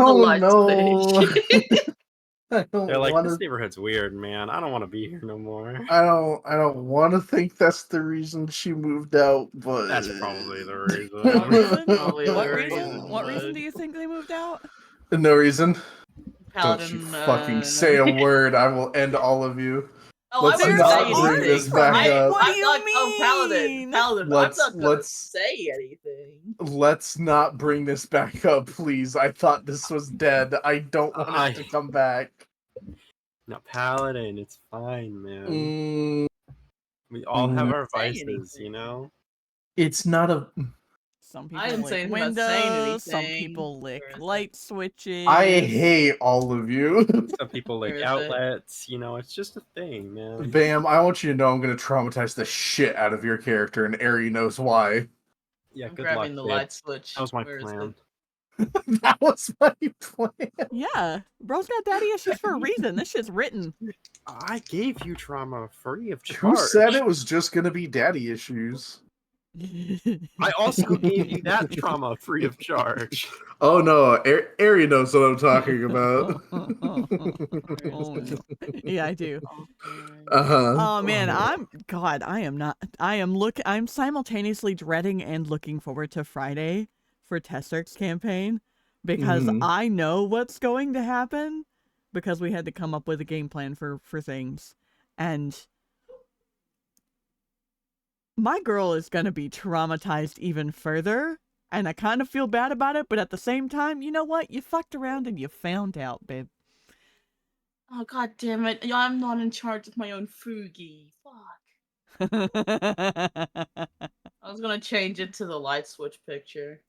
the don't light know. switch. I don't They're like, want this to. neighborhood's weird, man. I don't want to be here no more. I don't want to think that's the reason she moved out, but That's probably the What reason. reason? Probably What the reason? reason, What reason but- do you think they moved out? No reason. Don't you Paladin, fucking say a word. I will end all of you. Oh, Let's I wouldn't not say bring anything. this back up. What do I'm you not, Oh, mean? Paladin, Let's- I'm not gonna let's- say anything. Let's not bring this back up, please. I thought this was dead. I don't want it to come back. No, Paladin, it's fine, man. Mm, We all have our Say vices, anything. you know? it's not a. Some I didn't people say lick anything about saying windows, some anything. people lick Where is light switches. I hate all of you. Some people like Where is it? outlets, you know, it's just a thing, man. Bam, I want you to know I'm going to traumatize the shit out of your character, and Ari knows why. Yeah, I'm good luck, grabbing the babe. light switch. That was my Where is plan. That was my plan. Yeah, bro's got daddy issues for a reason. This shit's written. I gave you trauma free of charge. Who said it was just going to be daddy issues? I also gave you that trauma free of charge. Oh no, Ari knows what I'm talking about. Yeah, I do. Uh-huh. Oh man, I'm simultaneously dreading and looking forward to Friday for Tesserk's campaign because Mhm. I know what's going to happen because we had to come up with a game plan for things. And my girl is going to be traumatized even further, and I kind of feel bad about it, but at the same time, you know what? You fucked around and you found out, babe. Oh, god damn it. I'm not in charge of my own Fugi. Fuck. I was gonna change it to the light switch picture.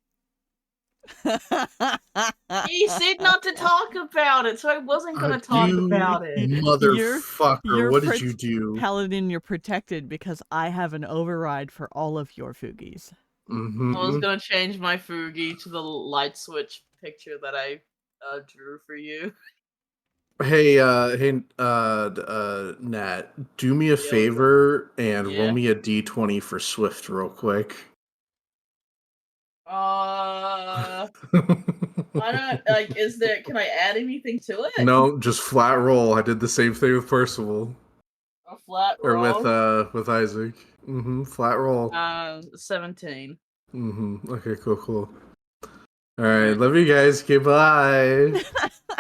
He said not to talk about it, so I wasn't gonna talk about it. Motherfucker, what did you do? Paladin, you're protected because I have an override for all of your Fugis. Mm-hmm. I was gonna change my Fugi to the light switch picture that I drew for you. Hey, Nat, do me a favor and Yeah. roll me a d20 for Swift real quick. Why not? Like, can I add anything to it? No, just flat roll. I did the same thing with Percival. A flat Or roll? with Isaac. Mm-hmm. Flat roll. 17. Mm-hmm. Okay, cool. Alright, love you guys. Okay, bye.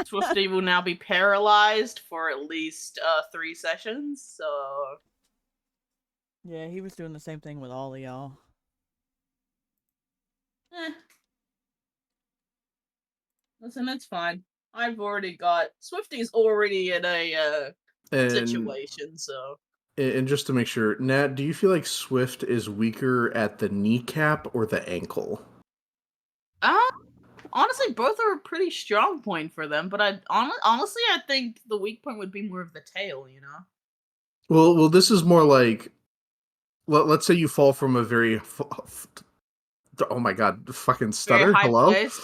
Swifty will now be paralyzed for at least 3 sessions, so... Yeah, he was doing the same thing with all of y'all. Listen, it's fine. I've already got... Swifty's already in a situation, so... And just to make sure, Nat, do you feel like Swift is weaker at the kneecap or the ankle? Honestly, both are a pretty strong point for them, but honestly, I think the weak point would be more of the tail, you know? Well, this is more like... Let's say you fall from a very... Oh my god, fucking stutter? Very high Hello? place.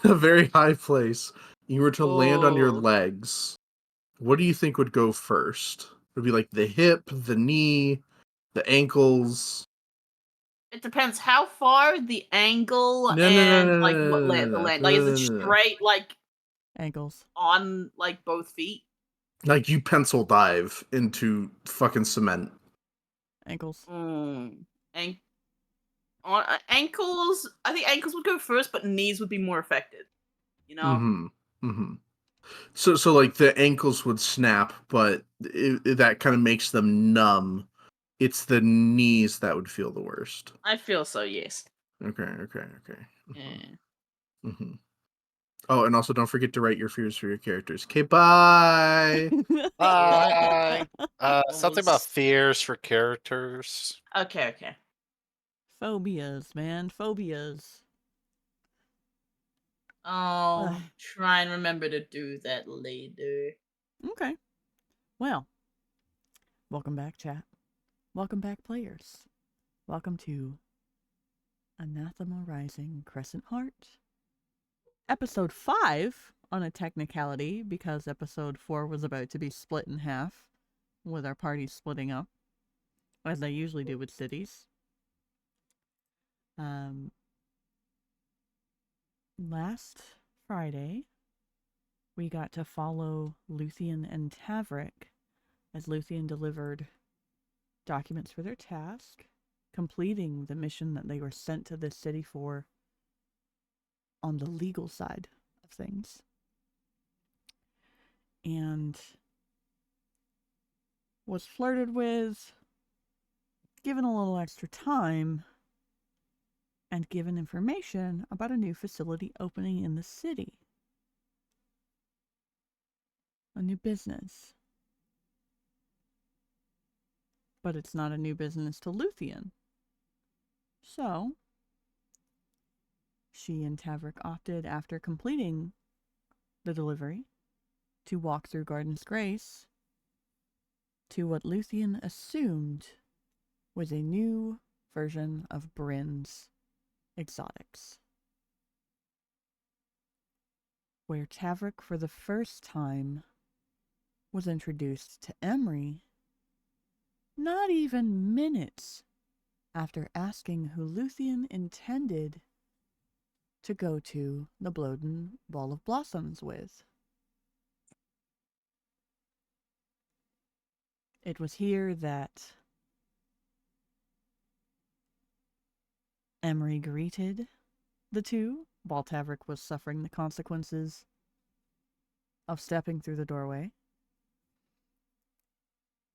A very high place. You were to land on your Oh. legs. What do you think would go first? Would be like the hip, the knee, the ankles. It depends how far the angle what land. Like, is it straight, like, Ankles. on, like, both feet? Like you pencil dive into fucking cement. Ankles. Ankles, I think ankles would go first, but knees would be more affected. You know? So like the ankles would snap, but that kind of makes them numb. It's the knees that would feel the worst. I feel so, yes. Okay. Yeah. Oh, and also don't forget to write your fears for your characters. Okay, bye. Bye. Something about fears for characters. Okay. Phobias, man. Phobias. Oh, try and remember to do that later. Okay. Well, welcome back, chat. Welcome back, players. Welcome to Anathema Rising, Crescent Heart. Episode 5 on a technicality, because episode 4 was about to be split in half, with our party splitting up, as they usually do with cities. Last Friday, we got to follow Luthien and Tavrick as Luthien delivered documents for their task, completing the mission that they were sent to this city for on the legal side of things. And was flirted with, given a little extra time, and given information about a new facility opening in the city. A new business. But it's not a new business to Luthien. So, she and Tavrick opted, after completing the delivery, to walk through Garden's Grace to what Luthien assumed was a new version of Bryn's exotics, where Tavrick for the first time was introduced to Emery not even minutes after asking who Luthien intended to go to the Bloden Ball of Blossoms with. It was here that Emery greeted the two, while Tavrick was suffering the consequences of stepping through the doorway,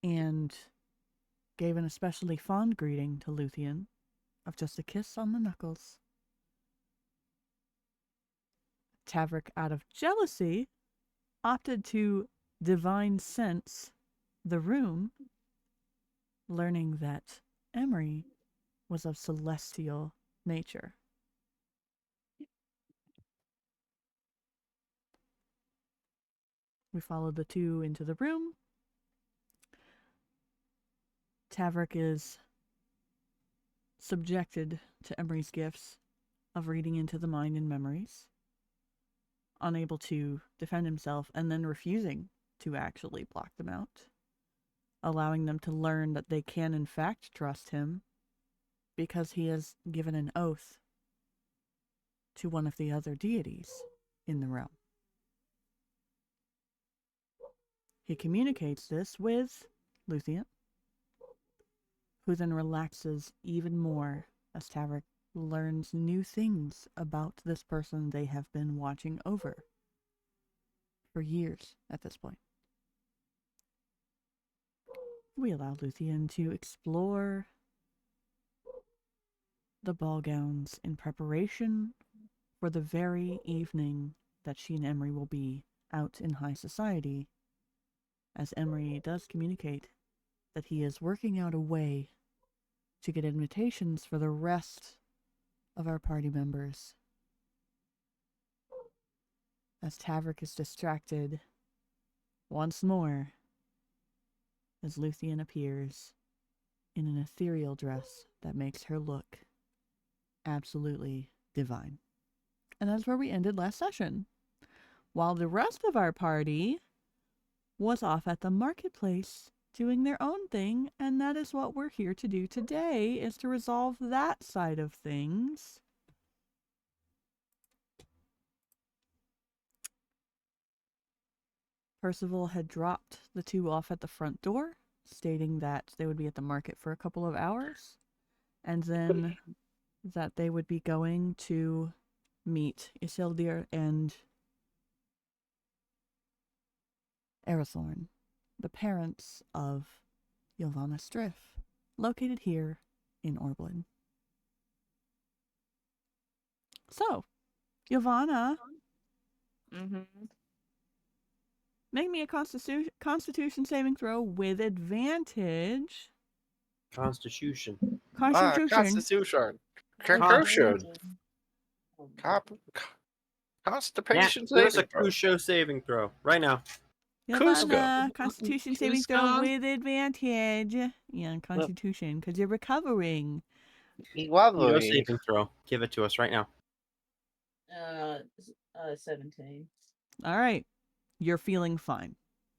and gave an especially fond greeting to Luthien of just a kiss on the knuckles. Tavrick, out of jealousy, opted to divine sense the room, learning that Emery was of celestial nature. We followed the two into the room. Tavrick is subjected to Emery's gifts of reading into the mind and memories, unable to defend himself, and then refusing to actually block them out, allowing them to learn that they can in fact trust him because he has given an oath to one of the other deities in the realm. He communicates this with Luthien, who then relaxes even more as Tavrick learns new things about this person they have been watching over for years at this point. We allow Luthien to explore the ball gowns in preparation for the very evening that she and Emery will be out in high society, as Emery does communicate that he is working out a way to get invitations for the rest of our party members. As Tavrick is distracted once more as Luthien appears in an ethereal dress that makes her look absolutely divine. And that's where we ended last session, while the rest of our party was off at the marketplace doing their own thing, and that is what we're here to do today, is to resolve that side of things. Percival had dropped the two off at the front door, stating that they would be at the market for a couple of hours, and then that they would be going to meet Isildir and Arathorn, the parents of Ylvanna Strif, located here in Orblin. So, Ylvanna, make me a Constitution saving throw with advantage. Constitution. Constitution. Constipation Give us a saving throw. Crucio saving throw right now. Ylvanna, Constitution saving throw Cusco. with advantage. Yeah, Constitution, because you're recovering. No saving throw. Give it to us right now. 17. All right. You're feeling fine.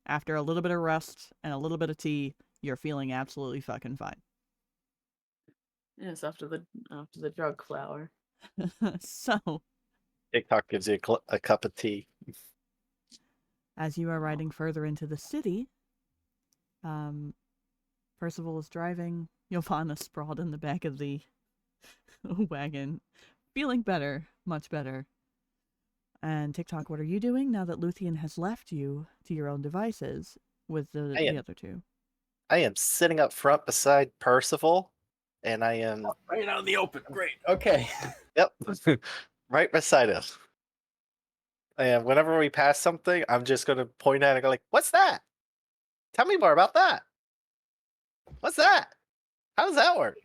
After a little bit of rest and a little bit of tea, you're feeling absolutely fucking fine. Yes, after the drug flower. So, TikTok gives you a cup of tea. As you are riding further into the city, Percival is driving. Ylvanna sprawled in the back of the wagon, feeling better, much better. And TikTok, what are you doing now that Luthien has left you to your own devices with the other two? I am sitting up front beside Percival, and I am Right out in the open. Great. Okay. yep, right beside him. And whenever we pass something, I'm just gonna point at it and go like, "What's that? Tell me more about that. What's that? How does that work?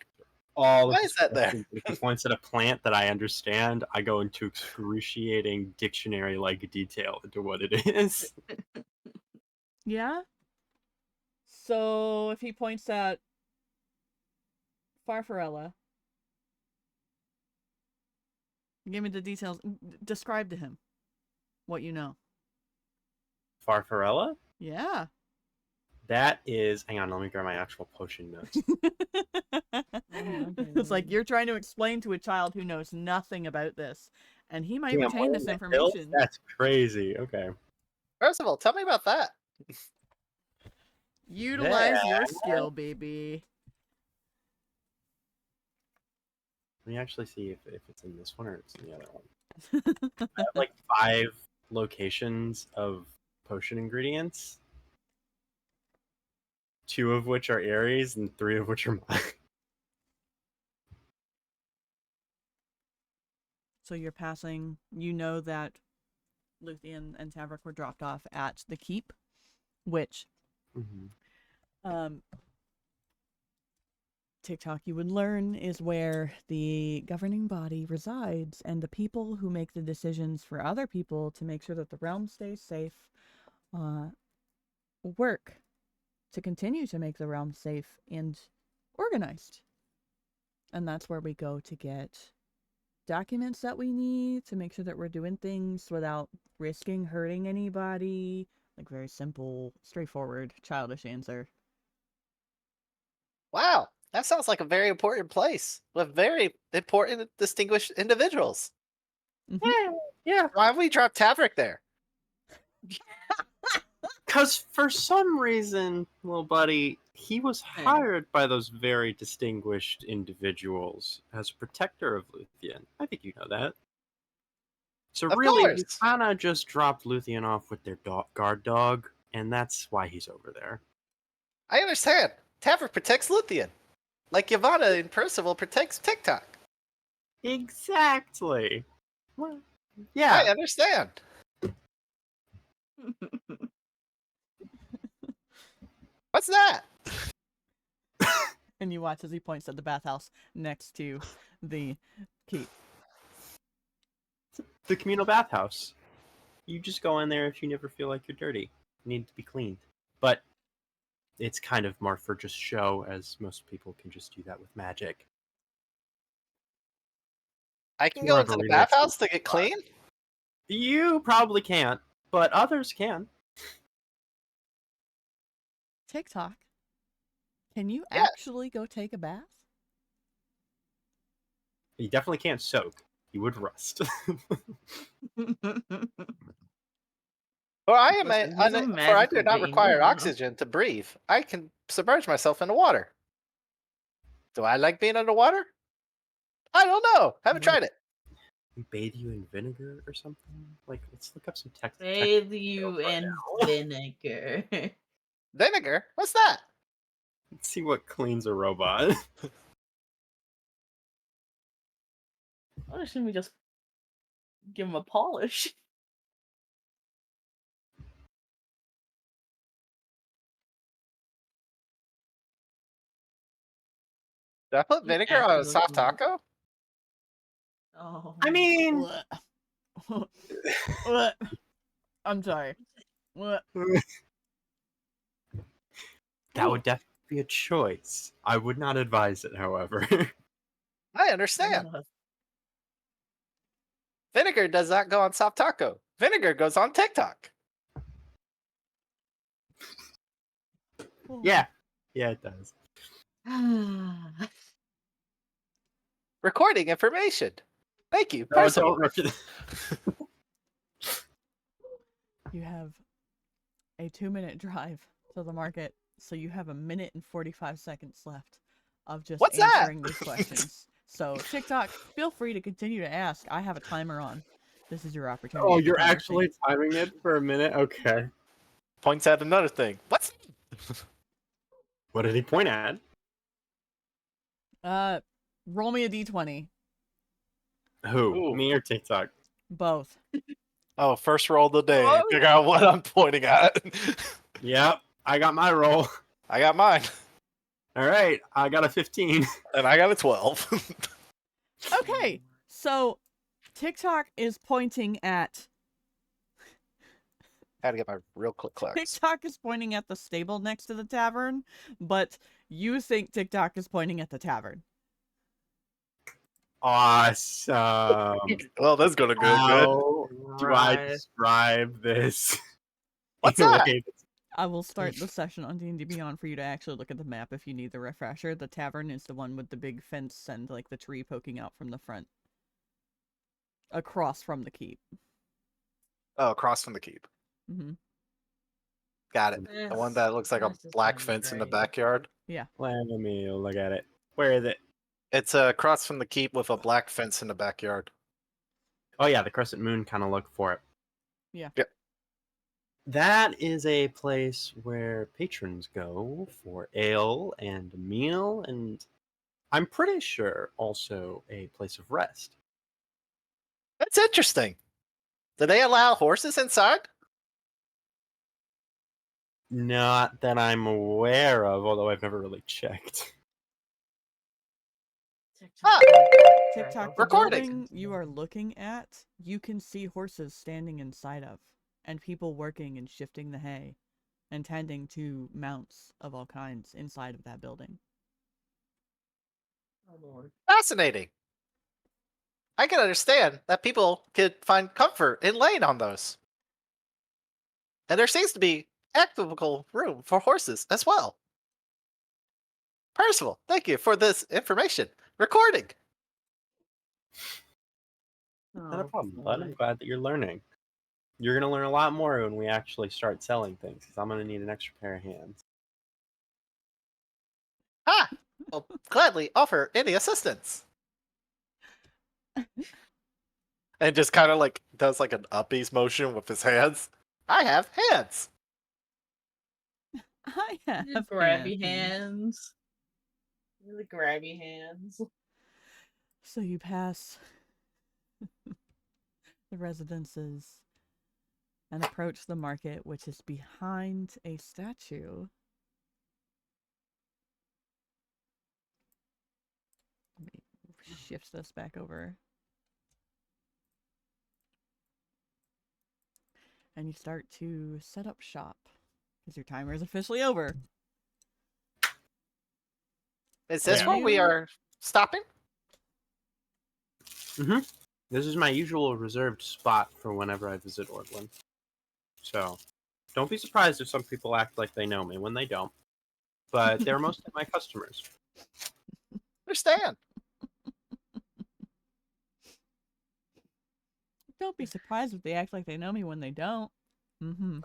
All Why is that there?" If he points at a plant that I understand, I go into excruciating dictionary-like detail into what it is. Yeah? So if he points at Farfarella, give me the details. Describe to him what you know. Farfarella? Yeah. That is. Hang on, let me grab my actual potion notes. It's like you're trying to explain to a child who knows nothing about this, and he might Damn, retain what this in the hell? information. That's crazy. Okay. Percival, tell me about that. Utilize your skill, baby. Let me actually see if it's in this one or it's in the other one. I have like 5 locations of potion ingredients. 2 of which are Aries and 3 of which are mine. So you're passing. You know that Luthien and Tavrick were dropped off at the keep, which TikTok you would learn is where the governing body resides, and the people who make the decisions for other people to make sure that the realm stays safe work to continue to make the realm safe and organized. And that's where we go to get documents that we need to make sure that we're doing things without risking hurting anybody. Like, very simple, straightforward, childish answer. Wow, that sounds like a very important place with very important, distinguished individuals. Yeah. Why have we dropped Tavrick there? Because for some reason, little buddy, he was hired by those very distinguished individuals as a protector of Luthien. I think you know that. So Of really, we course. kind of just dropped Luthien off with their guard dog, and that's why he's over there. I understand. Tavrick protects Luthien, like Ylvanna and Percival protects TikTok. Exactly. Well, yeah. I understand. What's that? And you watch as he points at the bathhouse next to the keep. The communal bathhouse. You just go in there if you never feel like you're dirty. You need to be cleaned. But it's kind of more for just show, as most people can just do that with magic. I can More go of a into the relaxing bathhouse to get clean? You probably can't, but others can. TikTok, can you Yeah. actually go take a bath? You definitely can't soak. You would rust. For I am Listen, he's a for I do magical not being, require you know. oxygen to breathe. I can submerge myself in the water. Do I like being underwater? I don't know. Haven't tried it. We bathe you in vinegar or something? Like, let's look up some text. Bathe you in vinegar. Vinegar? What's that? Let's see what cleans a robot. Why shouldn't we just give him a polish? Did I put vinegar on a soft Absolutely. taco? Oh, I mean, I'm sorry. that would definitely be a choice. I would not advise it, however. I understand. Vinegar does not go on soft taco. Vinegar goes on TikTok. Yeah, it does. Recording information. Thank you. No, Percival. don't You have a 2-minute drive to the market, so you have 1 minute and 45 seconds left of just What's that? answering these questions. So TikTok, feel free to continue to ask. I have a timer on. This is your opportunity. Oh, to you're conversate. actually timing it for a minute? Okay. Points at another thing. What's What did he point at? Roll me a d20. Who? Ooh. Me or TikTok? Both. Oh, first roll of the day. Oh. Figure out what I'm pointing at. Yep, I got my roll. I got mine, All right, I got a 15. and I got a 12. Okay, so TikTok is pointing at Had to get my real click clacks. TikTok is pointing at the stable next to the tavern, but you think TikTok is pointing at the tavern. Awesome. Well, that's gonna go good. How do I Right. describe this? What's in a that? way I will start the session on D&D Beyond for you to actually look at the map if you need the refresher. The tavern is the one with the big fence and like the tree poking out from the front. Across from the keep. Oh, across from the keep. Hmm. Got it. The one that looks like a This is black kinda fence in the great. backyard. Let me look at it. Where is it? It's across from the keep with a black fence in the backyard. Oh yeah, the crescent moon kind of look for it. Yeah. Yep. That is a place where patrons go for ale and a meal, and I'm pretty sure also a place of rest. That's interesting. Do they allow horses inside? Not that I'm aware of, although I've never really checked. Ah, TikTok, the Recording. building you are looking at, you can see horses standing inside of, and people working and shifting the hay, and tending to mounts of all kinds inside of that building. Oh, Lord. Fascinating. I can understand that people could find comfort in laying on those. And there seems to be equitable room for horses as well. Percival, thank you for this information. Recording. Not a Oh, problem, bud. I'm boy. glad that you're learning. You're going to learn a lot more when we actually start selling things, because I'm going to need an extra pair of hands. Ah, I'll gladly offer any assistance. And just kind of like does like an uppies motion with his hands. I have hands. I have Grabby hands. Really grabby hands. So you pass the residences and approach the market, which is behind a statue. Let me shift this back over. And you start to set up shop because your timer is officially over. Is this Yeah. where we are stopping? This is my usual reserved spot for whenever I visit Ortland. So, don't be surprised if some people act like they know me when they don't. But they're mostly my customers. Understand. Don't be surprised if they act like they know me when they don't. Mm-hmm.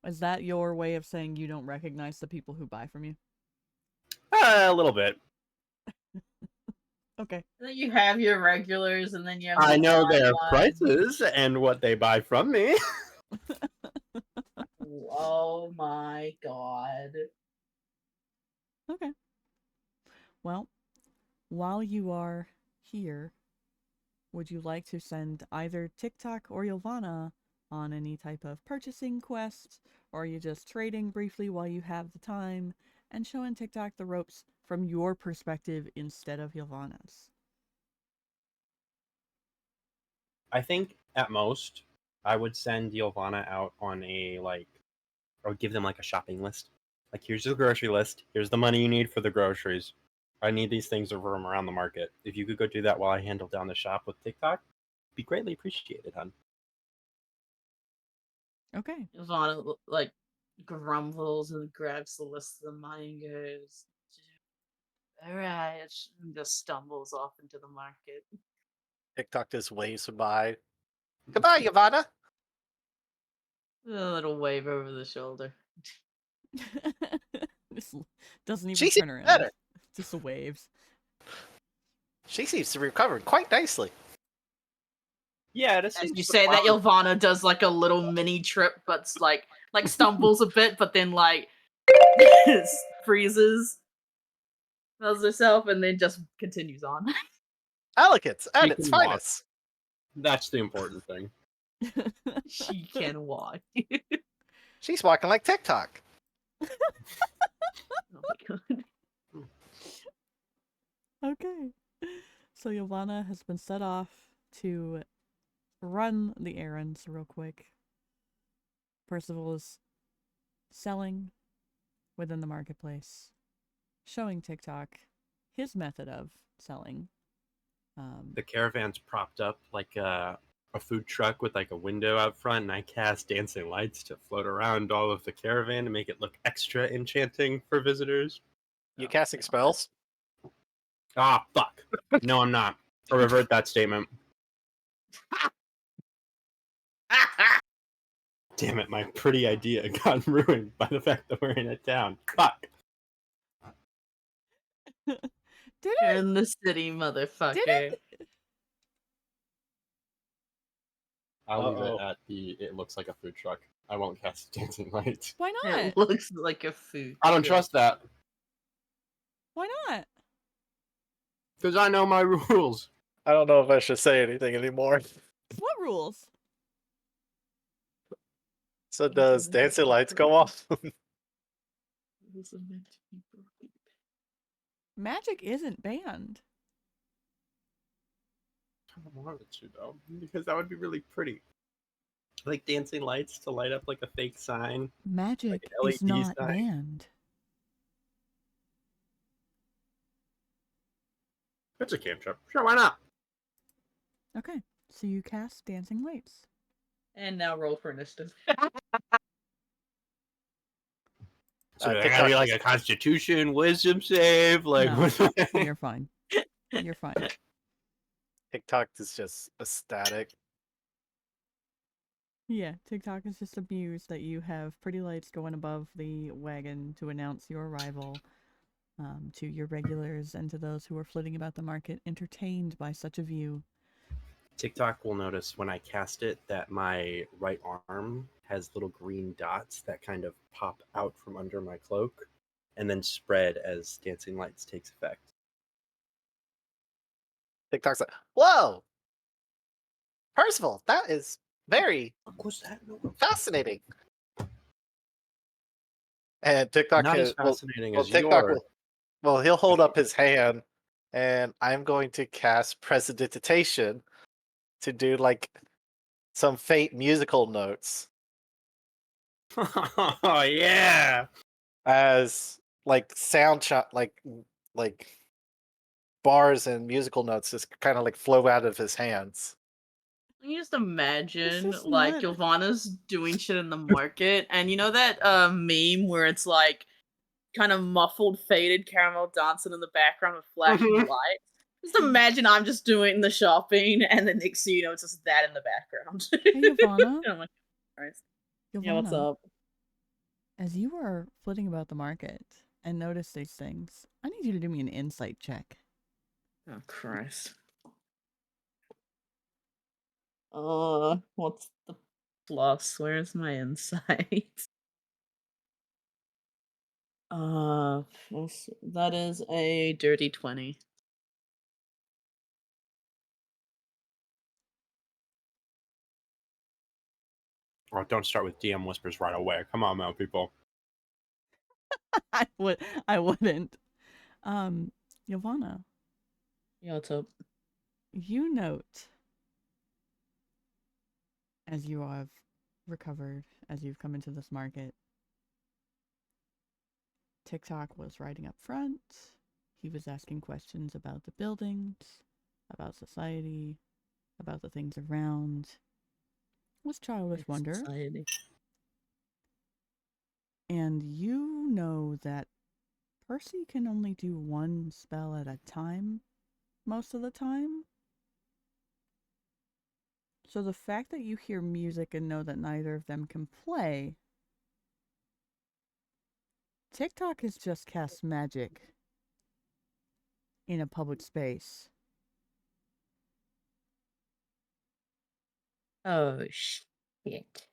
Is that your way of saying you don't recognize the people who buy from you? A little bit. Okay. And then you have your regulars, and then you have. I the know their online. prices and what they buy from me. Oh my god. Okay. Well, while you are here, would you like to send either TikTok or Ylvanna on any type of purchasing quest, or are you just trading briefly while you have the time and showing TikTok the ropes from your perspective instead of Ylvanna's? I think at most I would send Ylvanna out on a or give them like a shopping list. Like, here's the grocery list. Here's the money you need for the groceries. I need these things from around the market. If you could go do that while I handle down the shop with TikTok, it'd be greatly appreciated, hon. Okay. Ylvanna like grumbles and grabs the list of the money and goes, "Alright," and just stumbles off into the market. TikTok just waves by. Goodbye, Ylvanna. A little wave over the shoulder. This doesn't even She turn seems around. better. Just the waves. She seems to be recovering quite nicely. Yeah, it As seems you say that, wild. Ylvanna does like a little mini trip, but like stumbles a bit, but then like freezes, smells herself, and then just continues on. Elegance at She its can walk. finest. That's the important thing. She can walk. She's walking like TikTok. Oh my god. Okay. So Ylvanna has been set off to run the errands real quick. Percival is selling within the marketplace, showing TikTok his method of selling. The caravan's propped up like a food truck with like a window out front, and I cast dancing lights to float around all of the caravan to make it look extra enchanting for visitors. You casting spells? Ah, fuck. No, I'm not. I'll revert that statement. Damn it, my pretty idea got ruined by the fact that we're in a town. Fuck. Did You're it? in the city, motherfucker. Did it? I'll leave Uh-oh. it at it looks like a food truck. I won't cast dancing lights. Why not? It looks like a food. I don't truck. trust that. Why not? Because I know my rules. I don't know if I should say anything anymore. What rules? So does dancing lights go off? Magic isn't banned. I don't want it to though, because that would be really pretty. Like dancing lights to light up like a fake sign. Magic an is LED not sign. banned. It's a cantrip. Sure, why not? Okay, so you cast dancing lights. And now roll for initiative. So I TikTok gotta be like a Constitution, Wisdom save. Like, No, you're fine. You're fine. TikTok is just ecstatic. Yeah, TikTok is just amused that you have pretty lights going above the wagon to announce your arrival to your regulars and to those who are flitting about the market, entertained by such a view. TikTok will notice when I cast it that my right arm has little green dots that kind of pop out from under my cloak and then spread as dancing lights takes effect. TikTok's like, whoa! Percival, that is very What was that? fascinating. And TikTok Not is as fascinating well, as TikTok your. well, he'll hold up his hand, and I'm going to cast Prestidigitation to do like some Fate musical notes Oh yeah! as like sound shot, like bars and musical notes just kind of like flow out of his hands. You just imagine This is like not- Ylvanna's doing shit in the market, and you know that meme where it's like kind of muffled, faded caramel dancing in the background with flashing Mhm. lights. Just imagine I'm just doing the shopping, and then next thing you know, it's just that in the background. Hey, Ylvanna. Oh my Christ. Ylvanna, Yeah, what's up? as you are flitting about the market and notice these things, I need you to do me an insight check. Oh Christ. What's the plus? Where's my insight? That is a dirty 20. Oh, don't start with DM whispers right away. Come on, now, people. I wouldn't. Ylvanna, Yeah, what's up? you note as you have recovered, as you've come into this market, TikTok was riding up front. He was asking questions about the buildings, about society, about the things around. It was childish wonder. Society. And you know that Percy can only do one spell at a time most of the time. So the fact that you hear music and know that neither of them can play, TikTok has just cast magic in a public space. Oh shit.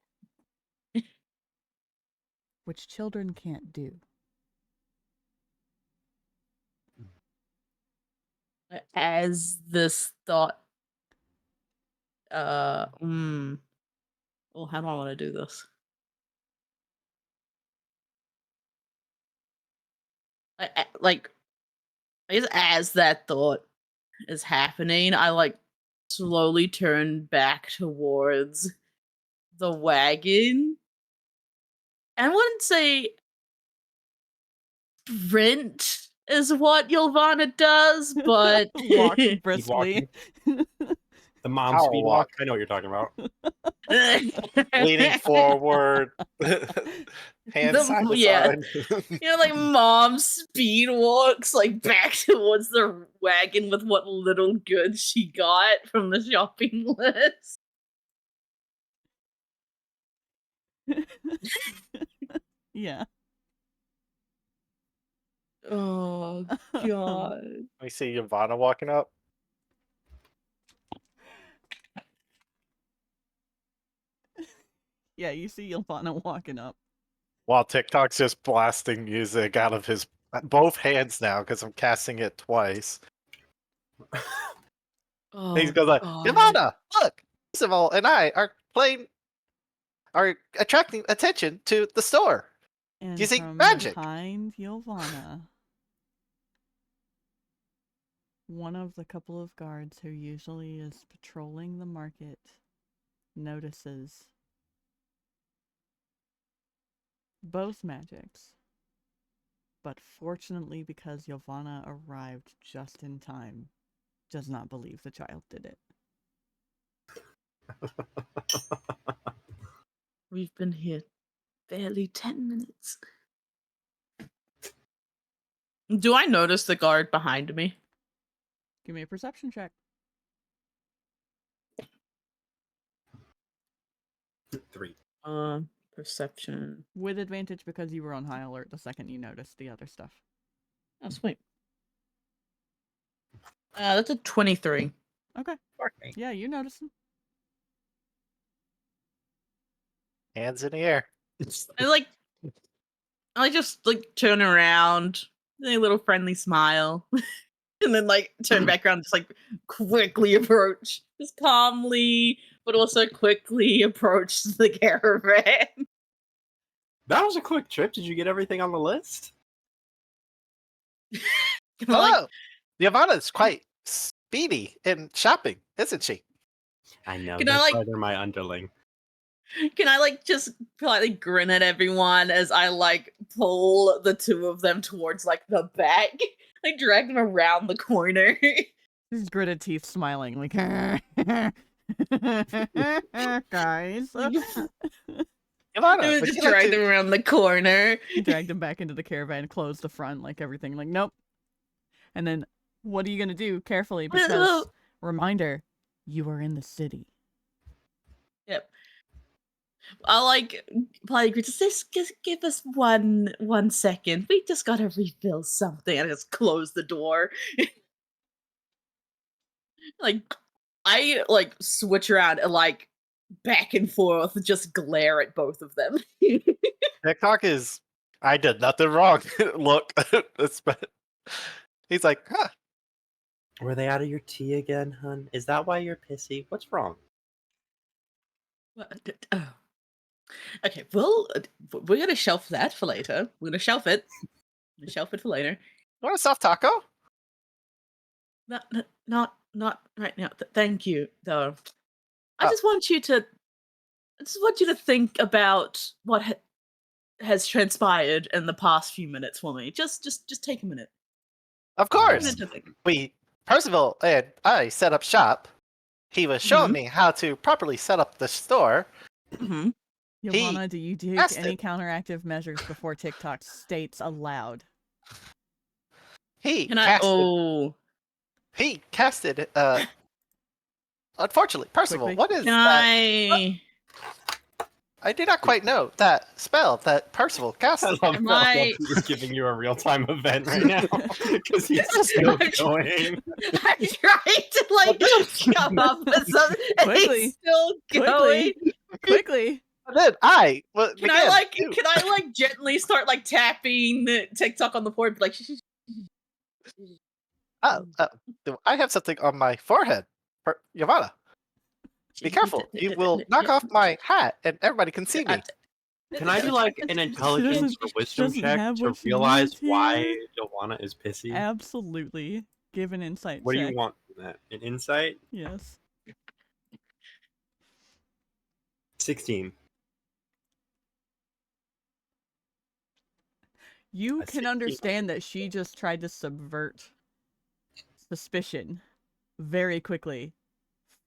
Which children can't do. As this thought well, how do I want to do this? Like, I guess as that thought is happening, I like slowly turn back towards the wagon. I wouldn't say sprint is what Ylvanna does, but Walk Speed briskly. walking. The mom Power speed walk. I know what you're talking about. Leaning forward, hands side to side. Like mom speed walks like back towards the wagon with what little goods she got from the shopping list. Yeah. Oh god. We see Ylvanna walking up. Yeah, you see Ylvanna walking up. While TikTok's just blasting music out of his both hands now because I'm casting it twice. Oh, He goes like, God. Ylvanna, look, Percival and I are attracting attention to the store. And Using from magic. behind Ylvanna, one of the couple of guards who usually is patrolling the market notices both magics. But fortunately, because Ylvanna arrived just in time, does not believe the child did it. We've been here barely 10 minutes. Do I notice the guard behind me? Give me a perception check. 3. Perception. With advantage because you were on high alert the second you noticed the other stuff. Oh, sweet. That's a 23. Okay. Yeah, you notice them. Hands in the air. I just turn around, a little friendly smile, and then turn back around, just quickly approach, just calmly, but also quickly approach the caravan. That was a quick trip. Did you get everything on the list? Hello, Ylvanna's quite speedy in shopping, isn't she? I know. Can That's I, why they're my underling. Can I just politely grin at everyone as I pull the two of them towards the back, drag them around the corner. His gritted teeth smiling, like, guys. Ylvanna, would Just you like drag to- them around the corner. Dragged him back into the caravan, closed the front, everything, nope. And then, what are you gonna do? Carefully, because, reminder, you are in the city. Yep. I'll politely just give us one second. We just gotta refill something. I just close the door. I switch around and back and forth, just glare at both of them. TikTok is, I did nothing wrong. Look, he's like, huh. Were they out of your tea again, hun? Is that why you're pissy? What's wrong? Okay, well, we're gonna shelf that for later. We're gonna shelf it. For later. You want a soft taco? Not right now. Thank you, though. I Oh. just want you to think about what has transpired in the past few minutes for me. Just take a minute. Of course. Percival and I set up shop. He was showing me how to properly set up the store. Mm-hmm. Ylvanna, do you take asked any it. counteractive measures before TikTok states aloud? He Can I? casted unfortunately, Percival, Quickly. what is Can that? I do not quite know that spell that Percival cast. I love Am that I- he's giving you a real-time event right now because he's still going. I'm trying to like come up with something, and Quickly. he's still going. Quickly. And then I will Can I like gently start like tapping the TikTok on the board, like do I have something on my forehead. Ylvanna, be careful. You will knock off my hat and everybody can see me. Can I do like an intelligence or wisdom doesn't check have to what she realize needs why here. Ylvanna is pissy? Absolutely. Give an insight What do check. you want from that? An insight? Yes. 16. You A can 16. understand that she just tried to subvert suspicion very quickly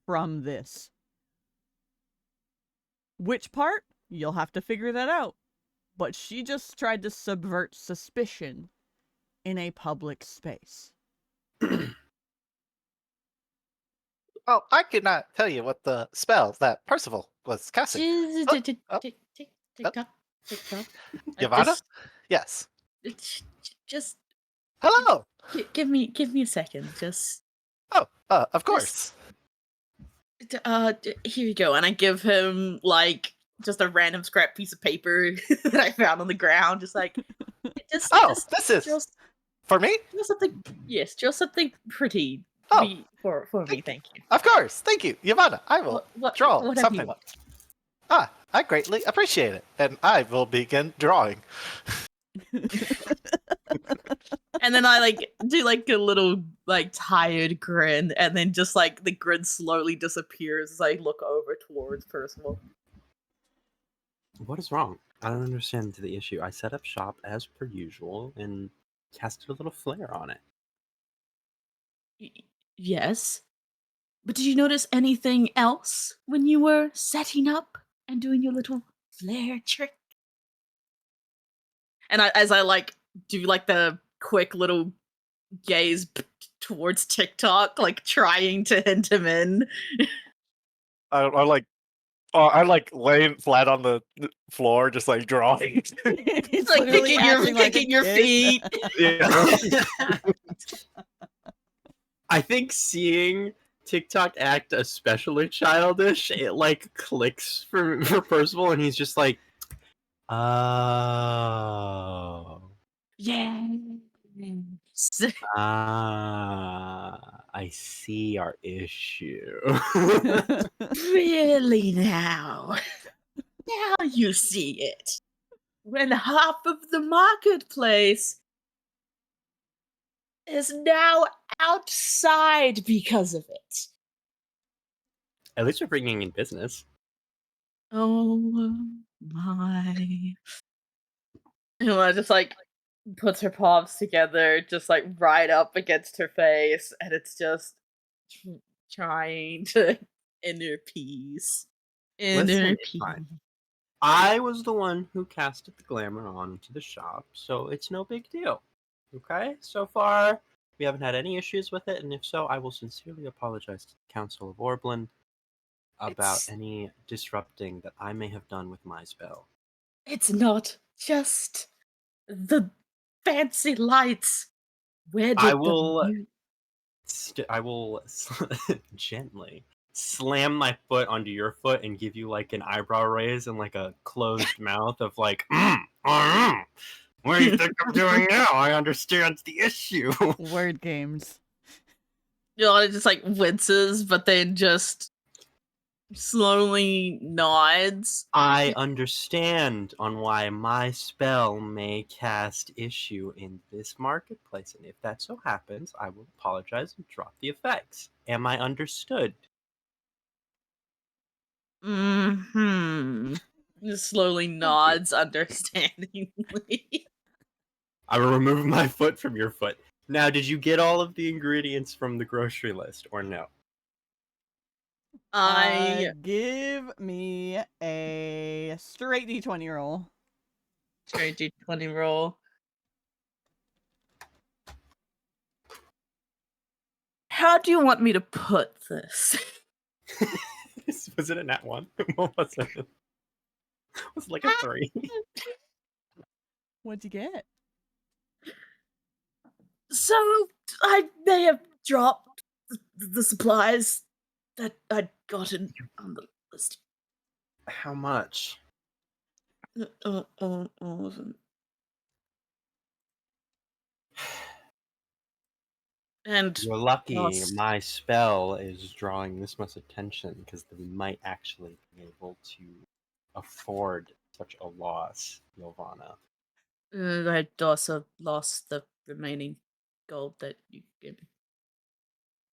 from this. Which part? You'll have to figure that out. But she just tried to subvert suspicion in a public space. Oh, I could not tell you what the spell that Percival was casting. TikTok. Ylvanna? Yes. Just Hello. give me a second. Just Oh, of course. here you go, and I give him like just a random scrap piece of paper that I found on the ground, just like This is just for me? draw something. Yes, draw something pretty. Oh. For me, thank you. Of course. Thank you, Ylvanna. I will draw whatever something. you want. I greatly appreciate it, and I will begin drawing. And then I like do like a little like tired grin, and then just like the grin slowly disappears as I look over towards Percival. What is wrong? I don't understand the issue. I set up shop as per usual and casted a little flare on it. Yes, but did you notice anything else when you were setting up and doing your little flare trick? And as I like do like the quick little gaze towards TikTok, like trying to hint him in. I like laying flat on the floor, just like drawing. It's like literally acting like a kicking your kid. feet. Yeah. I think seeing TikTok act especially childish, it like clicks for Percival, and he's just like, oh. Yeah. I see our issue. Really now. Now you see it. When half of the marketplace is now outside because of it. At least we're bringing in business. Oh my. Ylvanna just like puts her palms together, just like right up against her face, and it's just trying to inner peace. Inner it's peace. fine. I was the one who casted the glamour onto the shop, so it's no big deal. Okay? So far, we haven't had any issues with it, and if so, I will sincerely apologize to the Council of Orblin about any disrupting that I may have done with my spell. It's not just the fancy lights. Where did I will gently slam my foot onto your foot and give you like an eyebrow raise and like a closed mouth of like, what do you think I'm doing now? I understand the issue. Word games. Ylvanna just like winces, but then just slowly nods. I understand on why my spell may cast issue in this marketplace, and if that so happens, I will apologize and drop the effects. Am I understood? Mm-hmm. Just slowly nods understandingly. I will remove my foot from your foot. Now, did you get all of the ingredients from the grocery list, or no? Give me a straight D20 roll. Straight D20 roll. How do you want me to put this? Was it a nat 1? What was it? Was it like a 3? What'd you get? So I may have dropped the supplies that I'd gotten on the list. How much? All of them. And You're lucky lost. my spell is drawing this much attention because we might actually be able to afford such a loss, Ylvanna. I'd also lost the remaining gold that you gave me.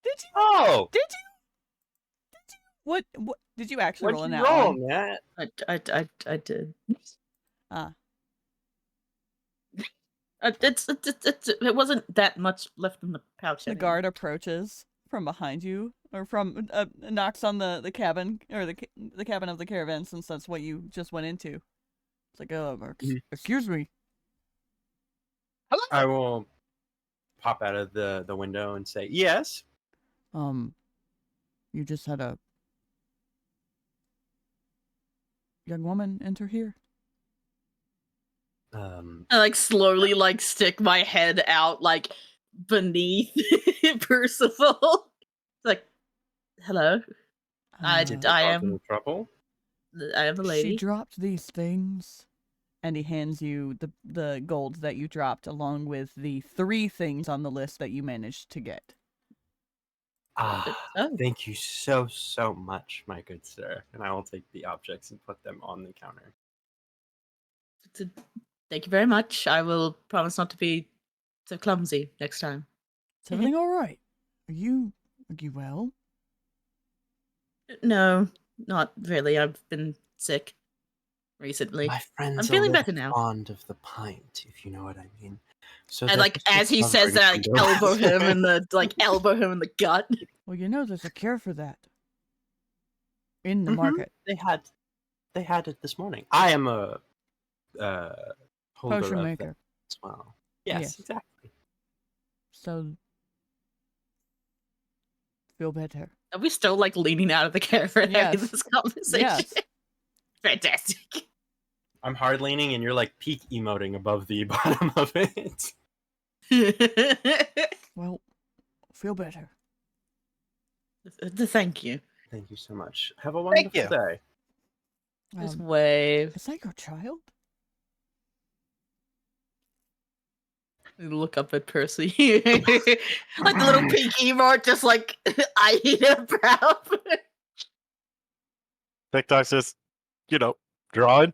Did you? Oh! Did you? Did you? What did you actually roll What'd in you that roll, one? Matt? I did. Ah. It wasn't that much left in the pouch. The anyway. guard approaches from behind you, or from knocks on the cabin, or the cabin of the caravan, since that's what you just went into. It's like, excuse me. I will pop out of the window and say, yes. You just had a young woman enter here. I like slowly like stick my head out like beneath Percival. Like, hello. I Did I cause am any trouble? I am a lady. She dropped these things, and he hands you the gold that you dropped, along with the 3 things on the list that you managed to get. Ah, Oh. thank you so much, my good sir. And I will take the objects and put them on the counter. Thank you very much. I will promise not to be so clumsy next time. Is everything all right? Are you well? No, not really. I've been sick recently. My friends I'm feeling are better now. fond of the pint, if you know what I mean. So And that like they're as he says that, I like suffering from elbow him in the gut. Well, there's a cure for that in the Mhm. market. They had it this morning. I am a holder Potion of maker. that as well. Yes, Yes. exactly. So feel better. Are we still like leaning out of the caravan having Yes. this conversation? Yes. Fantastic. I'm hard leaning, and you're like peak emoting above the bottom of it. Well, feel better. Thank you. Thank you so much. Have a wonderful you. day. Just wave. Is that your child? Look up at Percy. Like the little pinky mark, just like eyeing him proud. TikTok's just, drawing.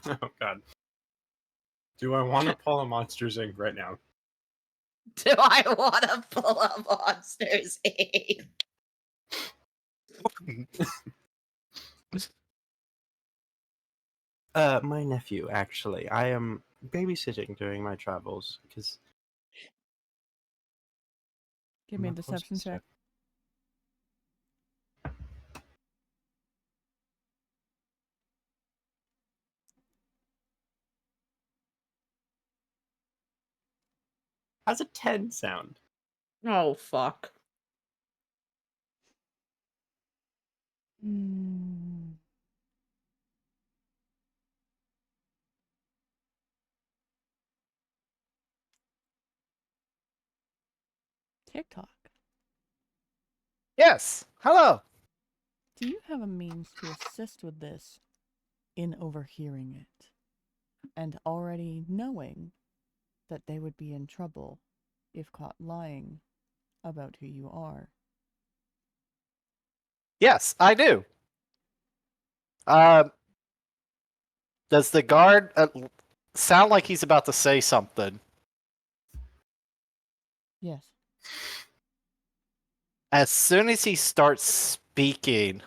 Oh God. Do I want to pull a Monsters Inc. right now? Do I want to pull up Monsters Inc? My nephew, actually. I am babysitting during my travels because. Give me a I'm a deception closet check. How's a 10 sound? Oh fuck. TikTok. Yes. Hello. Do you have a means to assist with this in overhearing it and already knowing that they would be in trouble if caught lying about who you are? Yes, I do. Does the guard sound like he's about to say something? Yes. As soon as he starts speaking,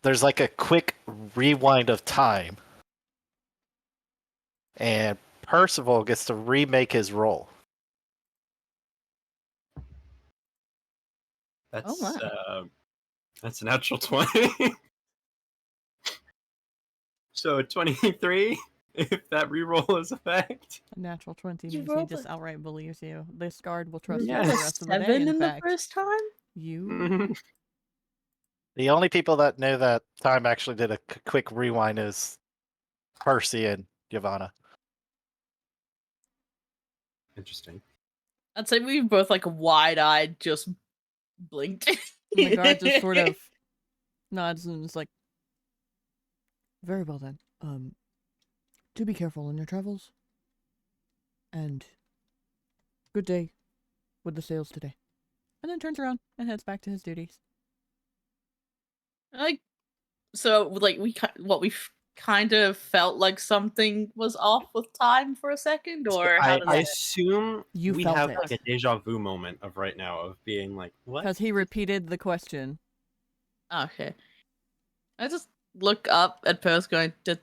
there's like a quick rewind of time. And Percival gets to remake his roll. That's my. that's a natural 20. So 23 if that reroll is effect. A natural 20 You means he rolled just a- outright believes you. This guard will trust You you Yes. for rolled the a rest of the day. 7 In in the fact, first time? you Mhm. The only people that know that time actually did a quick rewind is Percy and Ylvanna. Interesting. I'd say we both like wide-eyed just blinked. And the guard just sort of nods and is like, very well then. Do be careful in your travels. And good day with the sales today. And then turns around and heads back to his duties. like so like we kind of felt like something was off with time for a second, or how I, does I that assume You we felt have it. like a deja vu moment of right now of being like, what? Because he repeated the question. okay. I just look up at Perce going, did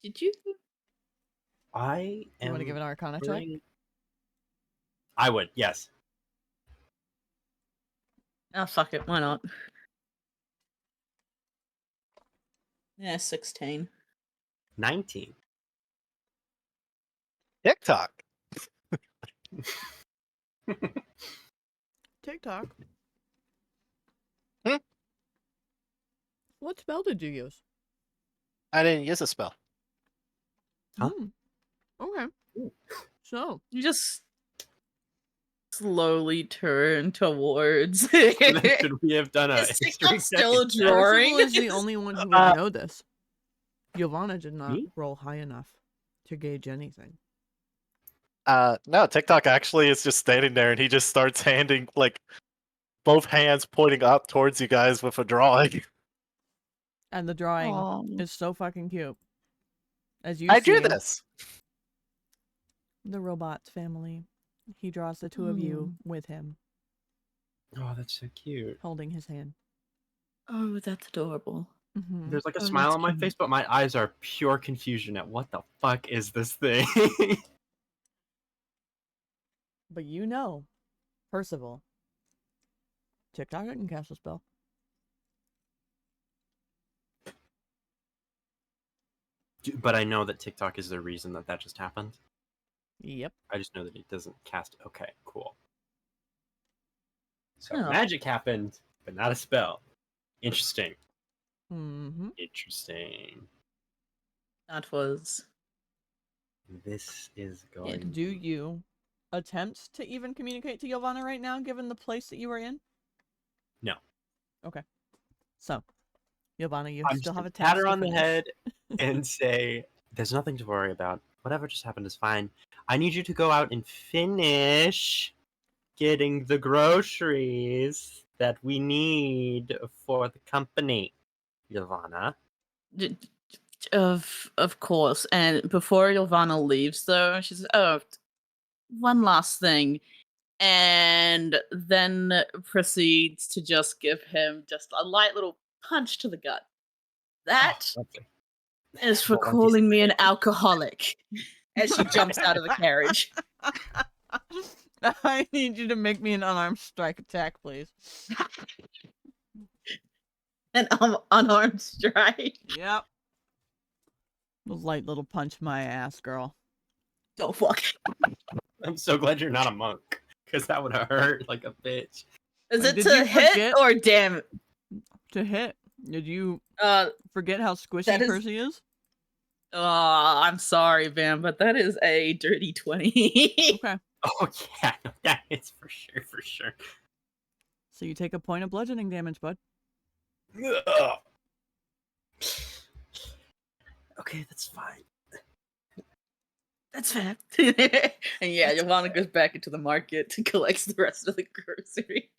you I You am. want to give an Arcana check? hearing- I would, yes. oh fuck it, why not? Yeah, 16. 19. TikTok. TikTok. Hmm? What spell did you use? I didn't use a spell. Huh? Okay. Ooh. So, You just slowly turn towards Should we have done a Is history TikTok still check? drawing? Percival is the only one who would Uh, know this. Ylvanna did not Me? roll high enough to gauge anything. No, TikTok actually is just standing there and he just starts handing like both hands pointing up towards you guys with a drawing. And the drawing Aw. is so fucking cute. As you I drew see this. the robot's family, he draws the two of you with him, Oh, that's so cute. holding his hand. Oh, that's adorable. Mhm. There's like a Oh, smile that's on my cute. face, but my eyes are pure confusion at what the fuck is this thing? But you know, Percival, TikTok didn't cast a spell. But I know that TikTok is the reason that that just happened. Yep. I just know that it doesn't cast. Okay, cool. So Oh. magic happened, but not a spell. Interesting. Mm-hmm. Interesting. That was This is going. And do you attempt to even communicate to Ylvanna right now, given the place that you are in? No. Okay. So, Ylvanna, you I'm still just have a gonna pat task her to on the finish. head and say, "There's nothing to worry about. Whatever just happened is fine. I need you to go out and finish getting the groceries that we need for the company, Ylvanna." D- of course. And before Ylvanna leaves, though, she says, "Oh, one last thing," and then proceeds to just give him just a light little punch to the gut. That Lovely. is for What one calling me an alcoholic. As she jumps out of the carriage. I need you to make me an unarmed strike attack, please. An unarmed strike. Yep. A light little punch my ass, girl. Oh fuck. I'm so glad you're not a monk, because that would have hurt like a bitch. Is Wait, it did to you hit forget- or damn? To hit. Did you Uh, forget how squishy that is- Percy is? I'm sorry, Bam, but that is a dirty 20. Okay. Oh yeah, no, that is for sure, for sure. So you take a point of bludgeoning damage, bud. Ugh. Okay, that's fine. That's fair. And yeah, Ylvanna goes back into the market to collect the rest of the grocery.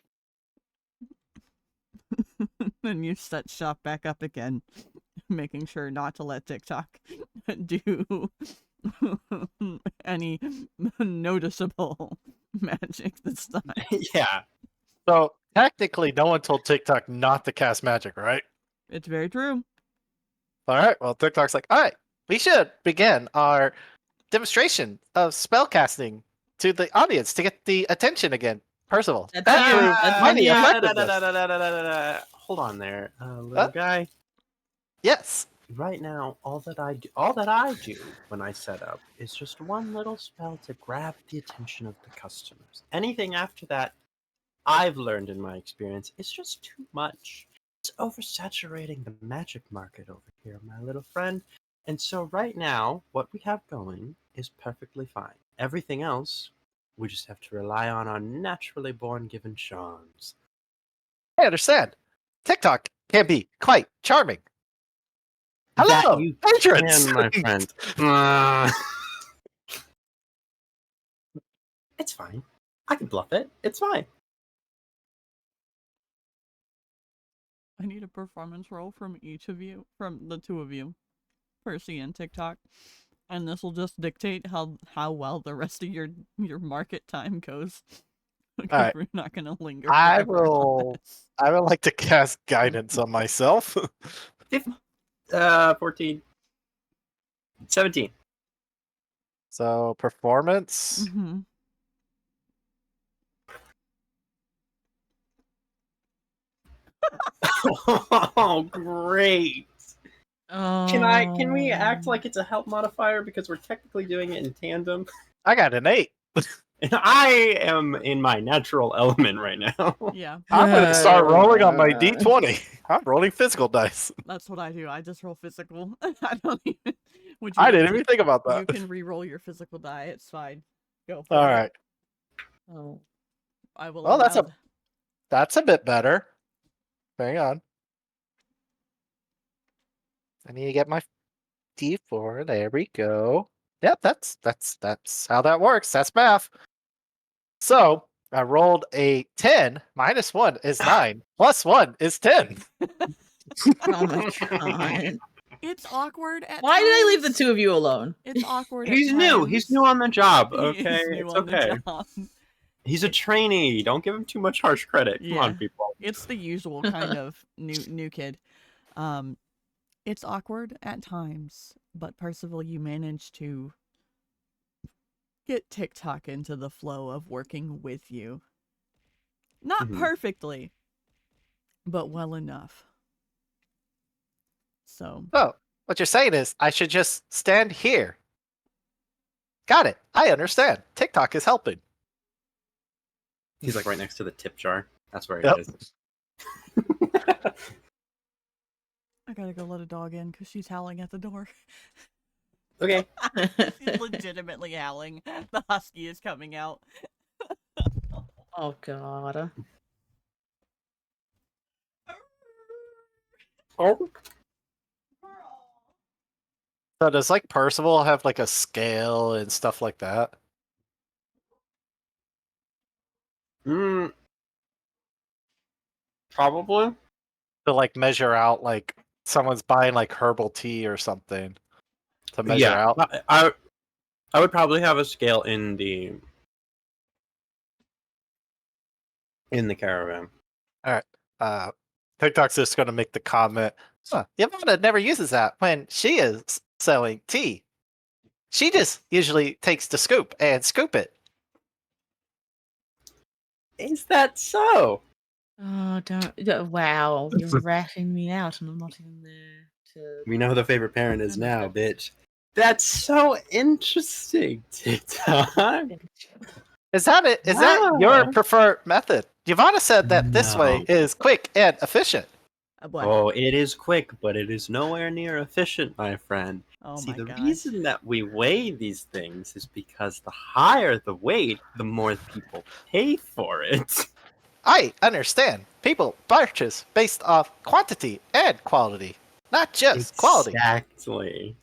And you set shop back up again, making sure not to let TikTok do any noticeable magic this time. Yeah. So technically, no one told TikTok not to cast magic, right? It's very true. All right. Well, TikTok's like, all right, we should begin our demonstration of spell casting to the audience to get the attention again. Percival, That's that you. proves That's mighty you. effectiveness. Hold on there, little guy. Yes. right now, all that I do when I set up is just one little spell to grab the attention of the customers. Anything after that, I've learned in my experience, is just too much. It's oversaturating the magic market over here, my little friend. And so right now, what we have going is perfectly fine. Everything else, we just have to rely on our naturally born given charms. I understand. TikTok can be quite charming. That Hello, you patrons. can, my friend. It's fine. I can bluff it. It's fine. I need a performance roll from each of you, from the two of you, Percy and TikTok, and this will just dictate how well the rest of your market time goes. Because Alright. we're not gonna linger. I forever on will. this. I would like to cast guidance on myself. 14. 17. So performance. Mhm. Oh, great. Can we act like it's a help modifier because we're technically doing it in tandem? I got an 8. And I am in my natural element right now. Yeah, I'm gonna start rolling on my D20. I'm rolling physical dice. that's what I do. I just roll physical. I don't even. Would I like didn't to- even think about You that. can re-roll your physical die. It's fine. Go for All it. right. Oh. I will. Well, that's allow That's a bit better. Hang on. I need to get my D4. There we go. Yep, that's how that works. That's math. So I rolled a 10. Minus 1 is 9. Plus 1 is 10. Oh my god. It's awkward at Why did I leave the times. two of you alone? It's awkward. He's at new. times. He's new on the job. He Okay, is new it's on okay. the job. He's a trainee. Don't give him too much harsh credit. Come on, Yeah. people. It's the usual kind of new kid. It's awkward at times, but Percival, you managed to get TikTok into the flow of working with you. Not Mhm. perfectly, but well enough. So, Oh, what you're saying is I should just stand here. Got it. I understand. TikTok is helping. He's like right next to the tip jar. That's where Yep. it is. I gotta go let a dog in because she's howling at the door. Okay. She's legitimately howling. The husky is coming out. Oh god. Oh. So does like Percival have like a scale and stuff like that? Probably. To like measure out like someone's buying like herbal tea or something to measure Yeah. out. I would probably have a scale in the caravan. TikTok's just gonna make the comment. Huh, Ylvanna never uses that when she is selling tea. She just usually takes the scoop and scoop it. Is that so? Oh, wow, you're ratting me out and I'm not even there to... We know who the favorite parent is now, Understood. bitch. That's so interesting, TikTok. Is that it? Is that your Wow. preferred method? Ylvanna said that this way No. is quick and efficient. What? Oh, it is quick, but it is nowhere near efficient, my friend. Oh See, my the gosh. reason that we weigh these things is because the higher the weight, the more people pay for it. I understand. People purchase based off quantity and quality, not just quality. Exactly.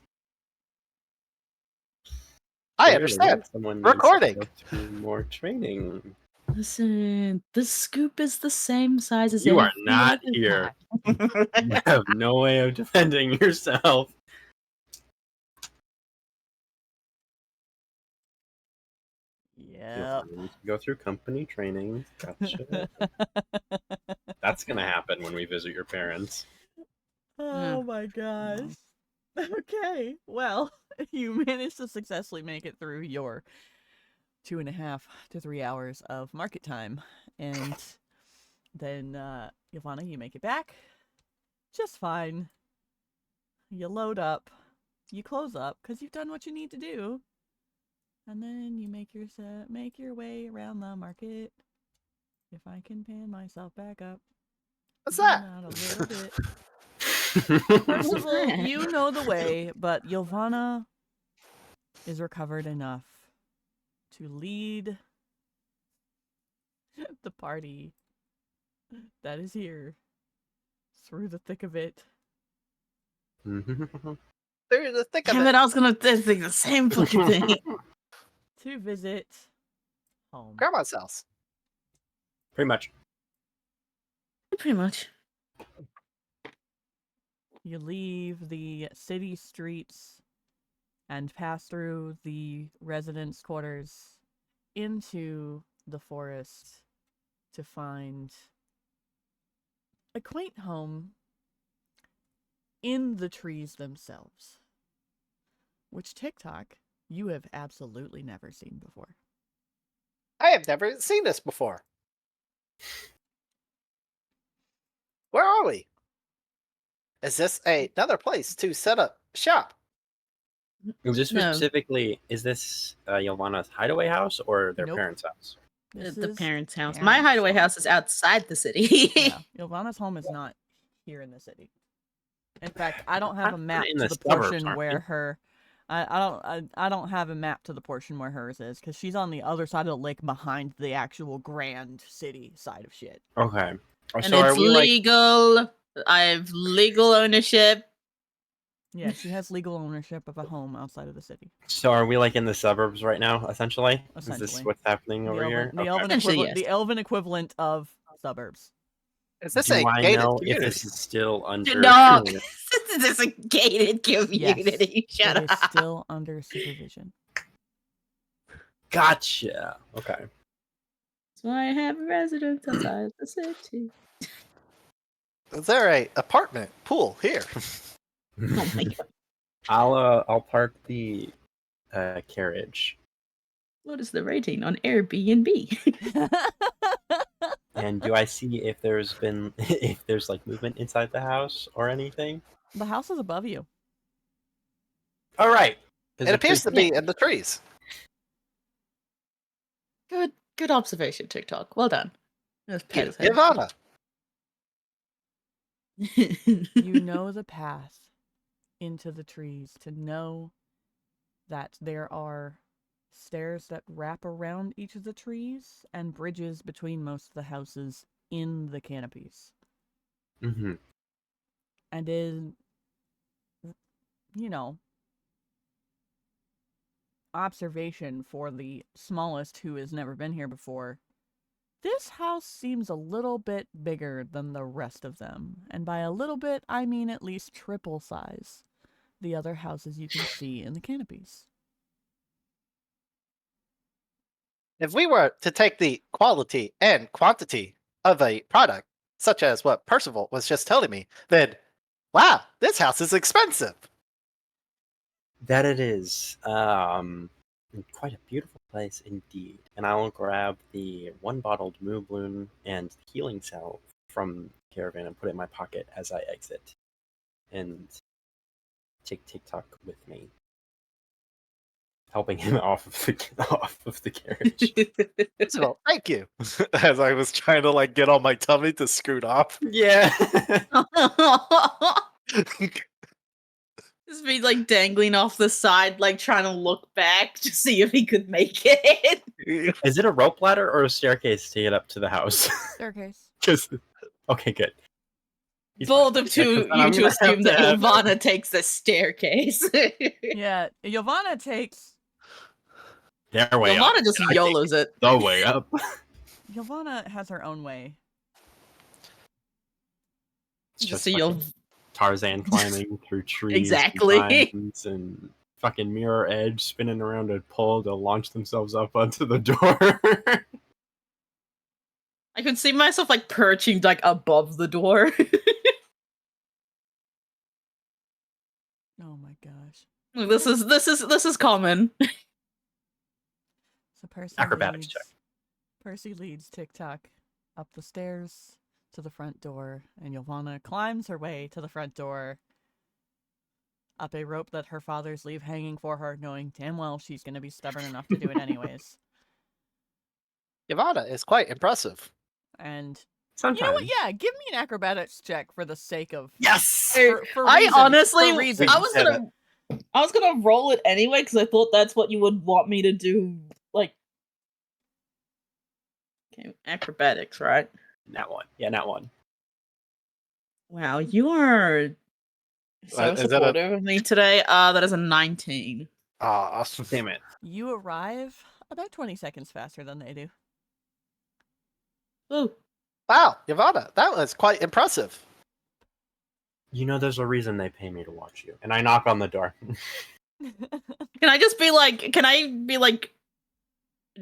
I Clearly, understand. someone needs to Recording. go through more training. Listen, the scoop is the same size as You are every not other here. time. You have no way of defending yourself. Yep. You need to go through company training. Gotcha. That's gonna happen when we visit your parents. Oh my gosh. Okay, well, you managed to successfully make it through your 2.5 to 3 hours of market time, and then Ylvanna, you make it back just fine. you load up, you close up because you've done what you need to do, and then you make your way around the market. If I can pan myself back up. What's zoom that? out a little bit. Percival, you know the way, but Ylvanna is recovered enough to lead the party that is here through the thick of it. They're the thick of Damn it. it, I was gonna think the same fucking thing. To visit home. Grandma's house. Pretty much. Pretty much. You leave the city streets and pass through the residence quarters into the forest to find a quaint home in the trees themselves, which TikTok you have absolutely never seen before. I have never seen this before. Where are we? Is this another place to set up shop? Is this No. specifically, is this Ylvanna's hideaway house or their Nope. parents' house? This The is parents' house. parents' My hideaway home. house is outside the city. Yeah, Ylvanna's home is not here in the city. In fact, I don't have a map in to the the suburbs, portion aren't where they? her. I don't have a map to the portion where hers is because she's on the other side of the lake behind the actual grand city side of shit. Okay. And So are it's we like, legal. I have legal ownership. Yeah, she has legal ownership of a home outside of the city. so are we like in the suburbs right now, essentially? Is this Essentially. what's happening over here? The Okay. elven Essentially, equivalent, yes. the elven equivalent of suburbs. Is this Do a I gated know community? if this is still under... Dog. This is a gated community. Yes, Shut it is up. still under supervision. Gotcha. Okay. That's why I have a residence outside the city. Is there a apartment pool here? Oh my god. I'll park the carriage. What is the rating on Airbnb? And do I see if there's been if there's like movement inside the house or anything? The house is above you. All right. It appears to be in the trees. Good observation, TikTok. Well done. That's pet as hell. Ylvanna. You know the path into the trees to know that there are stairs that wrap around each of the trees and bridges between most of the houses in the canopies. Mm-hmm. And in, you know, observation for the smallest who has never been here before, this house seems a little bit bigger than the rest of them. And by a little bit, I mean at least triple size the other houses you can see in the canopies. If we were to take the quality and quantity of a product, such as what Percival was just telling me, then, wow, this house is expensive. That it is. Quite a beautiful place indeed. And I will grab the one bottled moo bloom and healing cell from the caravan and put it in my pocket as I exit. And take TikTok with me. Helping him off of the carriage. Percival, thank you. As I was trying to like get on my tummy to scoot off. Yeah. Just be like dangling off the side, like trying to look back to see if he could make it. Is it a rope ladder or a staircase to get up to the house? Staircase. Okay, good. He's Bold fine. of Yeah, 'cause you then I'm to gonna assume have that to have- Ylvanna takes the staircase. Yeah, Ylvanna takes... Their way up. Ylvanna just I take YOLOs it. the way up. Ylvanna has her own way. It's Just just so you'll fucking Tarzan climbing through trees, Exactly. and vines and fucking Mirror Edge spinning around a pole to launch themselves up onto the door. I could see myself like perching like above the door. Oh my gosh. This is common. So Percy Acrobatics leads, check. Percy leads TikTok up the stairs to the front door, and Ylvanna climbs her way to the front door up a rope that her fathers leave hanging for her, knowing damn well she's going to be stubborn enough to do it anyways. Ylvanna is quite impressive. And Sometimes. you know what? Yeah, give me an acrobatics check for the sake of Yes. for I reasons, honestly, for reasons. I was gonna roll it anyway because I thought that's what you would want me to do. Like, okay, acrobatics, right? Not one. Yeah, not one. Wow, you are so Is that a- supportive of me today. That is a 19. Ah, Damn it. You arrive about 20 seconds faster than they do. Ooh. wow, Ylvanna, that was quite impressive. You know, there's a reason they pay me to watch you. And I knock on the door. Can I just be like? Can I be like?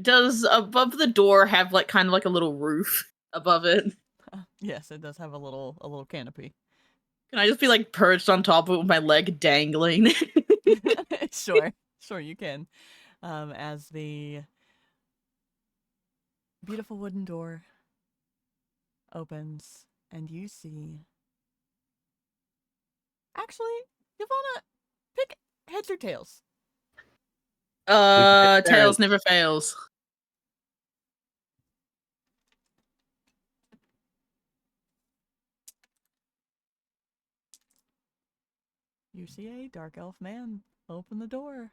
Does above the door have like kind of like a little roof above it? Yes, it does have a little canopy. Can I just be like perched on top of it with my leg dangling? Sure you can. As the beautiful wooden door opens and you see. Actually, Ylvanna, pick heads or tails. Tails never fails. You see a dark elf man open the door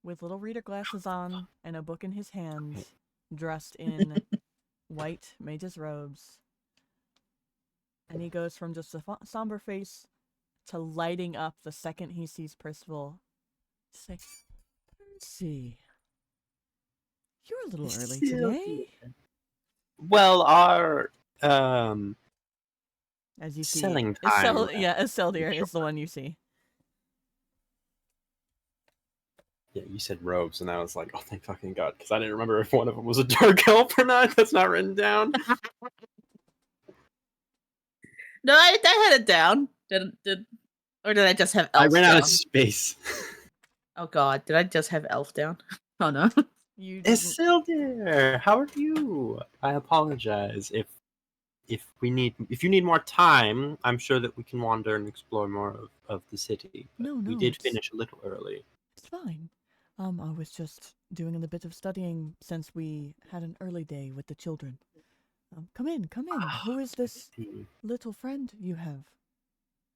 with little reader glasses on and a book in his hand, dressed in white mage's robes. And he goes from just a somber face to lighting up the second he sees Percival. Just like, Percy, you're a little early today. Well, our As you see, selling time. Iseldir is the one you see. Yeah, you said robes, and I was like, oh, thank fucking God, because I didn't remember if one of them was a dark elf or not. That's not written down. No, I had it down. Or did I just have elf I ran down? out of space. Oh God, did I just have elf down? Oh no. You didn't... Isildur, how are you? I apologize if you need more time. I'm sure that we can wander and explore more of the city. No, we did finish a little early. It's fine. I was just doing a bit of studying since we had an early day with the children. Come in. Who is this little friend you have?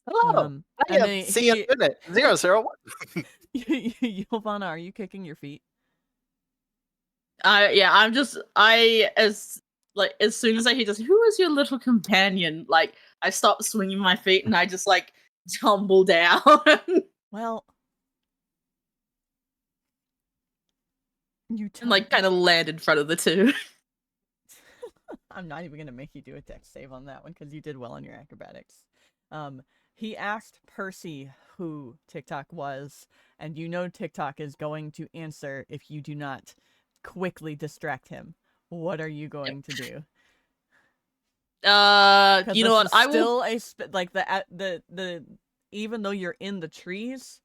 Hello, I am Unit 001. Ylvanna, are you kicking your feet? Yeah, I'm just as soon as I hear just who is your little companion, like I stop swinging my feet and I just like tumble down. Well, you and like kind of land in front of the two. I'm not even gonna make you do a dex save on that one because you did well on your acrobatics. He asked Percy who TikTok was, and you know TikTok is going to answer if you do not quickly distract him. What are you going to do? You know what? I will the even though you're in the trees,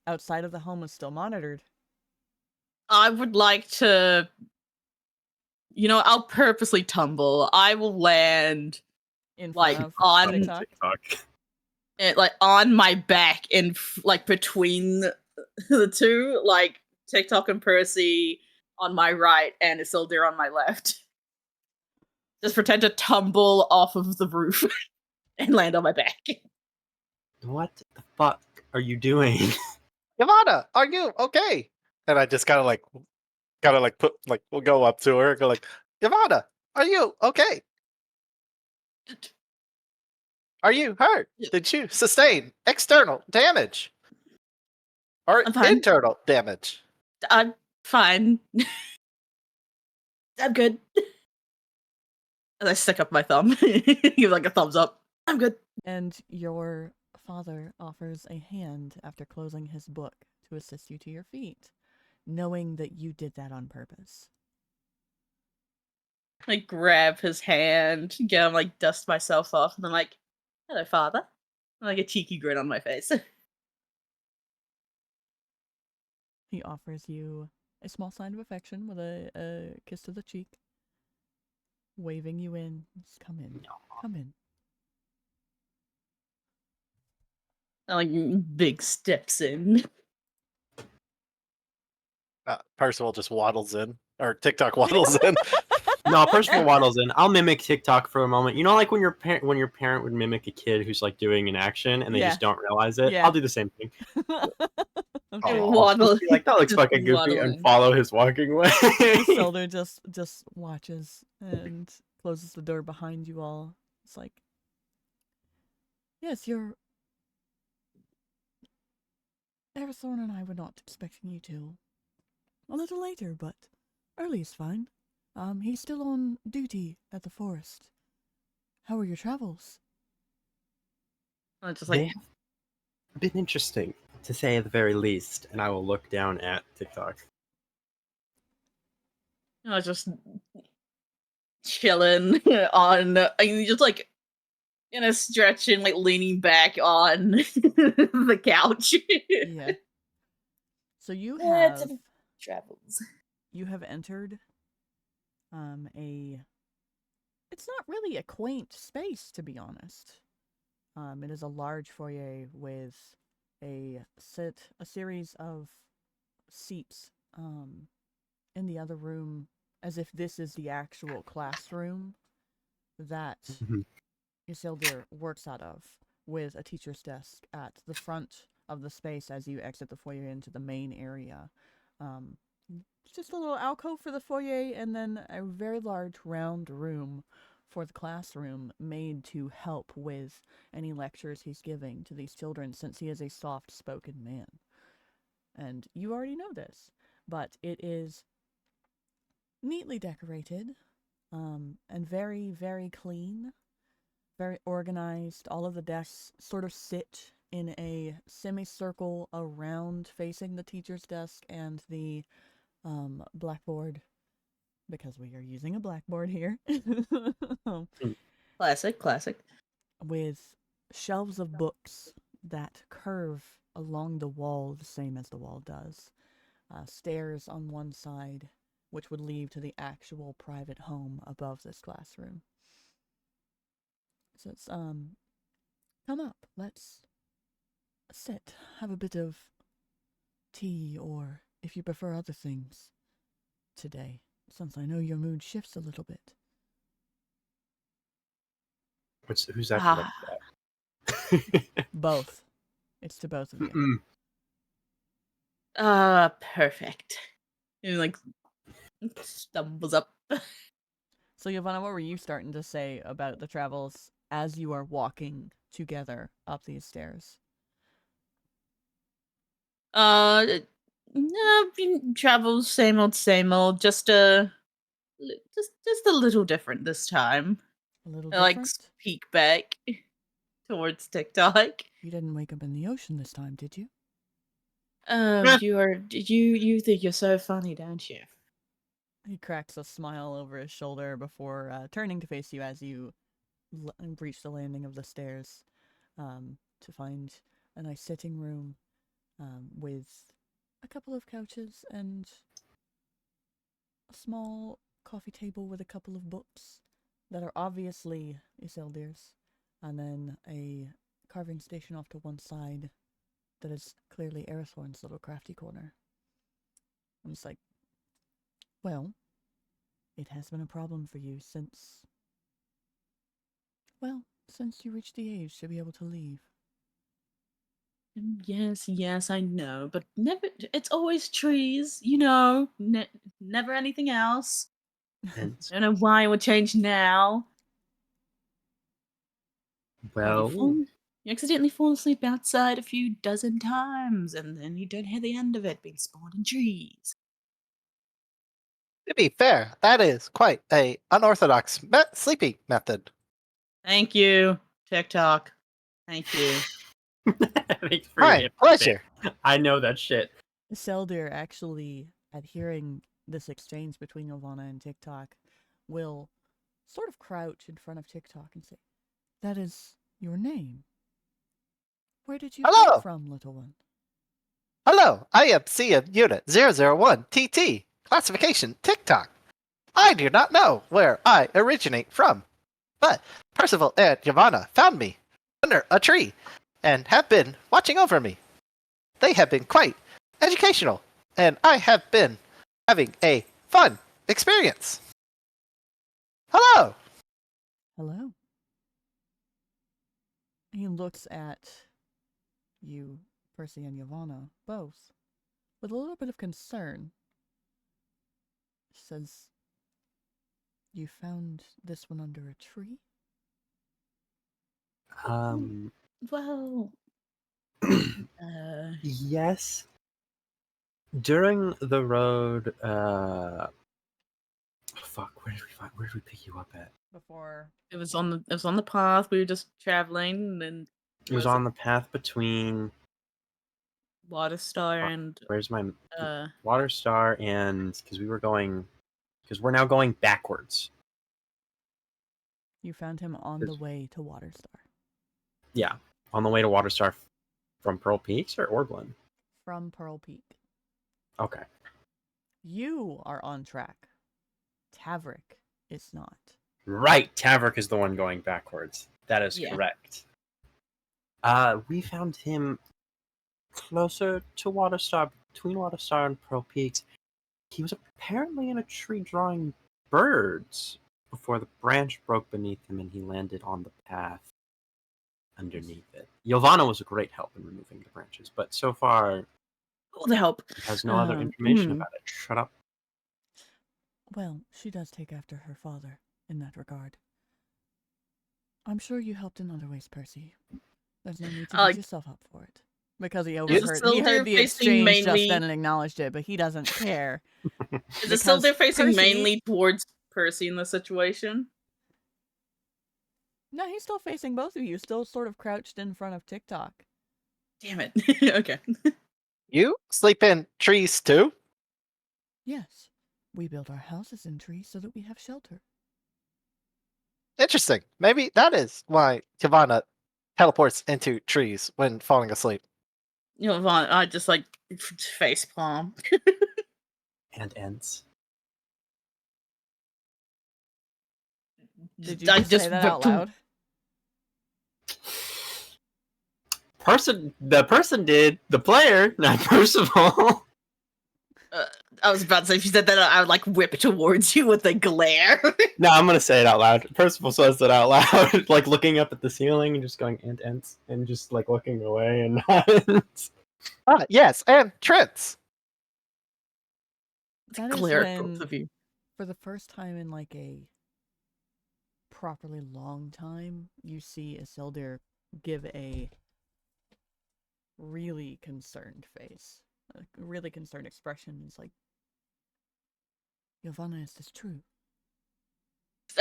outside of the home is still monitored. I would like to. You know, I'll purposely tumble. I will land in like front of on TikTok. Like on my back in like between the two, like TikTok and Percy on my right and Isildur on my left. Just pretend to tumble off of the roof and land on my back. What the fuck are you doing? Ylvanna, are you okay? And I just kind of like we'll go up to her and go like, Ylvanna, are you okay? Are you hurt? Did you sustain external damage? Or internal damage? I'm fine. I'm good. As I stick up my thumb, give like a thumbs up. I'm good. And your father offers a hand after closing his book to assist you to your feet, knowing that you did that on purpose. I grab his hand, get him, like, dust myself off, and I'm like, hello, father. Like a cheeky grin on my face. He offers you a small sign of affection with a kiss to the cheek, waving you in. Just come in. Come in. Like big steps in. Percival just waddles in, or TikTok waddles in. No, Percival waddles in. I'll mimic TikTok for a moment. You know, like when your parent would mimic a kid who's like doing an action and they just don't realize it. Yeah. I'll do the same thing. Okay. Waddle. Just be like, that looks Just fucking goofy, and waddling. follow his walking way. Isildur just watches and closes the door behind you all. It's like, yes, you're. Arathorn and I were not expecting you till a little later, but early is fine. He's still on duty at the forest. How are your travels? Just They like have been interesting, to say at the very least. And I will look down at TikTok. just chilling on just like stretching, like leaning back on the couch. Yeah. So you have Travels. you have entered it's not really a quaint space, to be honest. It is a large foyer with a series of seats in the other room, as if this is the actual classroom that Mhm. Isildur works out of, with a teacher's desk at the front of the space as you exit the foyer into the main area. Just a little alcove for the foyer, and then a very large round room for the classroom, made to help with any lectures he's giving to these children, since he is a soft-spoken man. And you already know this, but it is neatly decorated, and very, very clean, very organized. All of the desks sort of sit in a semicircle around, facing the teacher's desk and the blackboard, because we are using a blackboard here. Classic. With shelves of books that curve along the wall, the same as the wall does. Stairs on one side, which would lead to the actual private home above this classroom. So it's, come up, let's sit, have a bit of tea, or if you prefer other things today, since I know your mood shifts a little bit. Who's after that? Both. It's to both of you. Perfect. And like stumbles up. So, Ylvanna, what were you starting to say about the travels as you are walking together up these stairs? No, travels same old. Just a little different this time. A little I like different? peek back towards TikTok. You didn't wake up in the ocean this time, did you? You think you're so funny, don't you? He cracks a smile over his shoulder before turning to face you as you reach the landing of the stairs, to find a nice sitting room with a couple of couches and a small coffee table with a couple of books that are obviously Isildur's, and then a carving station off to one side that is clearly Arathorn's little crafty corner. I'm just like, well, it has been a problem for you since you reached the age to be able to leave. Yes, I know, but never. It's always trees, you know. Never anything else. I don't know why it would change now. Well, You accidentally fall asleep outside a few dozen times, and then you don't hear the end of it being spawned in trees. To be fair, that is quite a unorthodox sleeping method. Thank you, TikTok. Thank you. thanks for My your pleasure. I know that shit. Isildur, actually, at hearing this exchange between Ylvanna and TikTok, will sort of crouch in front of TikTok and say, "That is your name. Where did you come from, little one?" Hello, I am CM Unit 001 TT. Classification TikTok. I do not know where I originate from, but Percival and Ylvanna found me under a tree and have been watching over me. They have been quite educational, and I have been having a fun experience. Hello! Hello. He looks at you, Percy and Ylvanna, both, with a little bit of concern. Says, you found this one under a tree? Well, Yes. During the road, fuck, where did we pick you up at? Before. it was on the path. We were just traveling, and then It was on the path between Waterstar and where's my uh Water Star and because we're now going backwards. You found him on the way to Waterstar. Yeah, on the way to Water Star from Pearl Peaks or Orblin. From Pearl Peak. Okay. You are on track. Tavrick is not. Right, Tavrick is the one going backwards. That is Yeah. correct. We found him closer to Waterstar, between Waterstar and Pearl Peaks. He was apparently in a tree drawing birds before the branch broke beneath him and he landed on the path underneath it. Ylvanna was a great help in removing the branches, but so far all the help. he has no other information about it. Shut up. Well, she does take after her father in that regard. I'm sure you helped in other ways, Percy. There's no need to beat yourself up for it. Because he overheard he heard the exchange just then and acknowledged it, but he doesn't care. Is it still they're facing Percy, mainly towards Percy in this situation? No, he's still facing both of you, still sort of crouched in front of TikTok. Damn it. Okay. You sleep in trees too? Yes. We build our houses in trees so that we have shelter. Interesting. Maybe that is why Ylvanna teleports into trees when falling asleep. You know, Vaughn, I just like face palm. And ends. Did you just say that out loud? The person did. The player, not Percival. I was about to say, if you said that, I would like whip towards you with a glare. No, I'm gonna say it out loud. Percival says it out loud, like looking up at the ceiling and just going and ends, and just like looking away and nods. Yes, and Trent's. That is Glare at when, both of you. for the first time in like a properly long time, you see Isildur give a really concerned face. A really concerned expression. It's like, Ylvanna, is this true?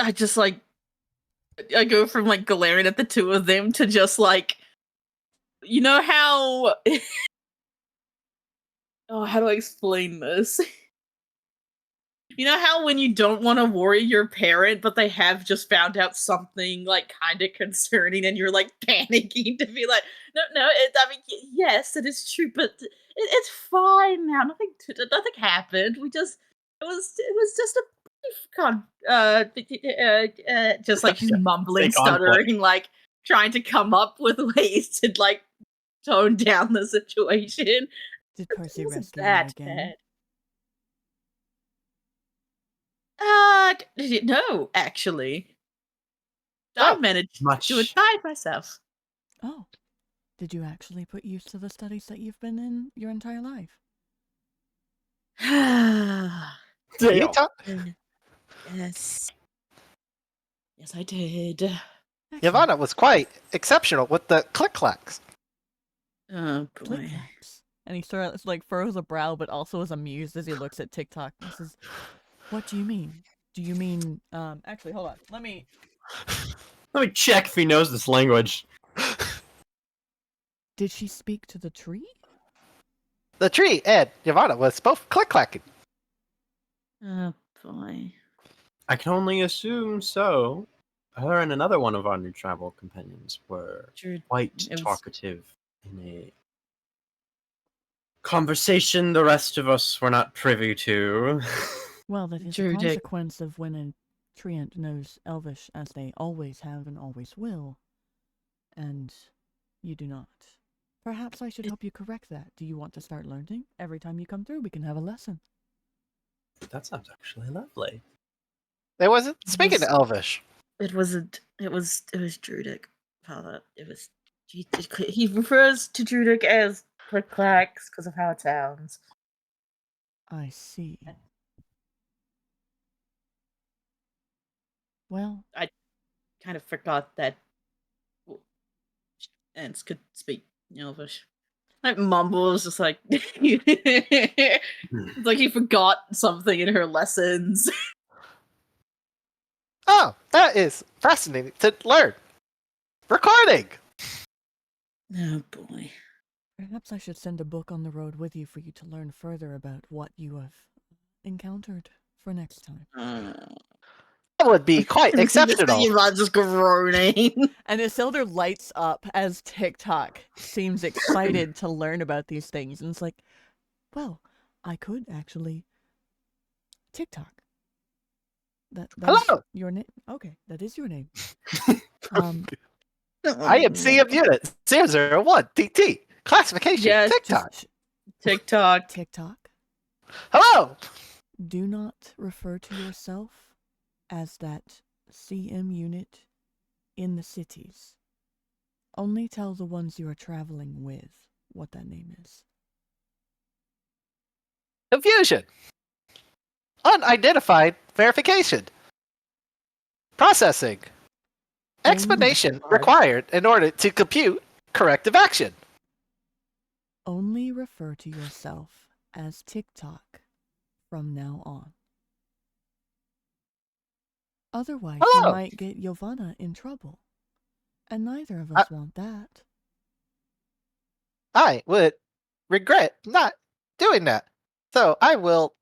I just like, I go from like glaring at the two of them to just like, you know how, oh, how do I explain this? You know how when you don't want to worry your parent, but they have just found out something like kind of concerning, and you're like panicking to be like, no, I mean, yes, it is true, but it's fine now. Nothing happened. It was just a brief just like she's mumbling, stuttering, like trying to come up with ways to like tone down the situation. Did Percy rescue you again? Bad. No, actually. I managed to do it by myself. Oh. Did you actually put use to the studies that you've been in your entire life? Yes. Yes, I did. Ylvanna was quite exceptional with the click-clacks. Oh, boy. Click-clacks. And he sort of like furrows a brow, but also is amused as he looks at TikTok. He says, what do you mean? Do you mean, actually, hold on. Let me check if he knows this language. Did she speak to the tree? The tree and Ylvanna was both click-clacking. Oh, boy. I can only assume so. Her and another one of our new travel companions were quite talkative in a conversation the rest of us were not privy to. Well, that is a consequence of when a treant knows Elvish as they always have and always will. And You do not. Perhaps I should help you correct that. Do you want to start learning? Every time you come through, we can have a lesson. That sounds actually lovely. There wasn't speaking to Elvish. It wasn't. It was Druidic, Father. It was. He refers to Druidic as Click-Clacks because of how it sounds. I see. Well, Kind of forgot that ants could speak Elvish. Like mumbles, just like it's like he forgot something in her lessons. Oh, that is fascinating to learn. Recording. Oh boy. perhaps I should send a book on the road with you for you to learn further about what you have encountered for next time. That would be quite exceptional. You're just groaning. And Isildur lights up as TikTok seems excited to learn about these things. And it's like, well, I could actually... TikTok. That's Hello! your name? Okay, that is your name. I am CM Unit 001 TT. Classification Yes, TikTok. TikTok. TikTok. Hello! Do not refer to yourself as that CM unit in the cities. Only tell the ones you are traveling with what that name is. Confusion. Unidentified verification. Processing. Explanation required in order to compute corrective action. Only refer to yourself as TikTok from now on. Otherwise, Hello. you might get Ylvanna in trouble. And neither of us want that. I would regret not doing that. So I will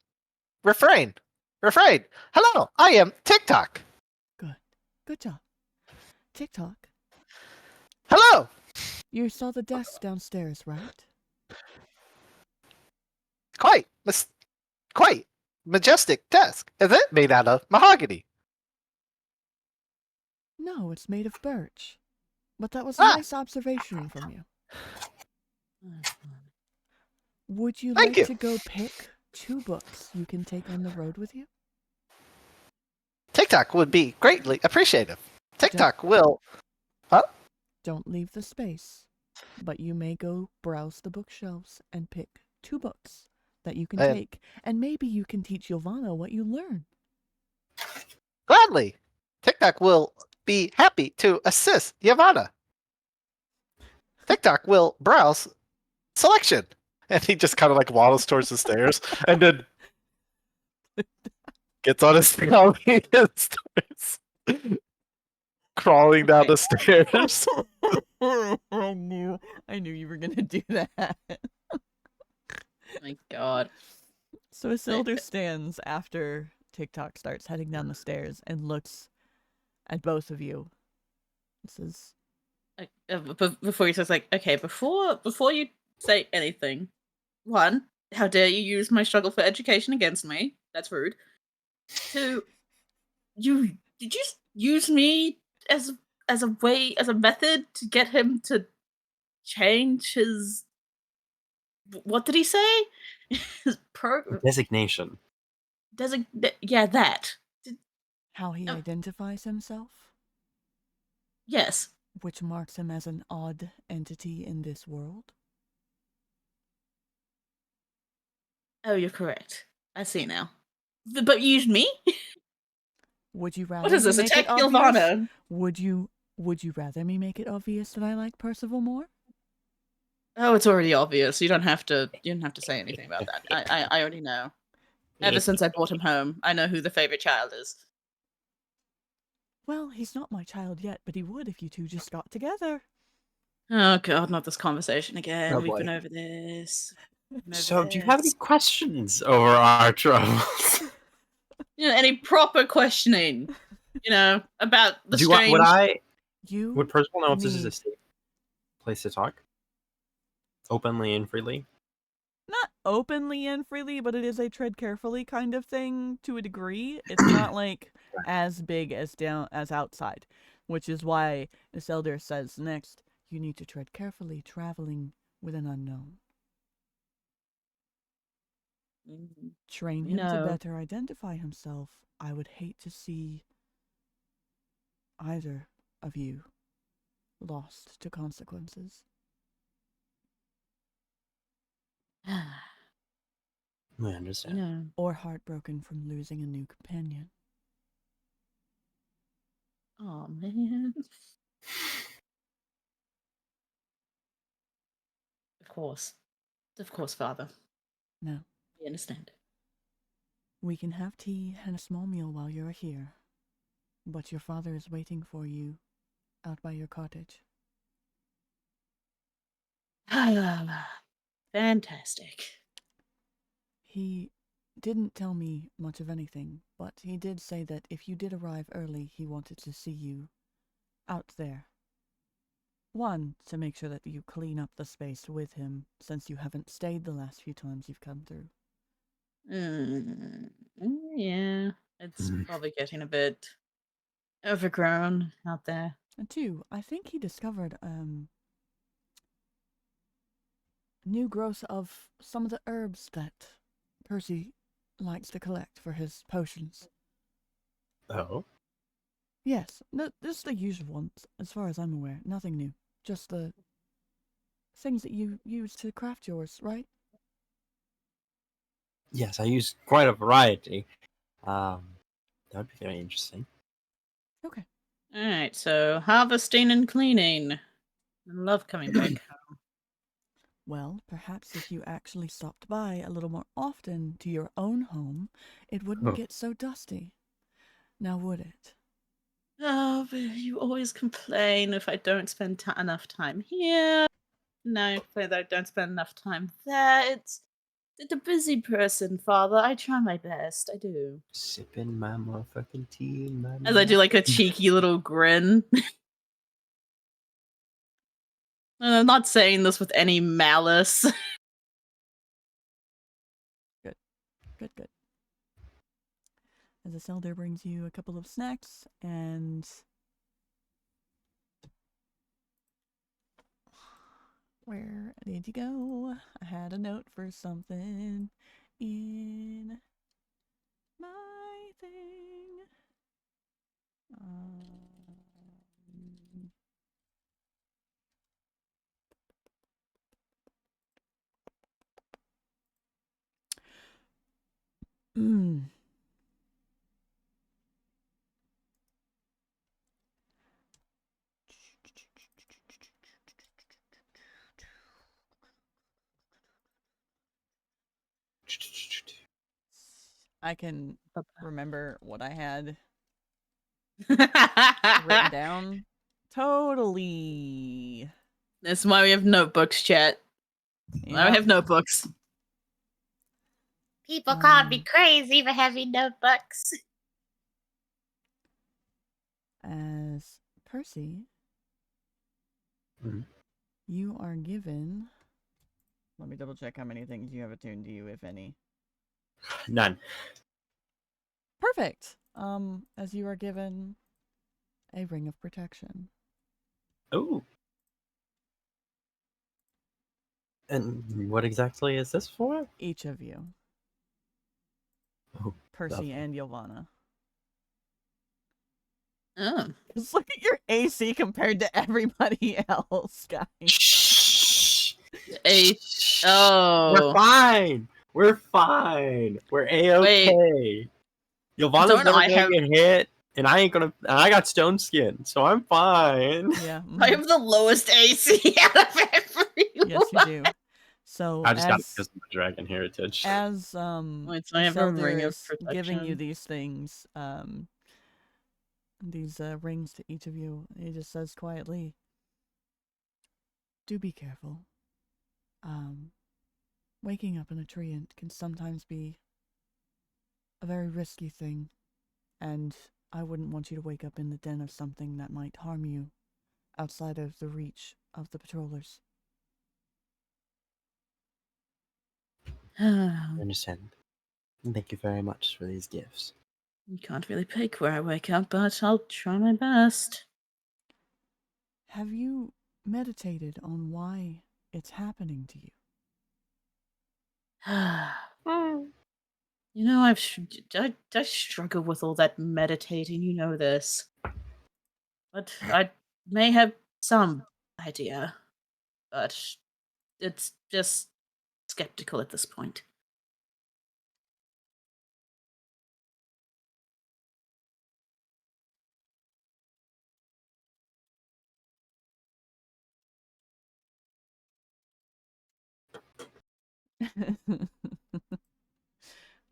refrain. Hello, I am TikTok. Good job. TikTok, Hello. you saw the desk downstairs, right? Quite majestic desk. Is it made out of mahogany? No, it's made of birch. But that was a nice observation from you. Would you Thank like you. to go pick 2 books you can take on the road with you? TikTok would be greatly appreciated. TikTok will. Don't leave the space, but you may go browse the bookshelves and pick 2 books that you can take, and maybe you can teach Ylvanna what you learn. Gladly. TikTok will be happy to assist Ylvanna. TikTok will browse selection. And he just kind of like waddles towards the stairs and then gets on his feet and starts crawling down the stairs. I knew you were going to do that. Oh my god. So Isildur stands after TikTok starts heading down the stairs and looks at both of you. This is... Before he says, like, okay, before you say anything, 1, how dare you use my struggle for education against me? That's rude. 2, did you use me as a method to get him to change his... What did he say? His Designation. Yeah, that. How he identifies himself, Yes. which marks him as an odd entity in this world. Oh, you're correct. I see now. But you used me? Would you rather What is this? me make Attack it obvious? Ylvanna? Would you rather me make it obvious that I like Percival more? Oh, it's already obvious. You don't have to say anything about that. I already know. Ever since I brought him home, I know who the favorite child is. Well, he's not my child yet, but he would if you 2 just got together. Oh god, not this conversation again. Oh, We've boy. been over this. So, do you have any questions over our troubles? Any proper questioning? About the strange... Would Percival know if this is me. a safe place to talk? Openly and freely? Not openly and freely, but it is a tread carefully kind of thing to a degree. It's not like as big as outside, which is why Isildur says next, you need to tread carefully traveling with an unknown. Train him to better identify himself. I would hate to see either of you lost to consequences. I understand. Or heartbroken from losing a new companion. Oh, man. Of course. Of course, Father. No. We understand. We can have tea and a small meal while you're here. But your father is waiting for you out by your cottage. Fantastic. He didn't tell me much of anything, but he did say that if you did arrive early, he wanted to see you out there. One, to make sure that you clean up the space with him, since you haven't stayed the last few times you've come through. Yeah, it's probably getting a bit overgrown out there. And two, I think he discovered new growth of some of the herbs that Percy likes to collect for his potions. Oh? Yes, just the usual ones, as far as I'm aware. Nothing new. Just the things that you use to craft yours, right? Yes, I use quite a variety. That would be very interesting. Okay. Alright, so harvesting and cleaning. I love coming back home. Well, perhaps if you actually stopped by a little more often to your own home, it wouldn't get so dusty. Now would it? Oh, but you always complain if I don't spend enough time here. Now you complain that I don't spend enough time there. It's a busy person, Father. I try my best. I do. Sipping my motherfucking tea. As I do like a cheeky little grin. And I'm not saying this with any malice. Good. As the elder brings you a couple of snacks and... Where did you go? I had a note for something in my thing. I can remember what I had written down. Totally. That's why we have notebooks, chat. I have notebooks. People called me crazy for having notebooks. As Percy, you are given... Let me double check how many things you have attuned to you, if any. None. Perfect. As you are given a ring of protection. Oh. And what exactly is this for? Each of you. Oh, Percy lovely. and Ylvanna. Oh. Just look at your AC compared to everybody else, guys. Shh. Oh. We're fine. We're fine. We're A-okay. Ylvanna's Don't never I gonna have- get hit, and I ain't gonna. And I got stone skin, so I'm fine. Yeah. I have the lowest AC out of everyone. Yes, you do. So I just got it because of my dragon heritage. As Wait, so I have a ring of Isildur is giving you protection. these things, these rings to each of you, he just says quietly, "Do be careful. Waking up in a tree can sometimes be a very risky thing, and I wouldn't want you to wake up in the den of something that might harm you outside of the reach of the patrollers." I understand. Thank you very much for these gifts. You can't really pick where I wake up, but I'll try my best. Have you meditated on why it's happening to you? You know, I struggle with all that meditating. You know this, but I may have some idea, but it's just skeptical at this point.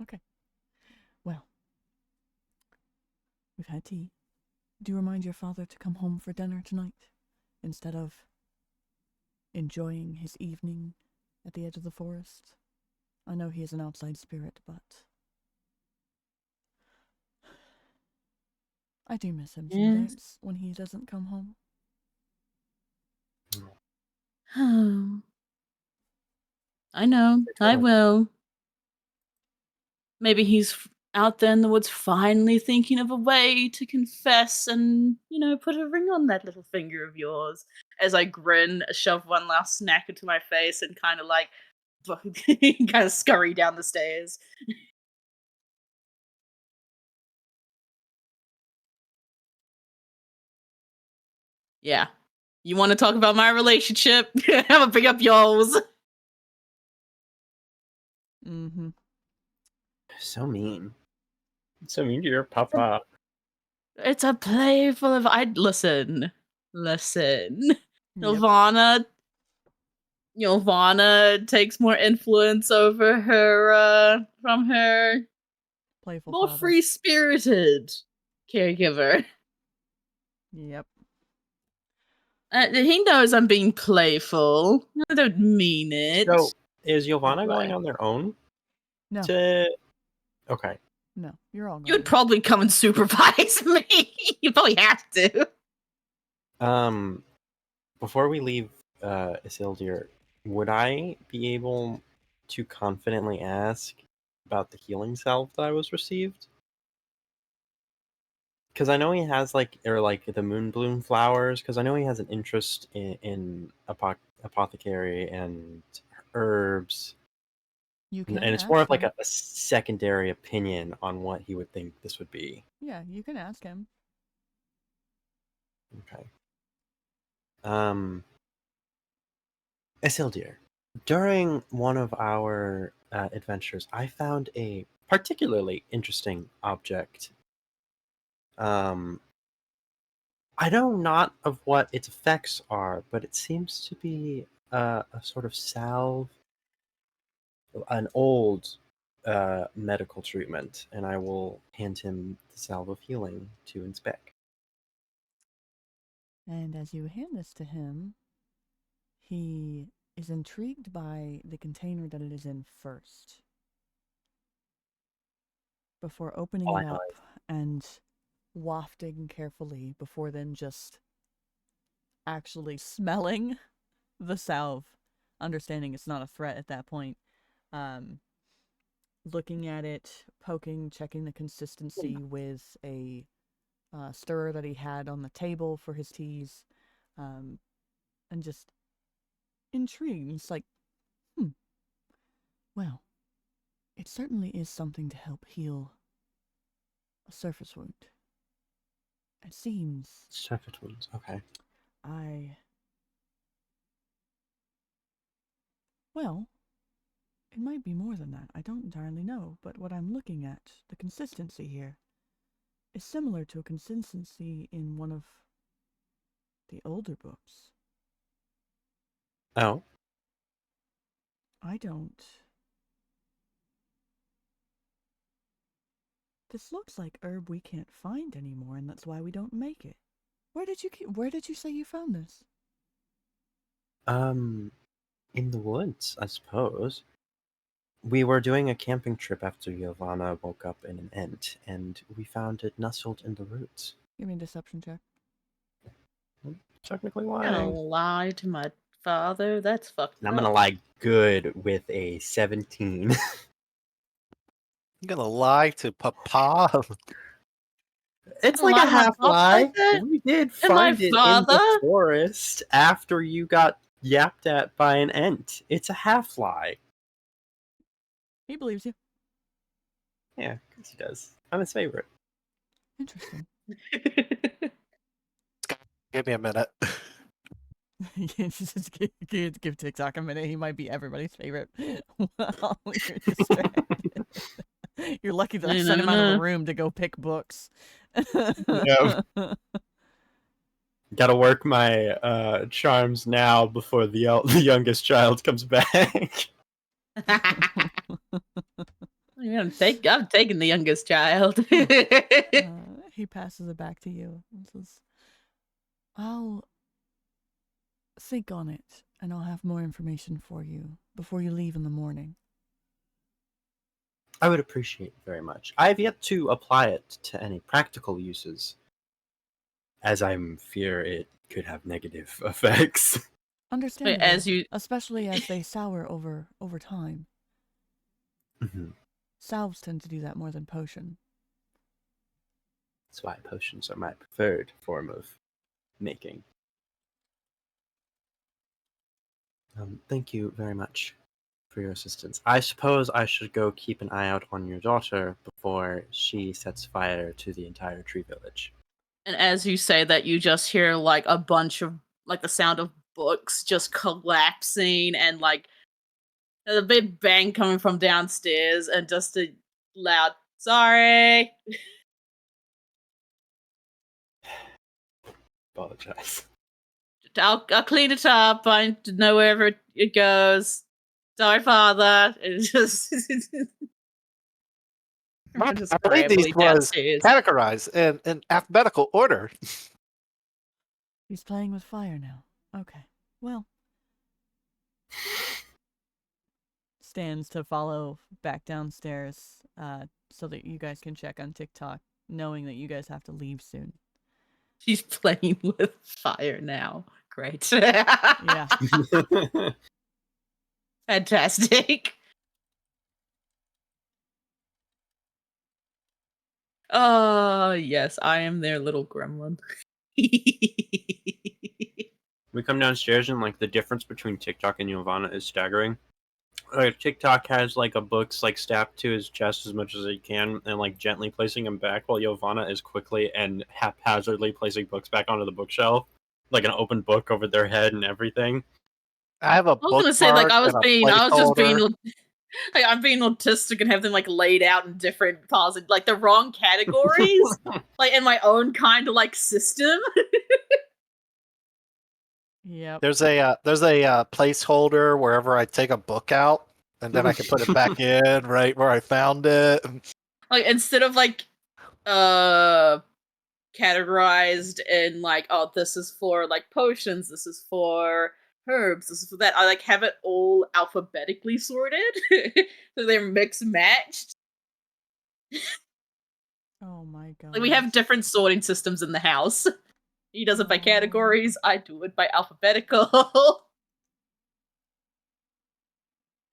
Okay. Well, we've had tea. Do you remind your father to come home for dinner tonight instead of enjoying his evening at the edge of the forest? I know he is an outside spirit, but I do miss him sometimes when he doesn't come home. I know. I will. Maybe he's out there in the woods finally thinking of a way to confess and, you know, put a ring on that little finger of yours. As I grin, shove one last snack into my face, and kind of like, kind of scurry down the stairs. Yeah. You want to talk about my relationship? I'm gonna pick up yours. Mm-hmm. So mean. So mean to your papa. It's a playful of listen. Yep. Ylvanna takes more influence over her from her Playful more father. free-spirited caregiver. Yep. He knows I'm being playful. I don't mean it. So, is Ylvanna Right. going on their own? No. Okay. No, you're all You'd going. probably come and supervise me. You probably have to. Before we leave Isildur, would I be able to confidently ask about the healing salve that I was received? Because I know he has the moonbloom flowers. Because I know he has an interest in apothecary and herbs. You can And it's ask more of like him. a secondary opinion on what he would think this would be. Yeah, you can ask him. Okay. Isildur, during one of our adventures, I found a particularly interesting object. I know not of what its effects are, but it seems to be a sort of salve, an old medical treatment, and I will hand him the salve of healing to inspect. And as you hand this to him, he is intrigued by the container that it is in first. Before opening it up and wafting carefully, before then just actually smelling the salve, understanding it's not a threat at that point. Looking at it, poking, checking the consistency with a stirrer that he had on the table for his teas, and just intrigued. It's like, well, it certainly is something to help heal a surface wound. It seems Surface wounds, okay. Well, it might be more than that. I don't entirely know, but what I'm looking at, the consistency here, is similar to a consistency in one of the older books. Oh. I don't... This looks like herb we can't find anymore, and that's why we don't make it. Where did you say you found this? In the woods, I suppose. We were doing a camping trip after Ylvanna woke up in an ent, and we found it nestled in the roots. Give me a deception check. Technically I'm gonna lying. lie to my father. That's fucked And I'm up. gonna lie good with a 17. I'm gonna lie to Papa. It's A like lot a of my half pops lie. like that? We did And my find it in father? the forest after you got yapped at by an ent. It's a half lie. He believes you. Yeah, of course he does. I'm his favorite. Interesting. Give me a minute. Just give TikTok a minute. He might be everybody's favorite. While you're distracted. You're lucky that I sent him out of the room to go pick books. Yeah. Gotta work my charms now before the youngest child comes back. Yeah, I'm taking the youngest child. He passes it back to you and says, I'll think on it, and I'll have more information for you before you leave in the morning. I would appreciate it very much. I have yet to apply it to any practical uses, as I'm fear it could have negative effects. Understandable, especially as they sour over time. Mm-hmm. Salves tend to do that more than potion. That's why potions are my preferred form of making. Thank you very much for your assistance. I suppose I should go keep an eye out on your daughter before she sets fire to the entire tree village. And as you say that, you just hear like a bunch of like the sound of books just collapsing and like a big bang coming from downstairs and just a loud sorry. Apologize. I'll clean it up. I know wherever it goes. Sorry, father. It's just. I believe these was categorized in alphabetical order. He's playing with fire now. Okay. Well. Stands to follow back downstairs so that you guys can check on TikTok, knowing that you guys have to leave soon. She's playing with fire now. Great. Yeah. Fantastic. Oh, yes, I am their little gremlin. We come downstairs and like the difference between TikTok and Ylvanna is staggering. Like TikTok has like a book's like strapped to his chest as much as he can and like gently placing him back, while Ylvanna is quickly and haphazardly placing books back onto the bookshelf, like an open book over their head and everything. I have a I was gonna say like I'm being autistic and have them like laid out in different parts, like the wrong categories, like in my own kind of like system. Yep. There's a placeholder wherever I take a book out, and then I can put it back in right where I found it. Like instead of like categorized in like, oh, this is for like potions, this is for herbs, this is for that. I like have it all alphabetically sorted, so they're mixed matched. Oh my god. Like we have different sorting systems in the house. He does it by categories. I do it by alphabetical.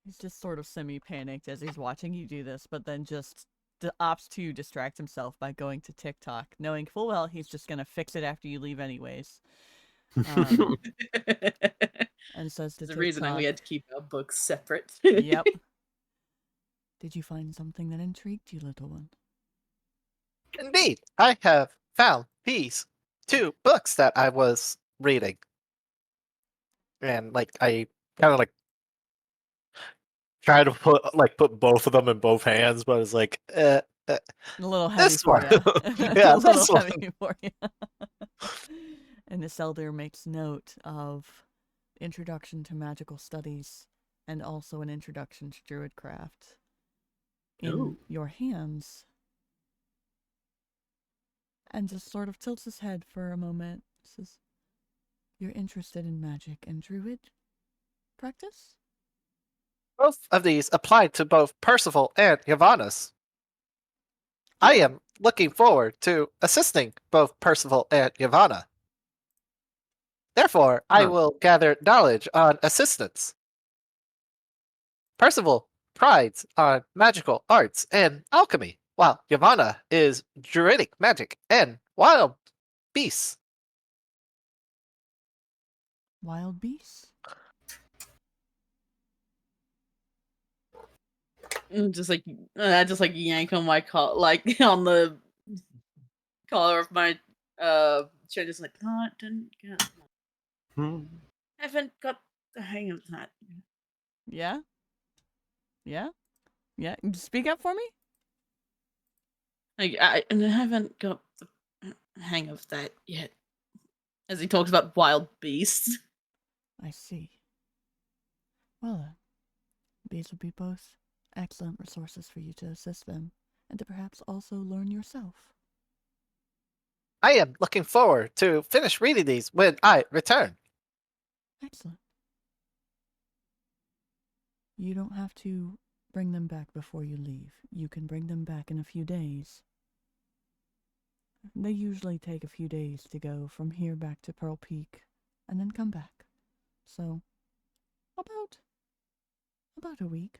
He's just sort of semi-panicked as he's watching you do this, but then just opts to distract himself by going to TikTok, knowing full well he's just gonna fix it after you leave anyways. And says to There's TikTok, a reason we had to keep our books separate. Yep. Did you find something that intrigued you, little one? Indeed, I have found these 2 books that I was reading, and like I kind of like try to put both of them in both hands, but it's like A little heavy this for one. you. Yeah, A little this one. heavy for you. And this elder makes note of introduction to magical studies and also an introduction to druidcraft in your hands. And just sort of tilts his head for a moment. Says, "You're interested in magic and druid practice?" Both of these apply to both Percival and Ylvanna's. I am looking forward to assisting both Percival and Ylvanna. Therefore, I will gather knowledge on assistance. Percival prides on magical arts and alchemy, while Ylvanna is druidic magic and wild beasts. Wild beasts? Just like yank on my collar, like on the collar of my shirt, just like haven't got the hang of that. Yeah? Yeah? Yeah? Speak up for me? Like I haven't got the hang of that yet. As he talks about wild beasts. I see. Well, these would be both excellent resources for you to assist them, and to perhaps also learn yourself. I am looking forward to finish reading these when I return. Excellent. You don't have to bring them back before you leave. You can bring them back in a few days. They usually take a few days to go from here back to Pearl Peak, and then come back. So, about a week.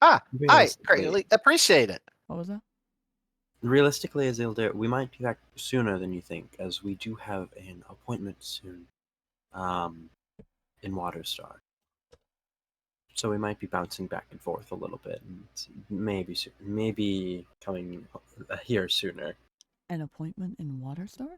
I Realistically- greatly appreciate it. What was that? Realistically, Azilda, we might be back sooner than you think, as we do have an appointment soon in Waterstar. So we might be bouncing back and forth a little bit, and maybe coming here sooner. An appointment in Waterstar?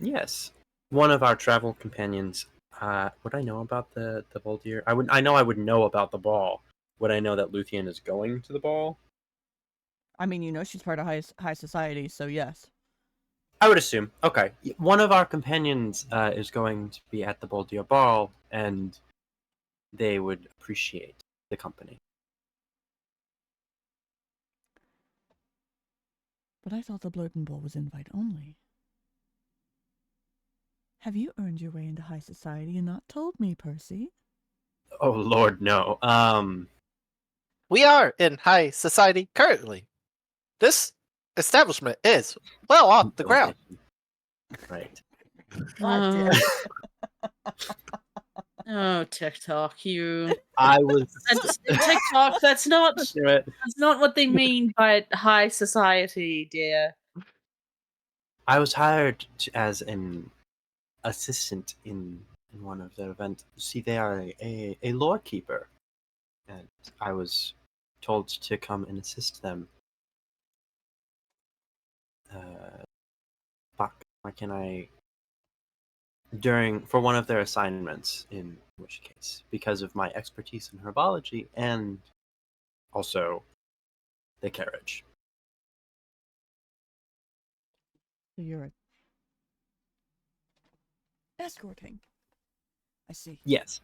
Yes. One of our travel companions. Would I know about the Voldir? I know I would know about the ball. Would I know that Luthien is going to the ball? I mean, you know she's part of high society, so yes. I would assume. Okay. One of our companions is going to be at the Voldir ball, and they would appreciate the company. But I thought the Bloatin' Bowl was invite only. Have you earned your way into high society and not told me, Percy? Oh Lord, no. We are in high society currently. This establishment is well off the ground. Right. Oh, TikTok, you. I was. TikTok, that's not Do it. what they mean by high society, dear. I was hired as an assistant in one of their events. See, they are a lore keeper, and I was told to come and assist them. Fuck, why can I? For one of their assignments, in which case, because of my expertise in herbology and also the carriage. So you're escorting. I see. Yes.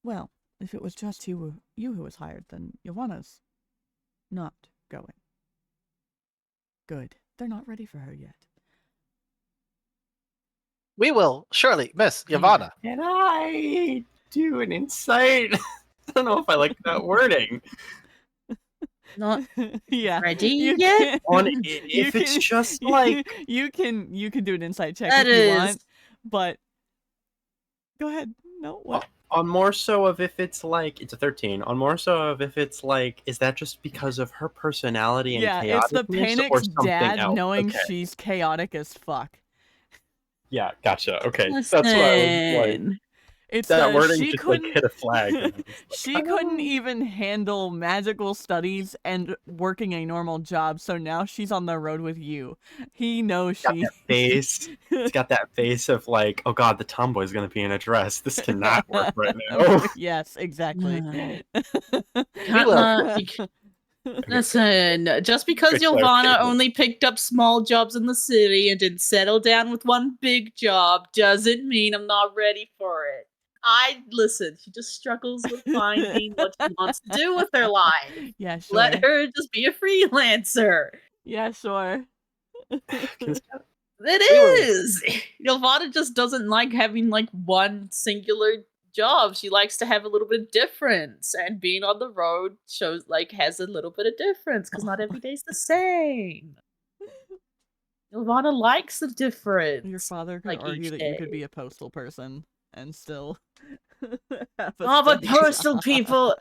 Well, if it was just you who was hired, then Ylvanna's not going. Good. They're not ready for her yet. We will surely miss Ylvanna. Can I do an insight? I don't know if I like that wording. Not Yeah. ready You yet? If it's just like you can do an insight check That if you is- want, but go ahead. No, what? on more so of if it's like it's a 13. On more so of if it's like, is that just because of her personality and Yeah, it's the chaoticness or Panic's something dad else? knowing Okay. she's chaotic as fuck. Yeah, gotcha. Okay, that's what I was like. Listen. It's That wording she just like couldn't hit a flag. and I was like, she couldn't even handle magical studies and working a normal job, so now she's on the road with you. He knows got she that face. It's got that face of like, oh god, the tomboy's gonna be in a dress. This cannot work right now. Yes, exactly. Listen, just because Good Ylvanna clarification. only picked up small jobs in the city and didn't settle down with one big job doesn't mean I'm not ready for it. Listen, she just struggles with finding what she wants to do with her life. Yeah, sure. Let her just be a freelancer. Yeah, sure. It is. Ylvanna just doesn't like having like one singular job. She likes to have a little bit of difference, and being on the road shows has a little bit of difference because not every day's the same. Ylvanna likes the difference. Your father could like argue each that you could day. be a postal person and still Have a Oh, but steady postal job. people.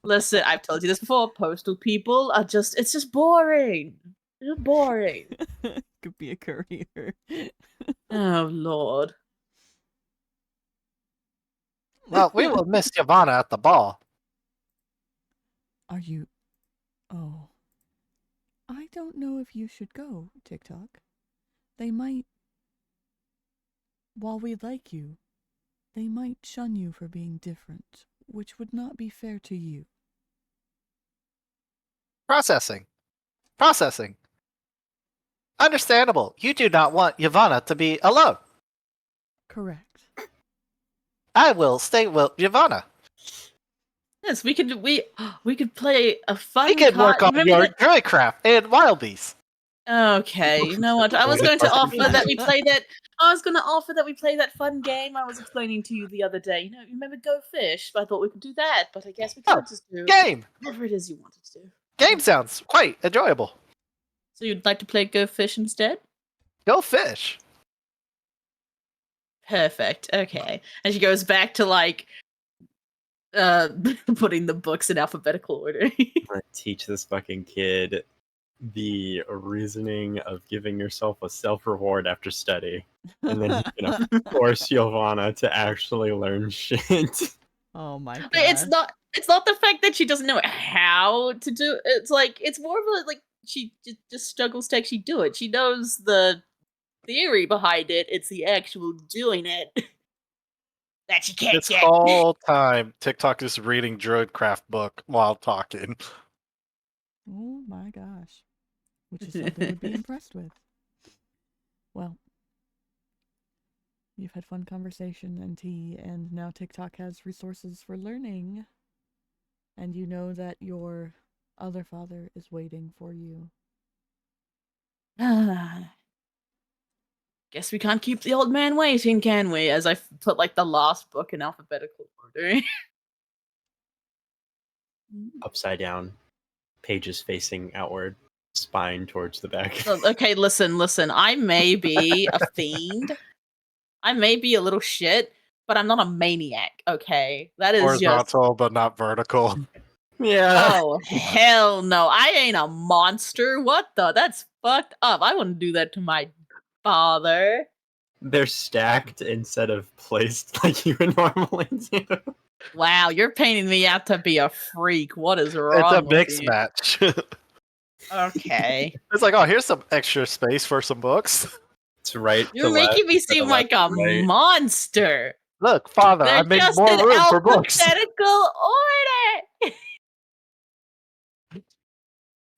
Listen, I've told you this before. Postal people are it's just boring. They're boring. Could be a courier. Oh, Lord. Well, we will miss Ylvanna at the ball. Are you? Oh. I don't know if you should go, TikTok. They might. While we like you, they might shun you for being different, which would not be fair to you. Processing. Understandable. You do not want Ylvanna to be alone. Correct. I will stay with Ylvanna. Yes, we could play a fun We can work on Remember your that? druidcraft and wild beasts. Okay, you know what? I was going to offer that we play that. I was going to offer that we play that fun game I was explaining to you the other day. You remember Go Fish? I thought we could do that, but I guess we can't just do Game. whatever it is you wanted to do. Game sounds quite enjoyable. So you'd like to play Go Fish instead? Go fish. Perfect. Okay. And she goes back to putting the books in alphabetical order. I'm gonna teach this fucking kid the reasoning of giving yourself a self-reward after study. And then he's gonna force Ylvanna to actually learn shit. Oh my god. It's not the fact that she doesn't know how to do it. It's more of a she just struggles to actually do it. She knows the theory behind it. It's the actual doing it that she can't This get. whole time, TikTok is reading Druidcraft book while talking. Oh my gosh. Which is something to be impressed with. Well, you've had fun conversation and tea, and now TikTok has resources for learning. And you know that your other father is waiting for you. Guess we can't keep the old man waiting, can we? As I put the last book in alphabetical order. Upside down, pages facing outward, spine towards the back. Okay, listen. I may be a fiend. I may be a little shit, but I'm not a maniac, okay? That is Horizontal, but not vertical. Yeah. Oh, hell no. I ain't a monster. What the? That's fucked up. I wouldn't do that to my father. They're stacked instead of placed like you would normally do. Wow, you're painting me out to be a freak. What is wrong It's a with mix you? match. Okay. It's like, oh, here's some extra space for some books. It's right. You're to making left, me to seem the like a left, right. monster. Look, father, I They're made just more in room for books. alphabetical order.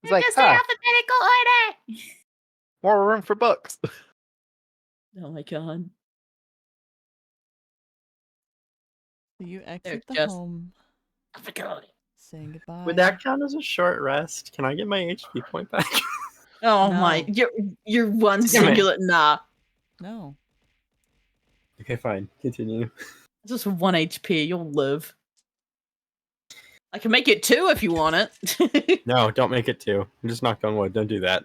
It's like, Just in alphabetical order. more room for books. Oh my god. So you exit the just- home, Alphabetical order. saying goodbye. Would that count as a short rest? Can I get my HP point back? Oh No. my, you're one Damn it. singular. Nah, No. Okay, fine. Continue. just 1 HP. You'll live. I can make it 2 if you want it. No, don't make it 2. I'm just knocked on wood. Don't do that.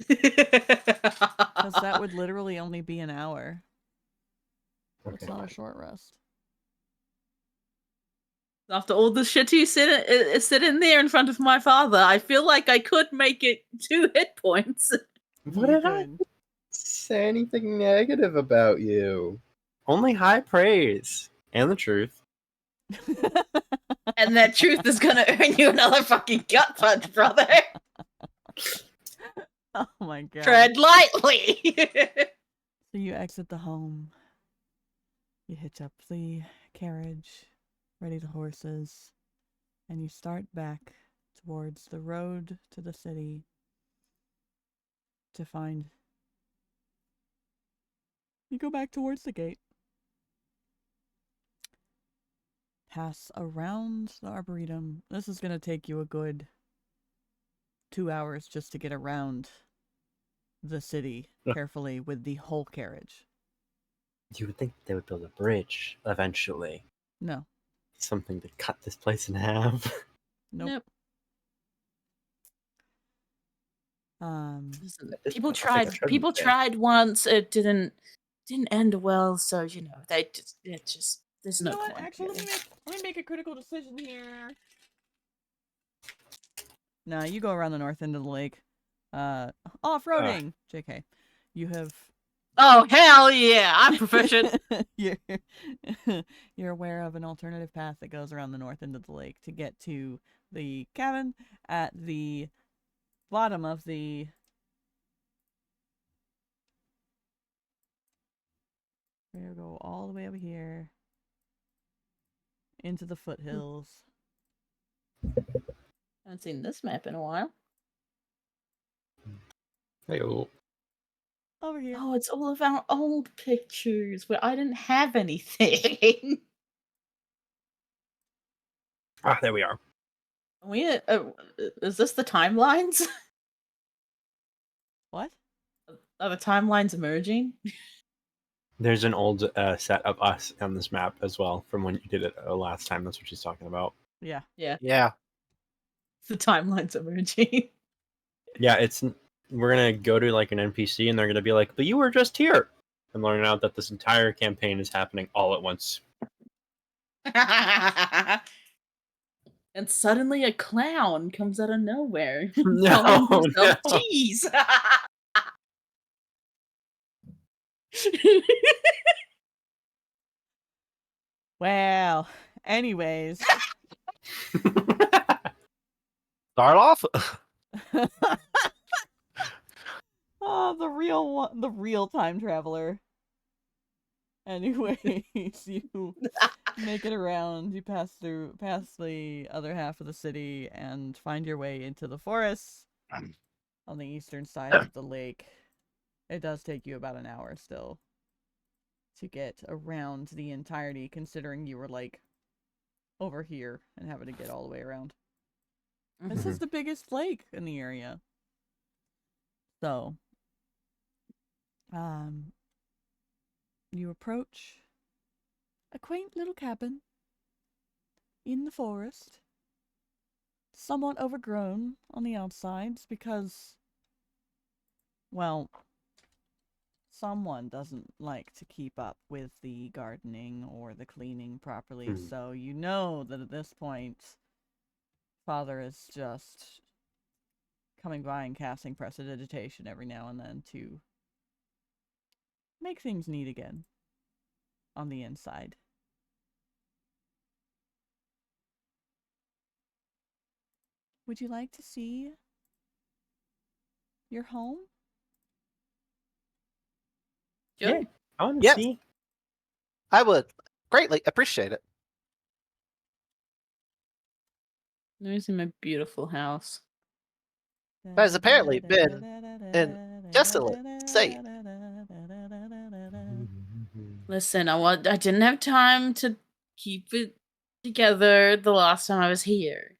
Because that would literally only be an hour. It's Okay, not a fine. short rest. After all the shit you sit in there in front of my father, I feel like I could make it 2 hit points. What You did I could. say anything negative about you? Only high praise. And the truth. And that truth is gonna earn you another fucking gut punch, brother. Oh my god. Tread lightly. So you exit the home. You hitch up the carriage, ready the horses, and you start back towards the road to the city to find. You go back towards the gate. Pass around the Arboretum. This is going to take you a good 2 hours just to get around the city Yeah. carefully with the whole carriage. You would think they would build a bridge eventually. No. Something to cut this place in half. Nope. Listen, This people looks like a tried. treasure People chest. tried once. It didn't end well. So they There's You no know what? point, Actually, really. let me make a critical decision here. Nah, you go around the north end of the lake. Off-roading. JK, you have. Oh hell yeah! I'm proficient. you're, you're aware of an alternative path that goes around the north end of the lake to get to the cabin at the bottom of the. We're gonna go all the way over here into the foothills. Haven't seen this map in a while. Hey, Over here. Oh, it's all of our old pictures where I didn't have anything. there we are. Is this the timelines? What? Are the timelines emerging? There's an old set of us on this map as well from when you did it last time. That's what she's talking about. Yeah. Yeah, Yeah. the timelines emerging. Yeah, we're gonna go to like an NPC and they're gonna be like, "But you were just here," and learn out that this entire campaign is happening all at once. And suddenly a clown comes out of nowhere. No, calling himself no. Cheese. Well, anyways. Start off. Oh, the real time traveler. Anyways, you make it around, you pass the other half of the city and find your way into the forests on the eastern side of the lake. It does take you about an hour still to get around the entirety, considering you were like over here and having to get all the way around. This is the biggest lake in the area. So, you approach a quaint little cabin in the forest, somewhat overgrown on the outsides because, well, someone doesn't like to keep up with the gardening or the cleaning properly, so you know that at this point, Father is just coming by and casting prestidigitation every now and then to make things neat again on the inside. Would you like to see your home? Sure. Yeah. I want to Yes. see. I would greatly appreciate it. Let me see my beautiful house. That has apparently been in desolate state. Listen, I didn't have time to keep it together the last time I was here.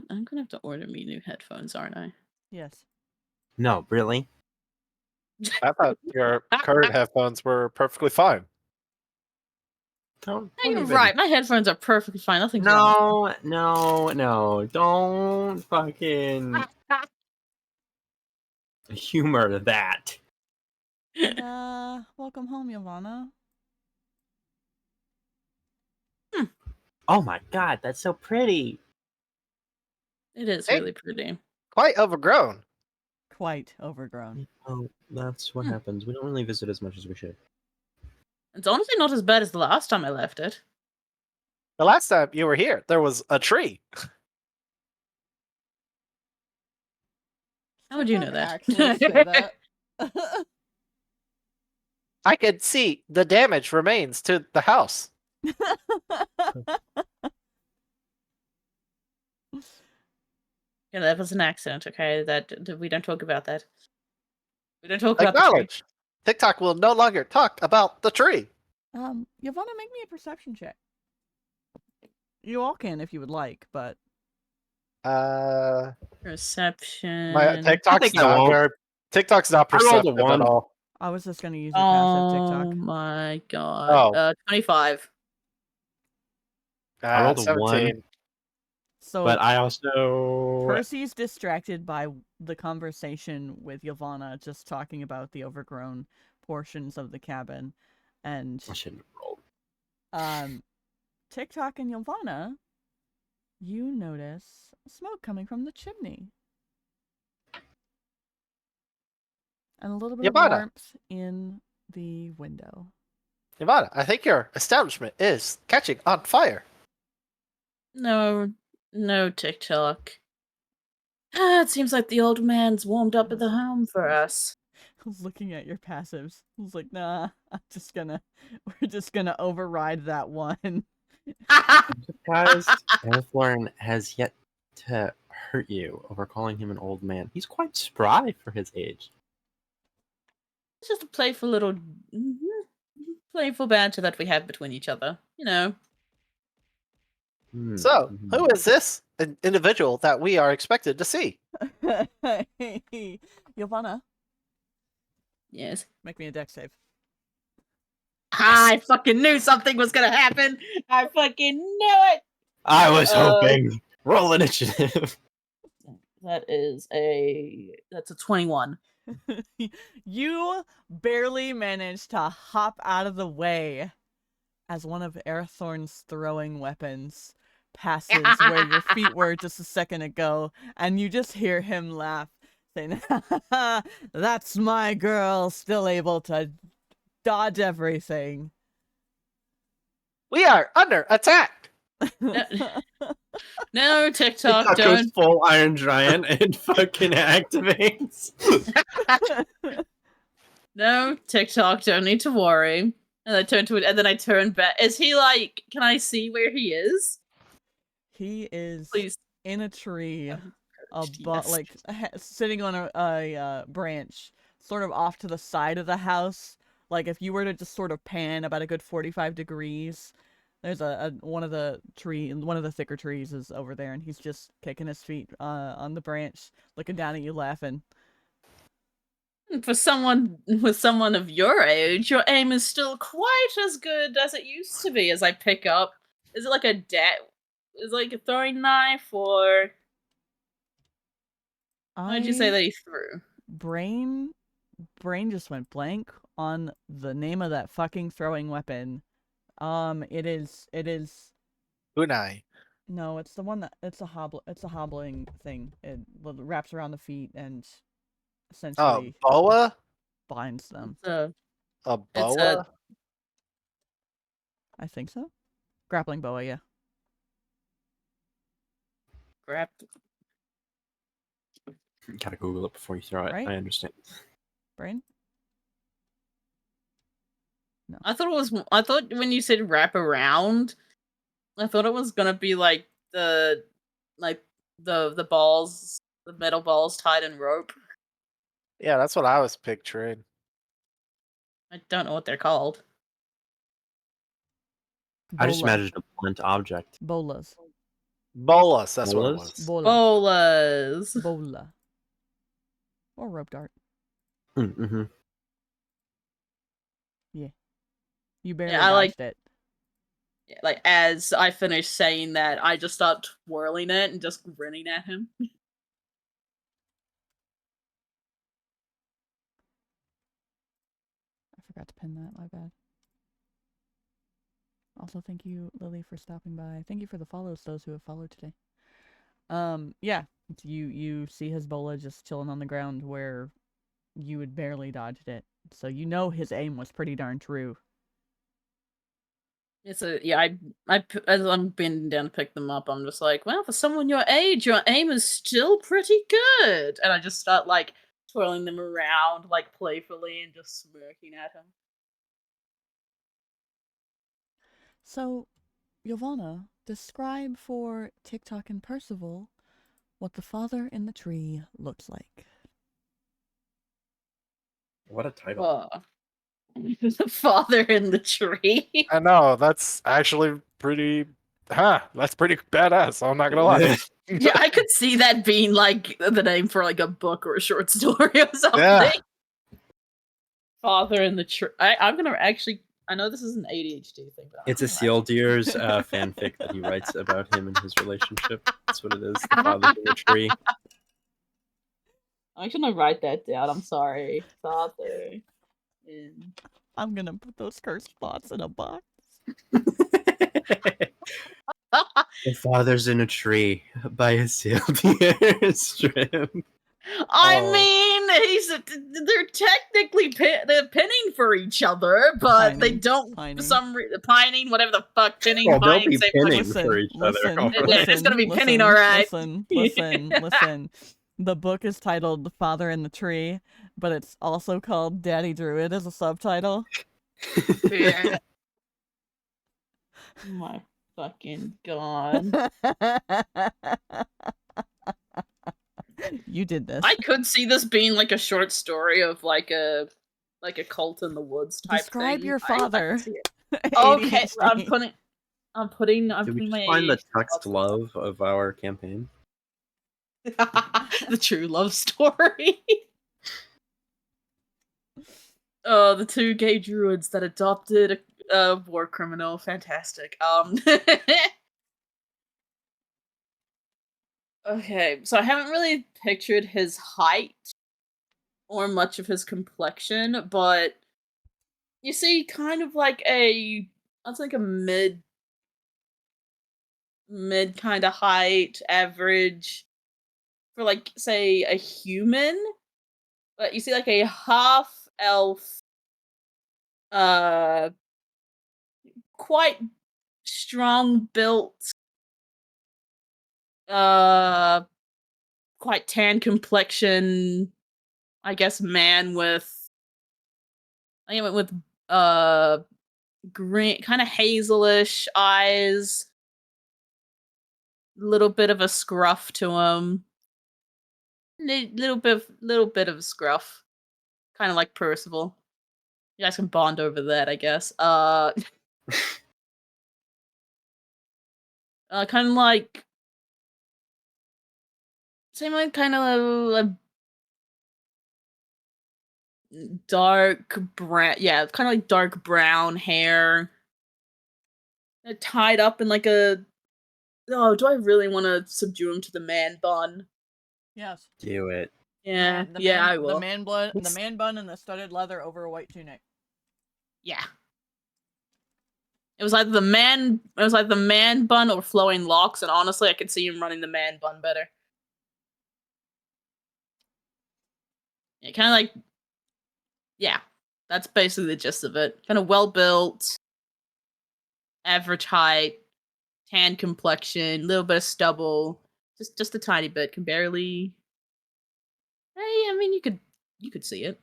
I'm gonna have to order me new headphones, aren't I? Yes. No, really? I thought your current headphones were perfectly fine. Don't You're even- right. My headphones are perfectly fine. Nothing's wrong. No. Don't fucking humor that. Welcome home, Ylvanna. Oh my god, that's so pretty. It is Hey. really pretty. Quite overgrown. Quite overgrown. Oh, that's what happens. We don't really visit as much as we should. It's honestly not as bad as the last time I left it. The last time you were here, there was a tree. How would you know that? Actually say that. I could see the damage remains to the house. Yeah, that was an accident, okay? That we don't talk about that. We don't talk about the tree. Acknowledge. TikTok will no longer talk about the tree. Ylvanna, make me a perception check. You all can if you would like, but Perception. My TikTok's think I not won't. very. TikTok's not I rolled a perceptive at one. all. I was just gonna use your passive Oh TikTok. my god. Oh. 25. I rolled a 17. 1, So but I also Percy's distracted by the conversation with Ylvanna, just talking about the overgrown portions of the cabin, and I shouldn't have rolled. TikTok and Ylvanna, you notice smoke coming from the chimney. And a little bit of Ylvanna. warmth in the window. Ylvanna, I think your establishment is catching on fire. No, TikTok. It seems like the old man's warmed up at the home for us. I was looking at your passives. I was like, nah, we're just gonna override that one. Surprised Elflorn has yet to hurt you over calling him an old man. He's quite spry for his age. It's just a playful little, playful banter that we have between each other. You know. So, who is this individual that we are expected to see? Ylvanna, Yes. make me a dex save. I fucking knew something was gonna happen. I fucking knew it. I was hoping. Roll initiative. That's a 21. You barely managed to hop out of the way as one of Airthorn's throwing weapons passes where your feet were just a second ago, and you just hear him laugh, saying, "That's my girl, still able to dodge everything." We are under attack. No, TikTok, Goes don't. full Iron Giant and fucking activates. No, TikTok, don't need to worry. And I turn to it, and then I turn back. Is he like? Can I see where he is? He is Please. in a tree, Yes. sitting on a branch, sort of off to the side of the house. Like if you were to just sort of pan about a good 45 degrees, there's one of the thicker trees is over there, and he's just kicking his feet on the branch, looking down at you, laughing. For someone of your age, your aim is still quite as good as it used to be. As I pick up, is it like a Is it like a throwing knife, or what did you say that he threw? Brain just went blank on the name of that fucking throwing weapon. It is. Unai. No, it's the one that it's a hobbling thing. It wraps around the feet and essentially Boa? binds them. A It's boa? I think so. Grappling boa, yeah. Gotta Google it before you throw it. Right? I understand. Brain? No. I thought when you said wrap around, I thought it was gonna be like the balls, the metal balls tied in rope. Yeah, that's what I was picturing. I don't know what they're called. I just Bola. imagined a blunt object. Bolas. Bolas, that's what it Bolas? was. Bolas. Bolas. Bola. Or rope dart. Mm-hmm. Yeah. You barely I like- dodged it. Like, as I finish saying that, I just start twirling it and just grinning at him. I forgot to pin that, my bad. Also, thank you, Lily, for stopping by. Thank you for the follows, those who have followed today. Yeah, you see Hezbollah just chilling on the ground where you had barely dodged it. So you know his aim was pretty darn true. As I'm bending down to pick them up, I'm just like, well, for someone your age, your aim is still pretty good. And I just start, like, twirling them around, like, playfully and just smirking at him. So, Ylvanna, describe for TikTok and Percival what the father in the tree looks like. What a title. Oh. The father in the tree. I know, that's actually pretty... that's pretty badass, I'm not gonna lie. Yeah, I could see that being, like, the name for, like, a book or a short story or something. Yeah. Father in the tree. I'm gonna actually... I know this is an ADHD thing, but It's a Sealdeer's fanfic that he writes about him and his relationship. That's what it is. The father's in the tree. I shouldn't write that down. I'm sorry. Father in. I'm gonna put those cursed thoughts in a box. The father's in a tree by a Sealdeer strip. I Oh. mean, they're technically they're pinning for each other, but they Pining, don't pining. for some reason. Pining, whatever the fuck, pinning, Well, they'll pining, be same pinning fucking- for each listen, other. Yeah, it's gonna be pinning, alright. Listen. The book is titled The Father in the Tree, but it's also called Daddy Druid as a subtitle. Yeah. Oh my fucking god! You did this. I could see this being like a short story of like a cult in the woods type Describe thing. your I father. see it. Okay, I'm ADHD. putting Did we my just find the ADHD text love of our campaign? the true love story. Oh, the two gay druids that adopted a war criminal. Fantastic. Okay, so I haven't really pictured his height or much of his complexion, but you see kind of like that's like a mid kind of height, average for like say a human. But you see like a half elf, quite strong built, quite tan complexion, I guess man with I think I went with green, kind of hazelish eyes, little bit of a scruff to him, little bit of a scruff, kind of like Percival. You guys can bond over that, I guess. Kind of like same like kind of dark brown, yeah, kind of like dark brown hair, tied up in like a. Oh, do I really want to subdue him to the man bun? Yes. Do it. Yeah, The yeah, man, I will. the man bun and the studded leather over a white tunic. Yeah. It was either the man bun or flowing locks, and honestly, I could see him running the man bun better. Yeah, kind of like, yeah, that's basically the gist of it. Kind of well built, average height, tan complexion, little bit of stubble, just a tiny bit. Can barely. Hey, I mean, you could see it.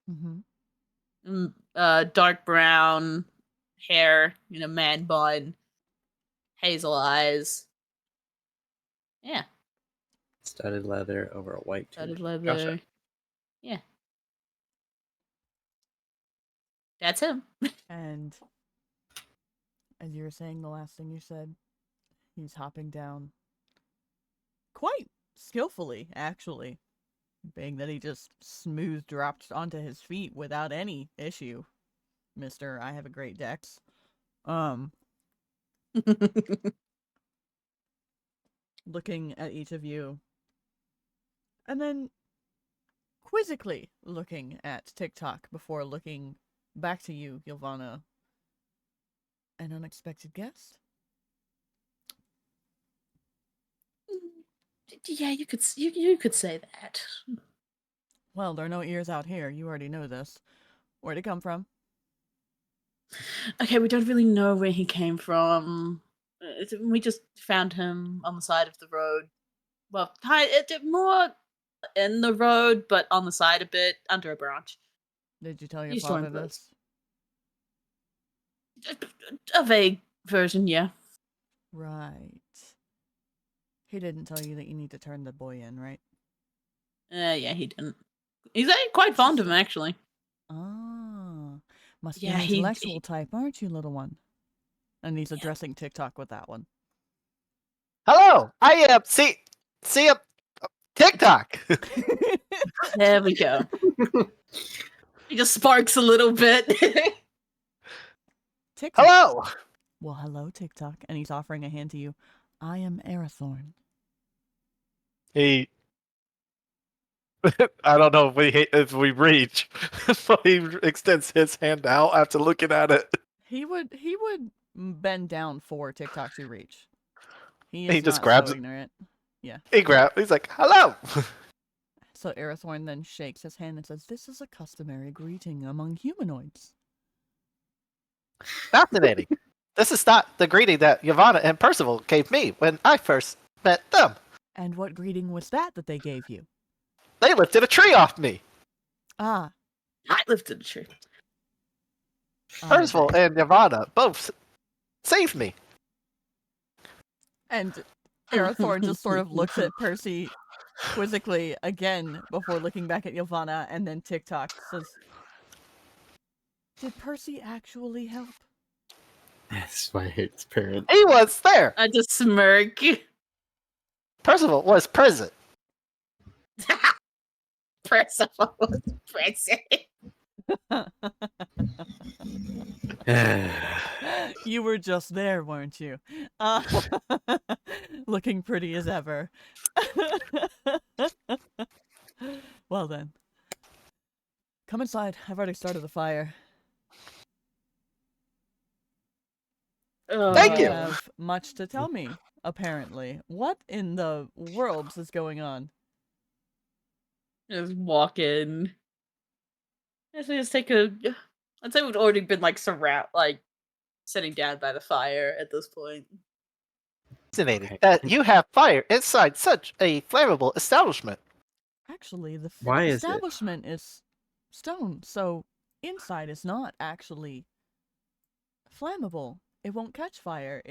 Mm-hmm. Dark brown hair, man bun, hazel eyes. Yeah. Studded leather over a white Studded tunic. leather. Gotcha. Yeah. That's him. And as you were saying, the last thing you said, he's hopping down quite skillfully, actually. Being that he just smooth dropped onto his feet without any issue. Mr. I have a great dex. Looking at each of you. And then quizzically looking at TikTok before looking back to you, Ylvanna. An unexpected guest? Yeah, you could say that. Well, there are no ears out here. You already know this. Where'd it come from? Okay, we don't really know where he came from. We just found him on the side of the road. Well, more in the road, but on the side a bit, under a branch. Did you tell your He's father joined this? A vague version, yeah. Right. He didn't tell you that you need to turn the boy in, right? Yeah, he didn't. He's quite fond of him, actually. Ah. Must Yeah, be an he- intellectual type, aren't you, little one? And he's addressing TikTok with that one. Hello, I am see TikTok. There we go. He just sparks a little bit. TikTok. Hello! Well, hello, TikTok. And he's offering a hand to you. I am Arathorn. He... I don't know if we reach, but he extends his hand out after looking at it. He would bend down for TikTok to reach. He He is just not grabs so it. ignorant. Yeah. He's like, hello! So Arathorn then shakes his hand and says, "This is a customary greeting among humanoids." Fascinating. This is not the greeting that Ylvanna and Percival gave me when I first met them. And what greeting was that they gave you? They lifted a tree off me. Ah, I lifted a tree. Percival okay. and Ylvanna both saved me. And Arathorn just sort of looks at Percy quizzically again before looking back at Ylvanna, and then TikTok says, "Did Percy actually help?" That's why I hate his parent. He was there. I just smirk. Percival was present. Percival was present. You were just there, weren't you? Looking pretty as ever. Well then. Come inside. I've already started the fire. Thank You you. have much to tell me, apparently. What in the world is going on? Just walk in. Just take a. I'd say we've already been like sitting down by the fire at this point. Fascinating Okay. that you have fire inside such a flammable establishment. Actually, the Why is it? establishment is stone, so inside is not actually flammable. It won't catch fire.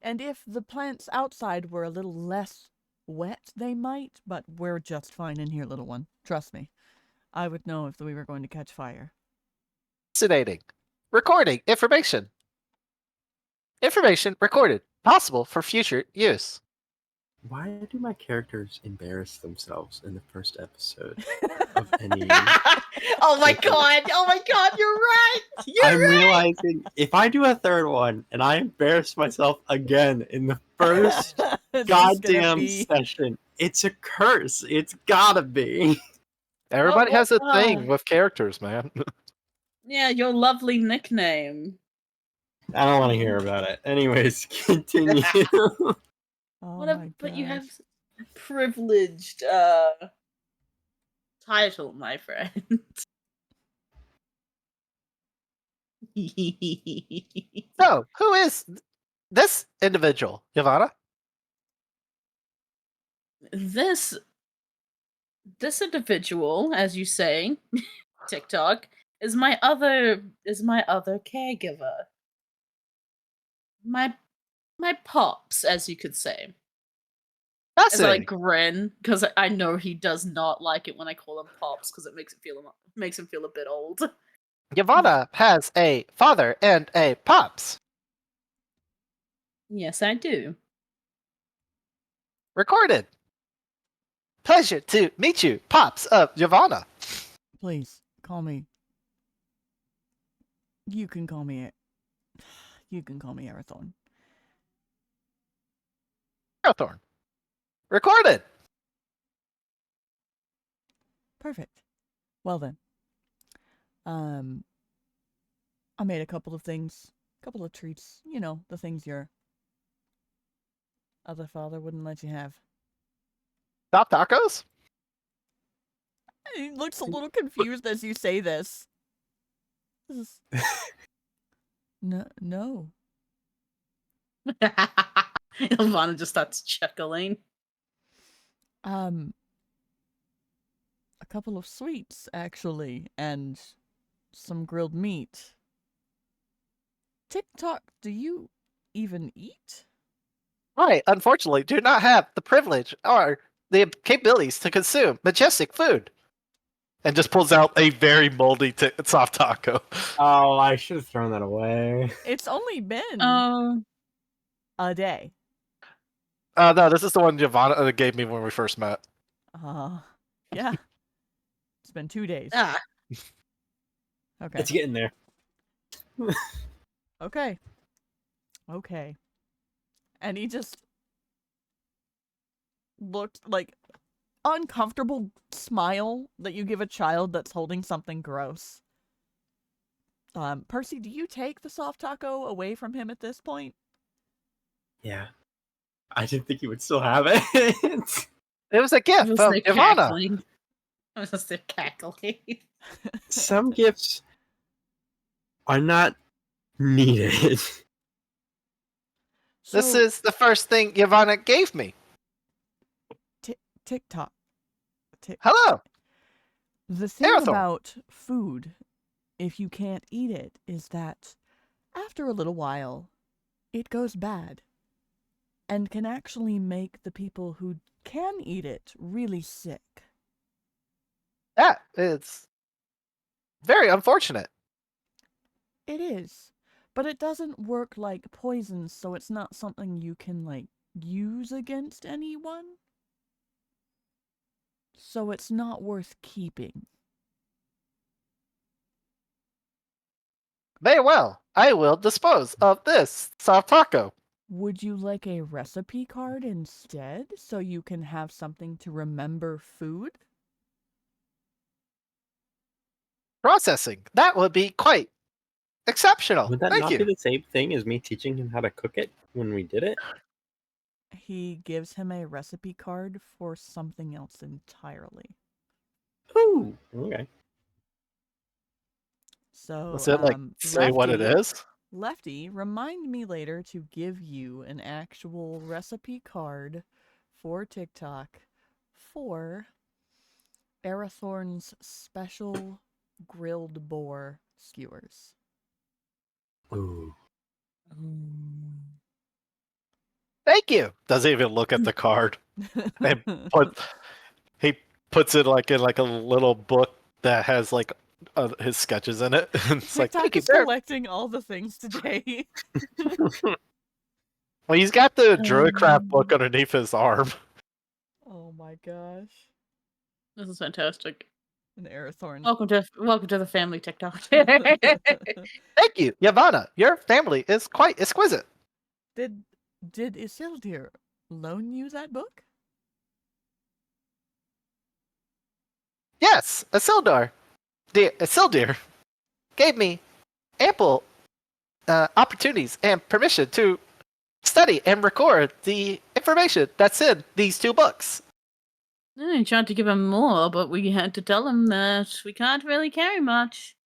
And if the plants outside were a little less wet, they might, but we're just fine in here, little one. Trust me. I would know if we were going to catch fire. Fascinating. Recording information. Information recorded. Possible for future use. Why do my characters embarrass themselves in the first episode of any? Oh my god! Oh my god! You're right. I'm realizing if I do a third one and I embarrass myself again in the first It's just gonna goddamn be- session, it's a curse. It's gotta be. Everybody has a well, thing with characters, man. Yeah, your lovely nickname. I don't want to hear about it. Anyways, continue. Oh What my but you have gosh. a privileged title, my friend. So, who is this individual, Ylvanna? This individual, as you say, TikTok, is my other caregiver. My pops, as you could say. As I Fascinating. grin, because I know he does not like it when I call him pops, because it makes him feel a bit old. Ylvanna has a father and a pops. Yes, I do. Recorded. Pleasure to meet you, pops of Ylvanna. Please, call me. You can call me Arathorn. Arathorn. Recorded. Perfect. Well then. I made a couple of things. Couple of treats. You know, the things your other father wouldn't let you have. Stop tacos? He looks a little confused as you say this. This is... No. Ylvanna just starts chuckling. A couple of sweets, actually, and some grilled meat. TikTok, do you even eat? I, unfortunately, do not have the privilege or the capabilities to consume majestic food. And just pulls out a very moldy soft taco. Oh, I should have thrown that away. It's only been Oh, a day. No, this is the one Ylvanna gave me when we first met. Yeah. It's been 2 days. ah, Okay. It's getting there. Okay. Okay. And he just looked like uncomfortable smile that you give a child that's holding something gross. Percy, do you take the soft taco away from him at this point? Yeah. I didn't think you would still have it. It was a I gift was from like Ylvanna. cackling. I was just cackling. Some gifts are not needed. This So, is the first thing Ylvanna gave me. TikTok. Hello. The thing Arathorn. about food, if you can't eat it, is that after a little while, it goes bad and can actually make the people who can eat it really sick. That is very unfortunate. It is, but it doesn't work like poison, so it's not something you can, like, use against anyone. So it's not worth keeping. Very well. I will dispose of this soft taco. Would you like a recipe card instead, so you can have something to remember food? Processing. That would be quite exceptional. Would that Thank not you. be the same thing as me teaching him how to cook it when we did it? He gives him a recipe card for something else entirely. Ooh, okay. So, Was it like say what it is? Lefty, remind me later to give you an actual recipe card for TikTok for Arathorn's special grilled boar skewers. Ooh. Thank you. Doesn't even look at the card. And he puts it like in like a little book that has like his sketches in it. It's like TikTok thank you. is collecting all the things today. Well, he's got the Druidcraft book underneath his arm. Oh my gosh. This is fantastic. An Arathorn. Welcome to the family TikTok. Thank you, Ylvanna. Your family is quite exquisite. Did Isildur loan you that book? Yes, Isildur gave me ample opportunities and permission to study and record the information that's in these two books. I tried to give him more, but we had to tell him that we can't really carry much.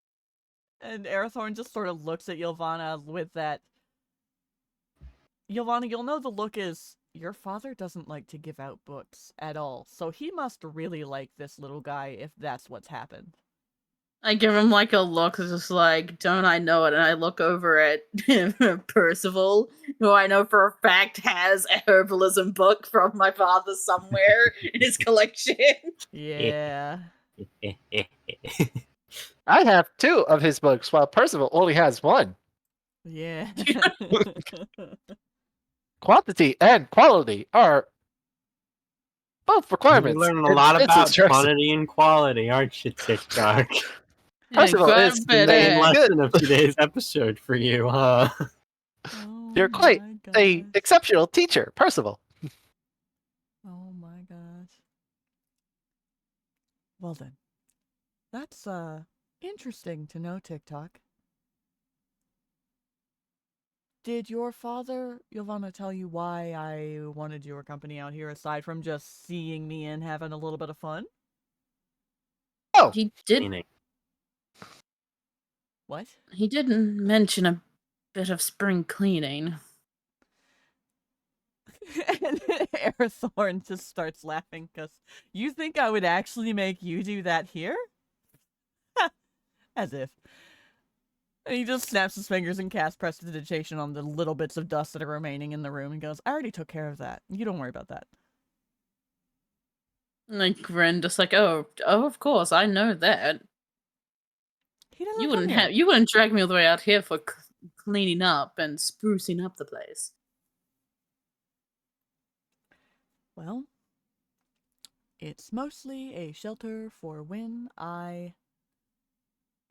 And Arathorn just sort of looks at Ylvanna with that. Ylvanna, you'll know the look is, your father doesn't like to give out books at all, so he must really like this little guy if that's what's happened. I give him like a look, it's just like, don't I know it? And I look over at Percival, who I know for a fact has a herbalism book from my father somewhere in his collection. Yeah. I have two of his books, while Percival only has one. Yeah. Quantity and quality are both requirements. You're learning a in lot about Prince's Dresser. quantity and quality, aren't you, TikTok? Percival quite is a bit, Main a lesson good. of today's episode for you, huh? Oh You're quite my a gosh. exceptional teacher, Percival. Oh my gosh. Well then. That's interesting to know, TikTok. Did your father, Ylvanna, tell you why I wanted your company out here aside from just seeing me and having a little bit of fun? Oh, He did. Meaning, What? He didn't mention a bit of spring cleaning. And Arathorn just starts laughing because you think I would actually make you do that here? As if. And he just snaps his fingers and casts prestidigitation on the little bits of dust that are remaining in the room and goes, I already took care of that. You don't worry about that. And I grinned, just like, oh, of course, I know that. He doesn't You come here. you wouldn't drag me all the way out here for cleaning up and sprucing up the place. Well, it's mostly a shelter for when I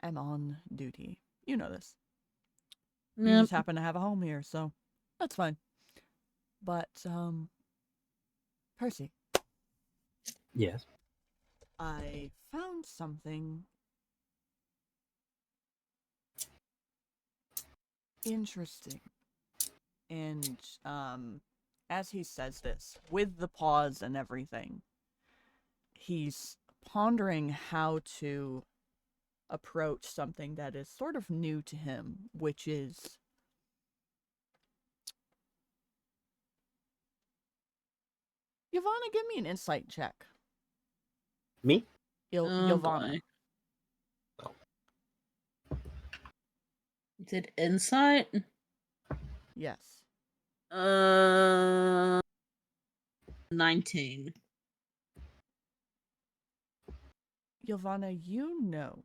am on duty. You know this. You Yep. just happen to have a home here, so that's fine. But, Percy, Yes. I found something interesting. And, as he says this, with the pause and everything, he's pondering how to approach something that is sort of new to him, which is Ylvanna, give me an insight check. Me? Ylvanna. Boy. Did insight? Yes. 19. Ylvanna, you know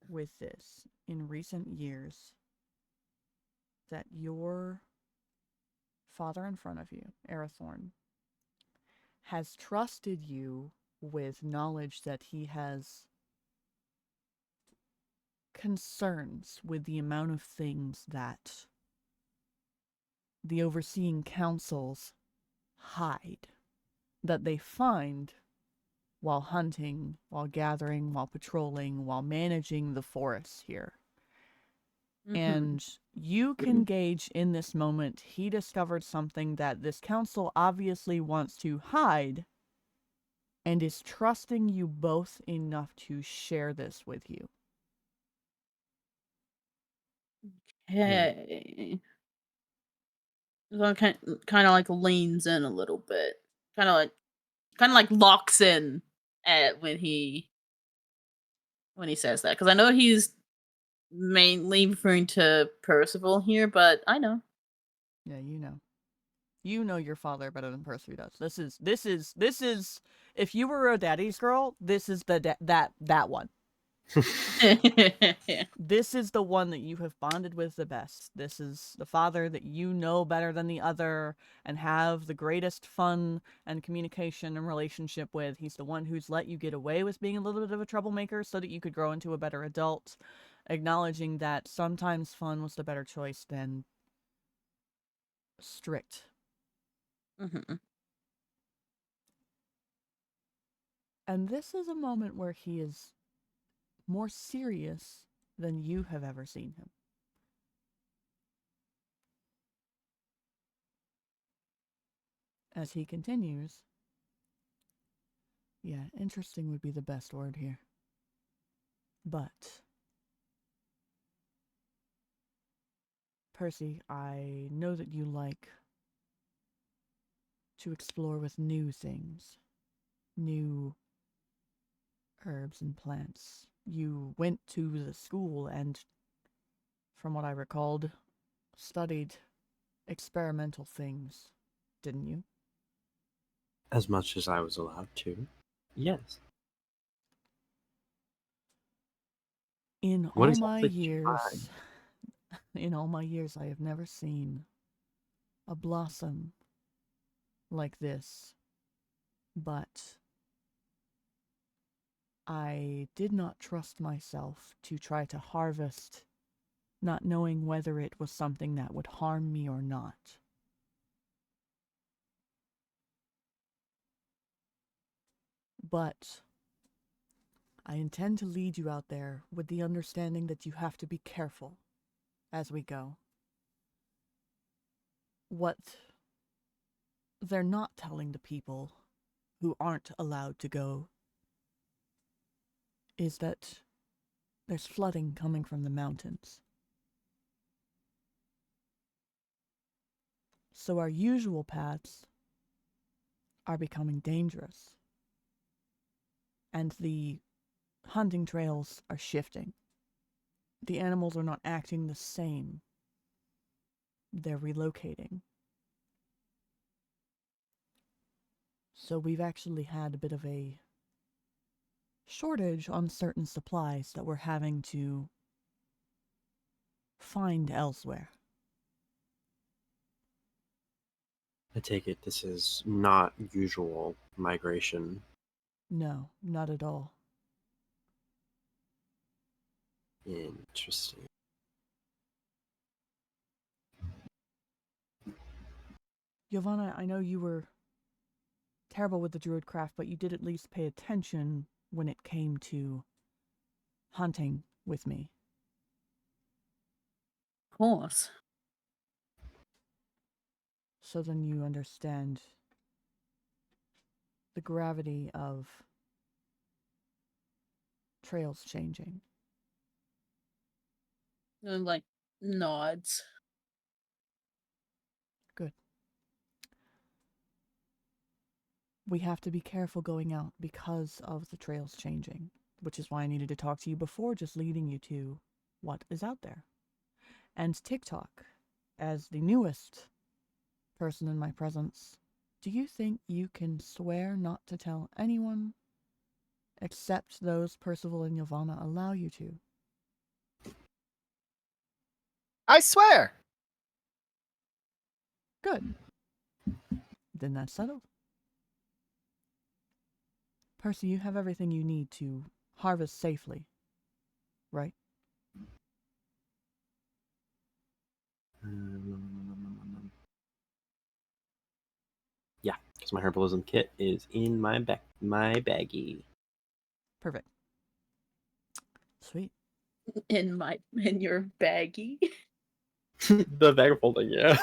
with this in recent years that your father in front of you, Arathorn, has trusted you with knowledge that he has concerns with the amount of things that the overseeing councils hide, that they find while hunting, while gathering, while patrolling, while managing the forests here. And you can gauge in this moment he discovered something that this council obviously wants to hide and is trusting you both enough to share this with you. Okay. So kind of like leans in a little bit. Kind of like locks in at when he says that, because I know he's mainly referring to Percival here, but I know. Yeah, you know. You know your father better than Percy does. This is if you were a daddy's girl, this is the that one. This is the one that you have bonded with the best. This is the father that you know better than the other and have the greatest fun and communication and relationship with. He's the one who's let you get away with being a little bit of a troublemaker so that you could grow into a better adult, acknowledging that sometimes fun was the better choice than strict. And this is a moment where he is more serious than you have ever seen him. As he continues, yeah, interesting would be the best word here. But, Percy, I know that you like to explore with new things, new herbs and plants. You went to the school and, from what I recalled, studied experimental things, didn't you? As much as I was allowed to. Yes. In What all my exactly did you years, I have never seen a blossom like this, but I did not trust myself to try to harvest, not knowing whether it was something that would harm me or not. But I intend to lead you out there with the understanding that you have to be careful as we go. What they're not telling the people who aren't allowed to go is that there's flooding coming from the mountains. So our usual paths are becoming dangerous. And the hunting trails are shifting. The animals are not acting the same. They're relocating. So we've actually had a bit of a shortage on certain supplies that we're having to find elsewhere. I take it this is not usual migration. No, not at all. Interesting. Ylvanna, I know you were terrible with the druid craft, but you did at least pay attention when it came to hunting with me. Of course. So then you understand the gravity of trails changing. And like nods. Good. We have to be careful going out because of the trails changing, which is why I needed to talk to you before just leading you to what is out there. And TikTok, as the newest person in my presence, do you think you can swear not to tell anyone except those Percival and Ylvanna allow you to? I swear. Good. Then that's settled. Percy, you have everything you need to harvest safely, right? Yeah, because my herbalism kit is in my baggie. Perfect. Sweet. In your baggie. The bag of holding, yeah.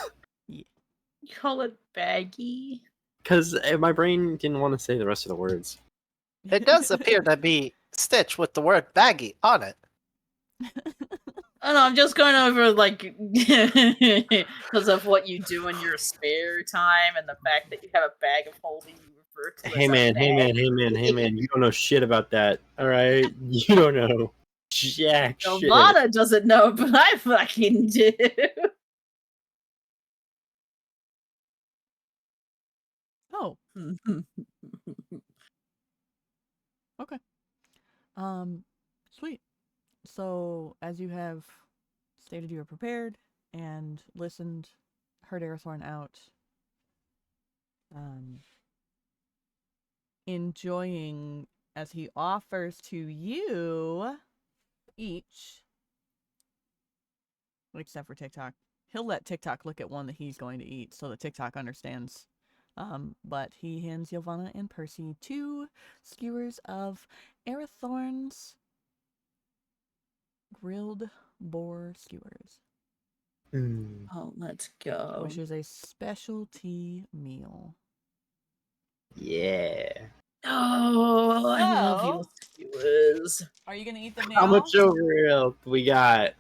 You call it baggie? Because my brain didn't want to say the rest of the words. It does appear to be stitched with the word baggy on it. Oh no, I'm just going over like because of what you do in your spare time and the fact that you have a bag of holding you refer to Hey as man, a hey man, hey man, hey man, you don't know shit about that. Alright? You don't know jack shit. Ylvanna doesn't know, but I fucking do. Oh, okay. Sweet. So, as you have stated you are prepared and listened, heard Arathorn out, enjoying as he offers to you each, except for TikTok. He'll let TikTok look at one that he's going to eat so that TikTok understands. But he hands Ylvanna and Percy 2 skewers of Arathorn's grilled boar skewers, Oh, let's go. which is a specialty meal. Yeah. Oh, I love So- your skewers. Are you gonna eat them now? How much overall we got?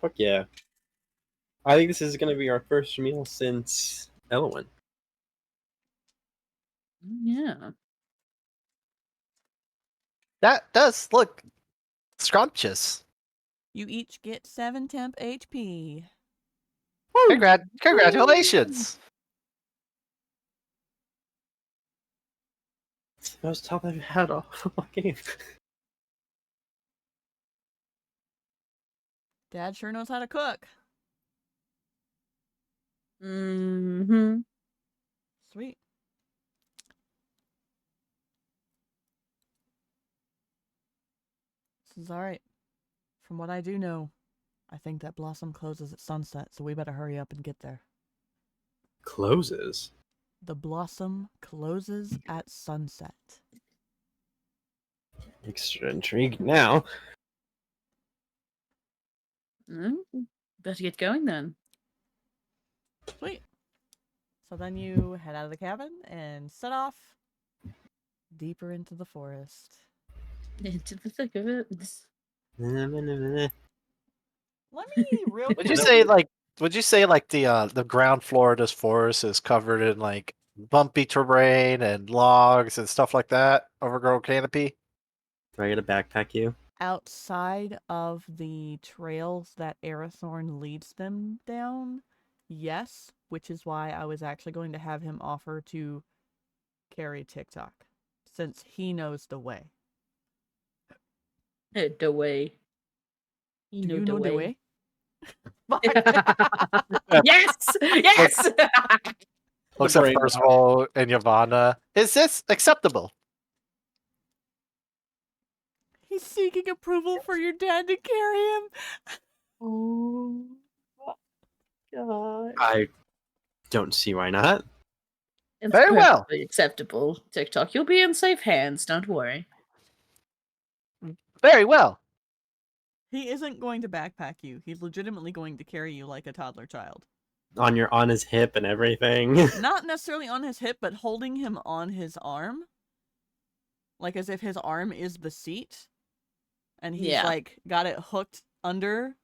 Fuck yeah. I think this is gonna be our first meal since Elwyn. Yeah. That does look scrumptious. You each get 7 temp HP. Congratulations. It's the most top I've had all game. Dad sure knows how to cook. Mm-hmm. Sweet. This is alright. From what I do know, I think that Blossom closes at sunset, so we better hurry up and get there. Closes. The Blossom closes at sunset. Extra intrigued now. Better get going then. Sweet. So then you head out of the cabin and set off deeper into the forest. Into the thick of it. Let me real Would you say like the ground floor of this forest is covered in like bumpy terrain and logs and stuff like that, overgrown canopy? Do I get a backpack you? outside of the trails that Arathorn leads them down, yes, which is why I was actually going to have him offer to carry TikTok, since he knows the way. The way. Do you know the way? Yes! Yes! Looks at brain Percival and Ylvanna. Is this acceptable? He's seeking approval for your dad to carry him. Oh, God. I don't see why not. It's Very well. perfectly acceptable, TikTok. You'll be in safe hands, don't worry. Very well. He isn't going to backpack you. He's legitimately going to carry you like a toddler child. On his hip and everything. Not necessarily on his hip, but holding him on his arm. Like as if his arm is the seat. And he's like got it hooked under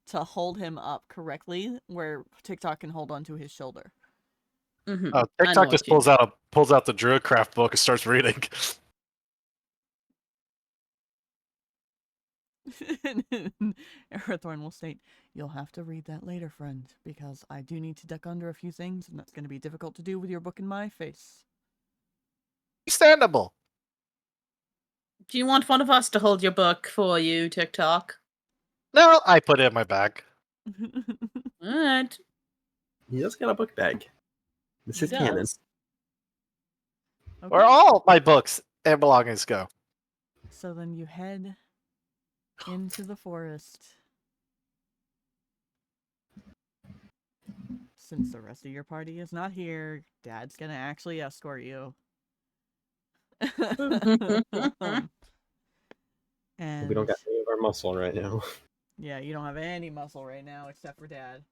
to hold him up correctly where TikTok can hold onto his shoulder. Mm-hmm. TikTok just pulls out the Druidcraft book and starts reading. Arathorn will state, "You'll have to read that later, friend, because I do need to duck under a few things, and that's going to be difficult to do with your book in my face." Understandable. Do you want one of us to hold your book for you, TikTok? No, I put it in my bag. Alright. He just got a book bag. This is canon. Okay. Where all my books and belongings go. So then you head into the forest. Since the rest of your party is not here, Dad's gonna actually escort you. And We don't got any of our muscle right now. yeah, you don't have any muscle right now except for Dad.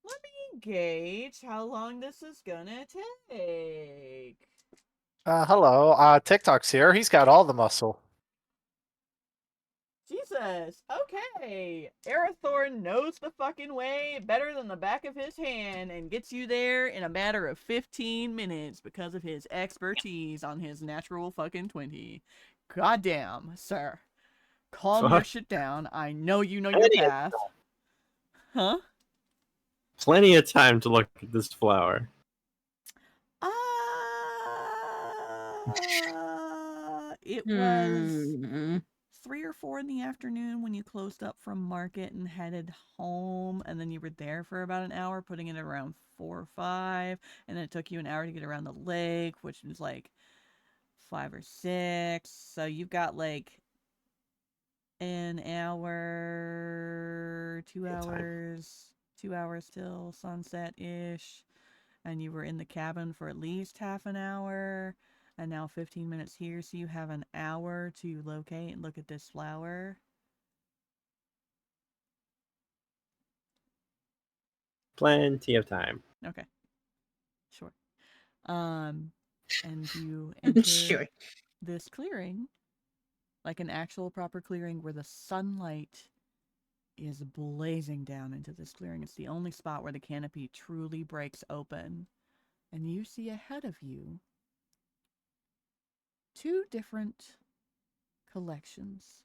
Let me gauge how long this is gonna take. Hello. TikTok's here. He's got all the muscle. Jesus. Okay. Arathorn knows the fucking way better than the back of his hand and gets you there in a matter of 15 minutes because of his expertise on his natural fucking 20. Goddamn, sir. Calm your shit down. I know you know your path. Huh? Plenty of time to look at this flower. It was 3 or 4 in the afternoon when you closed up from market and headed home, and then you were there for about an hour, putting it around 4 or 5, and then it took you an hour to get around the lake, which was like 5 or 6. So you've got like an hour, 2 hours, 2 hours till sunset-ish, and you were in the cabin for at least half an hour. And now 15 minutes here, so you have an hour to locate and look at this flower. Plenty of time. Okay. Sure. And you enter this clearing, like an actual proper clearing where the sunlight is blazing down into this clearing. It's the only spot where the canopy truly breaks open. And you see ahead of you 2 different collections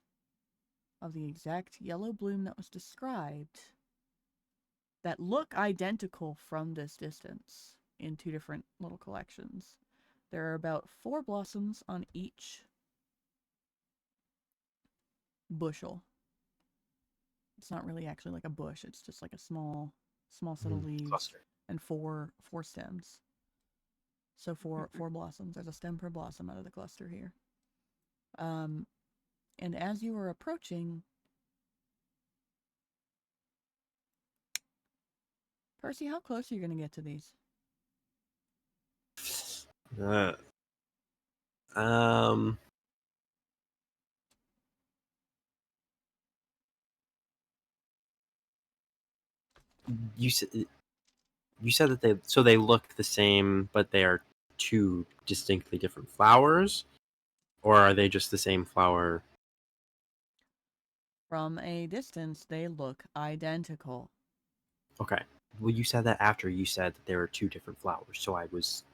of the exact yellow bloom that was described that look identical from this distance in 2 different little collections. There are about 4 blossoms on each bushel. It's not really actually like a bush, it's just like a small set of leaves Cluster. and 4 stems. So 4 blossoms. There's a stem per blossom out of the cluster here. And as you are approaching, Percy, how close are you going to get to these? You said that they look the same, but they are 2 distinctly different flowers, or are they just the same flower? From a distance, they look identical. Okay. Well, you said that after you said that there are 2 different flowers, so I was...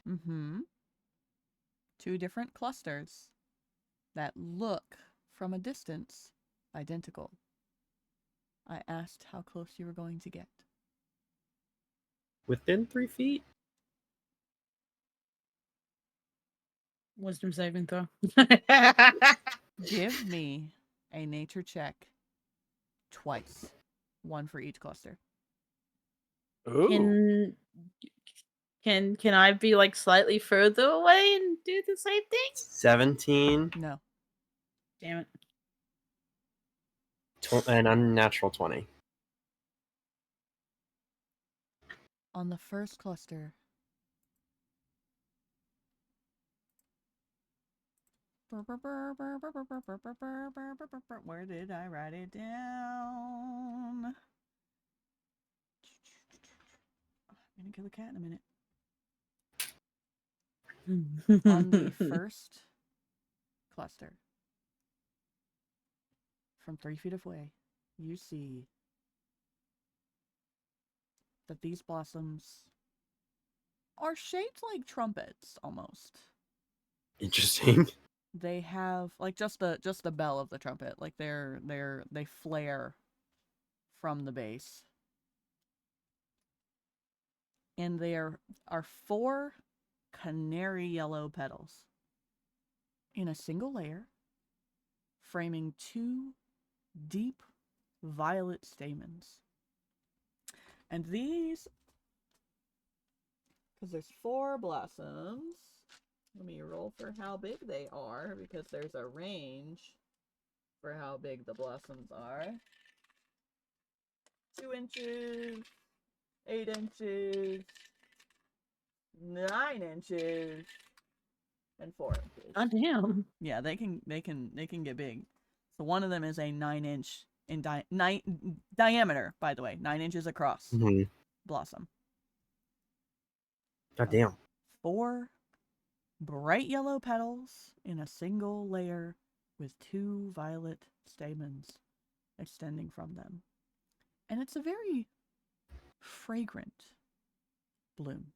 2 different clusters that look, from a distance, identical. I asked how close you were going to get. Within 3 feet? Wisdom saving throw. Give me a nature check twice. 1 for each cluster. Ooh. Can I be like slightly further away and do the same thing? 17. No. Damn it. An unnatural 20. On the first cluster, Where did I write it down? I'm gonna kill the cat in a minute. On the first cluster, from 3 feet away, you see that these blossoms are shaped like trumpets almost. Interesting. They have like just the bell of the trumpet, like they flare from the base. And there are 4 canary yellow petals in a single layer, framing 2 deep violet stamens. And these, because there's 4 blossoms, let me roll for how big they are, because there's a range for how big the blossoms are. 2 inches, 8 inches, 9 inches, and 4 inches. God damn. Yeah, they can get big. So one of them is a 9-inch in diameter, by the way, 9 inches across blossom. God damn. 4 bright yellow petals in a single layer with 2 violet stamens extending from them. And it's a very fragrant bloom.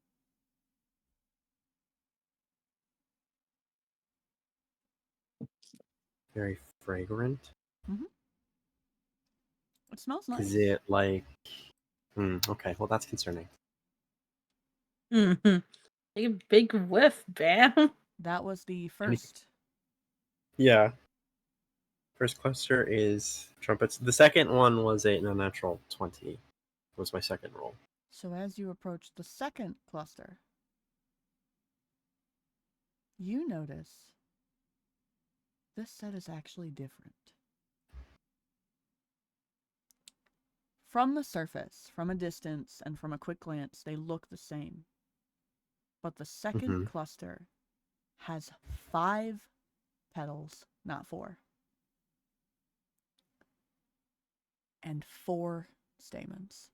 Very fragrant. It smells nice. Is it like... okay, well that's concerning. Mm-hmm. Take a big whiff, Bam. That was the first. Yeah. First cluster is trumpets. The second one was a natural 20. Was my second roll. So as you approach the second cluster, you notice this set is actually different. From the surface, from a distance, and from a quick glance, they look the same. But the second cluster has 5 petals, not 4. And 4 stamens.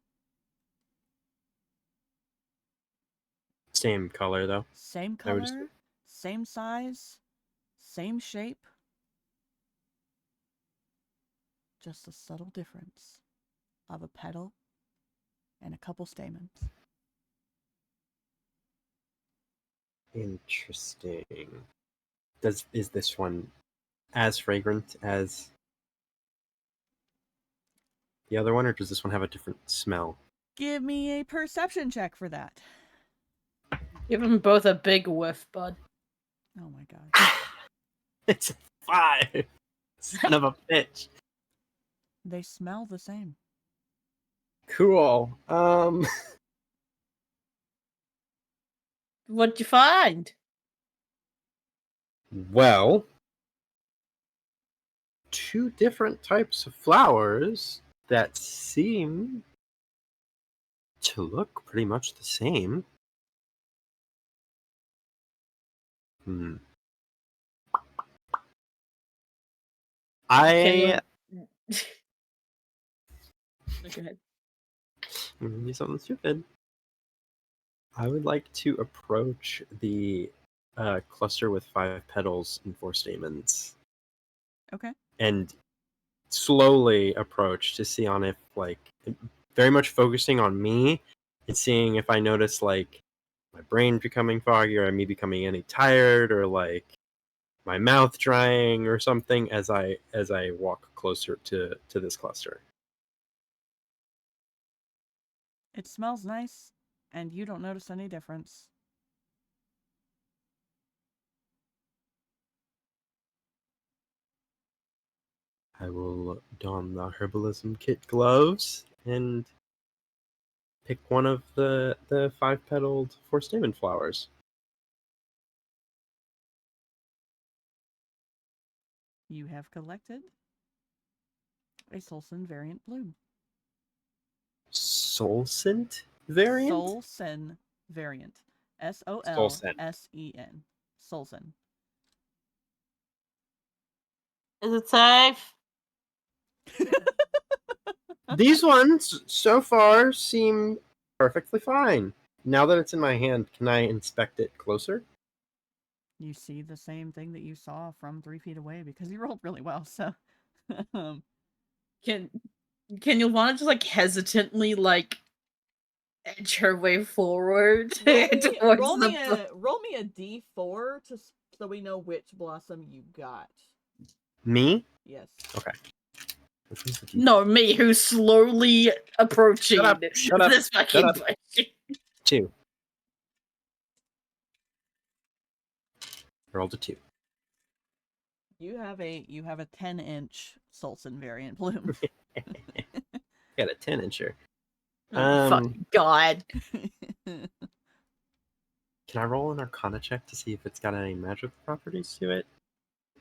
Same color though. Same color, same size, same shape. Just a subtle difference of a petal and a couple stamens. Interesting. Is this one as fragrant as the other one, or does this one have a different smell? Give me a perception check for that. Give them both a big whiff, bud. Oh my god. It's a 5. Son of a bitch. They smell the same. Cool. What'd you find? Well, 2 different types of flowers that seem to look pretty much the same. Okay, go ahead. I'm gonna do something stupid. I would like to approach the cluster with 5 petals and 4 stamens. Okay. And slowly approach to see on if, like, very much focusing on me and seeing if I notice, like, my brain becoming foggy or me becoming any tired or, like, my mouth drying or something as I walk closer to this cluster. It smells nice, and you don't notice any difference. I will don the herbalism kit gloves and pick one of the 5-petaled 4-stamen flowers. You have collected a Solsen variant bloom. Solsent variant? Solsen variant. Solsen. Solsen. Is it safe? These ones so far seem perfectly fine. Now that it's in my hand, can I inspect it closer? You see the same thing that you saw from 3 feet away because you rolled really well. So, Can Ylvanna just like hesitantly like edge her way forward towards roll me the a d4 so we know which blossom you got. Me? Yes. Okay. Which one's the deep? No, me who's slowly approaching Shut up, this fucking up. bush. 2. Rolled a 2. You have a 10-inch Sulson variant bloom. Got a 10-incher. Oh, fuck God. Can I roll an Arcana check to see if it's got any magic properties to it?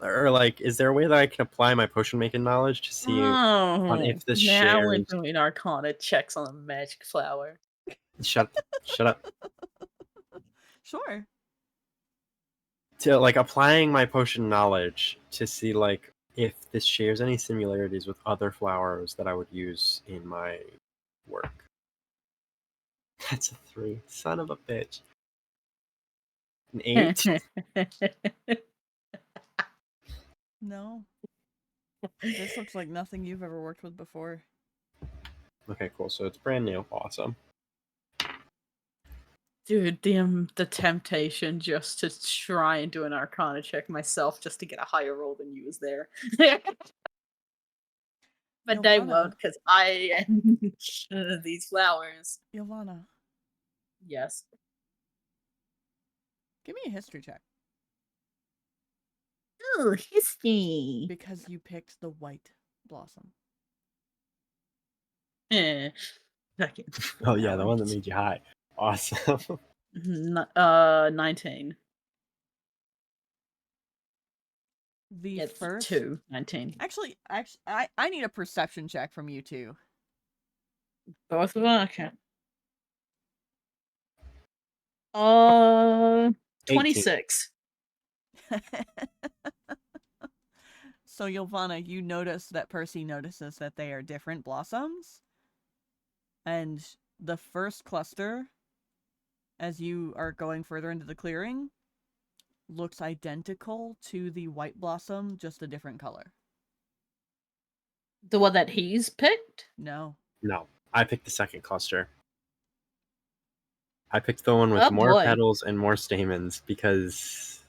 Or, like, is there a way that I can apply my potion making knowledge to see on if this now we're shares... doing Arcana checks on a magic flower. Shut up. Sure. To, like, applying my potion knowledge to see, like, if this shares any similarities with other flowers that I would use in my work. That's a 3. Son of a bitch. An 8? No. This looks like nothing you've ever worked with before. Okay, cool. So it's brand new. Awesome. Dude, the temptation just to try and do an Arcana check myself just to get a higher roll than you is there. But they Ylvanna. won't because I am these flowers. Ylvanna, Yes. give me a history check. Oh, history. Because you picked the white blossom. Fucking Oh yeah, the one that flowers. made you high. Awesome. 19. The It's first 2. 19. Actually, I need a perception check from you two. Both of them? Okay. 26. So Ylvanna, you notice that Percy notices that they are different blossoms. And the first cluster, as you are going further into the clearing, looks identical to the white blossom, just a different color. The one that he's picked? No. No, I picked the second cluster. I picked the one with Oh, more boy. petals and more stamens because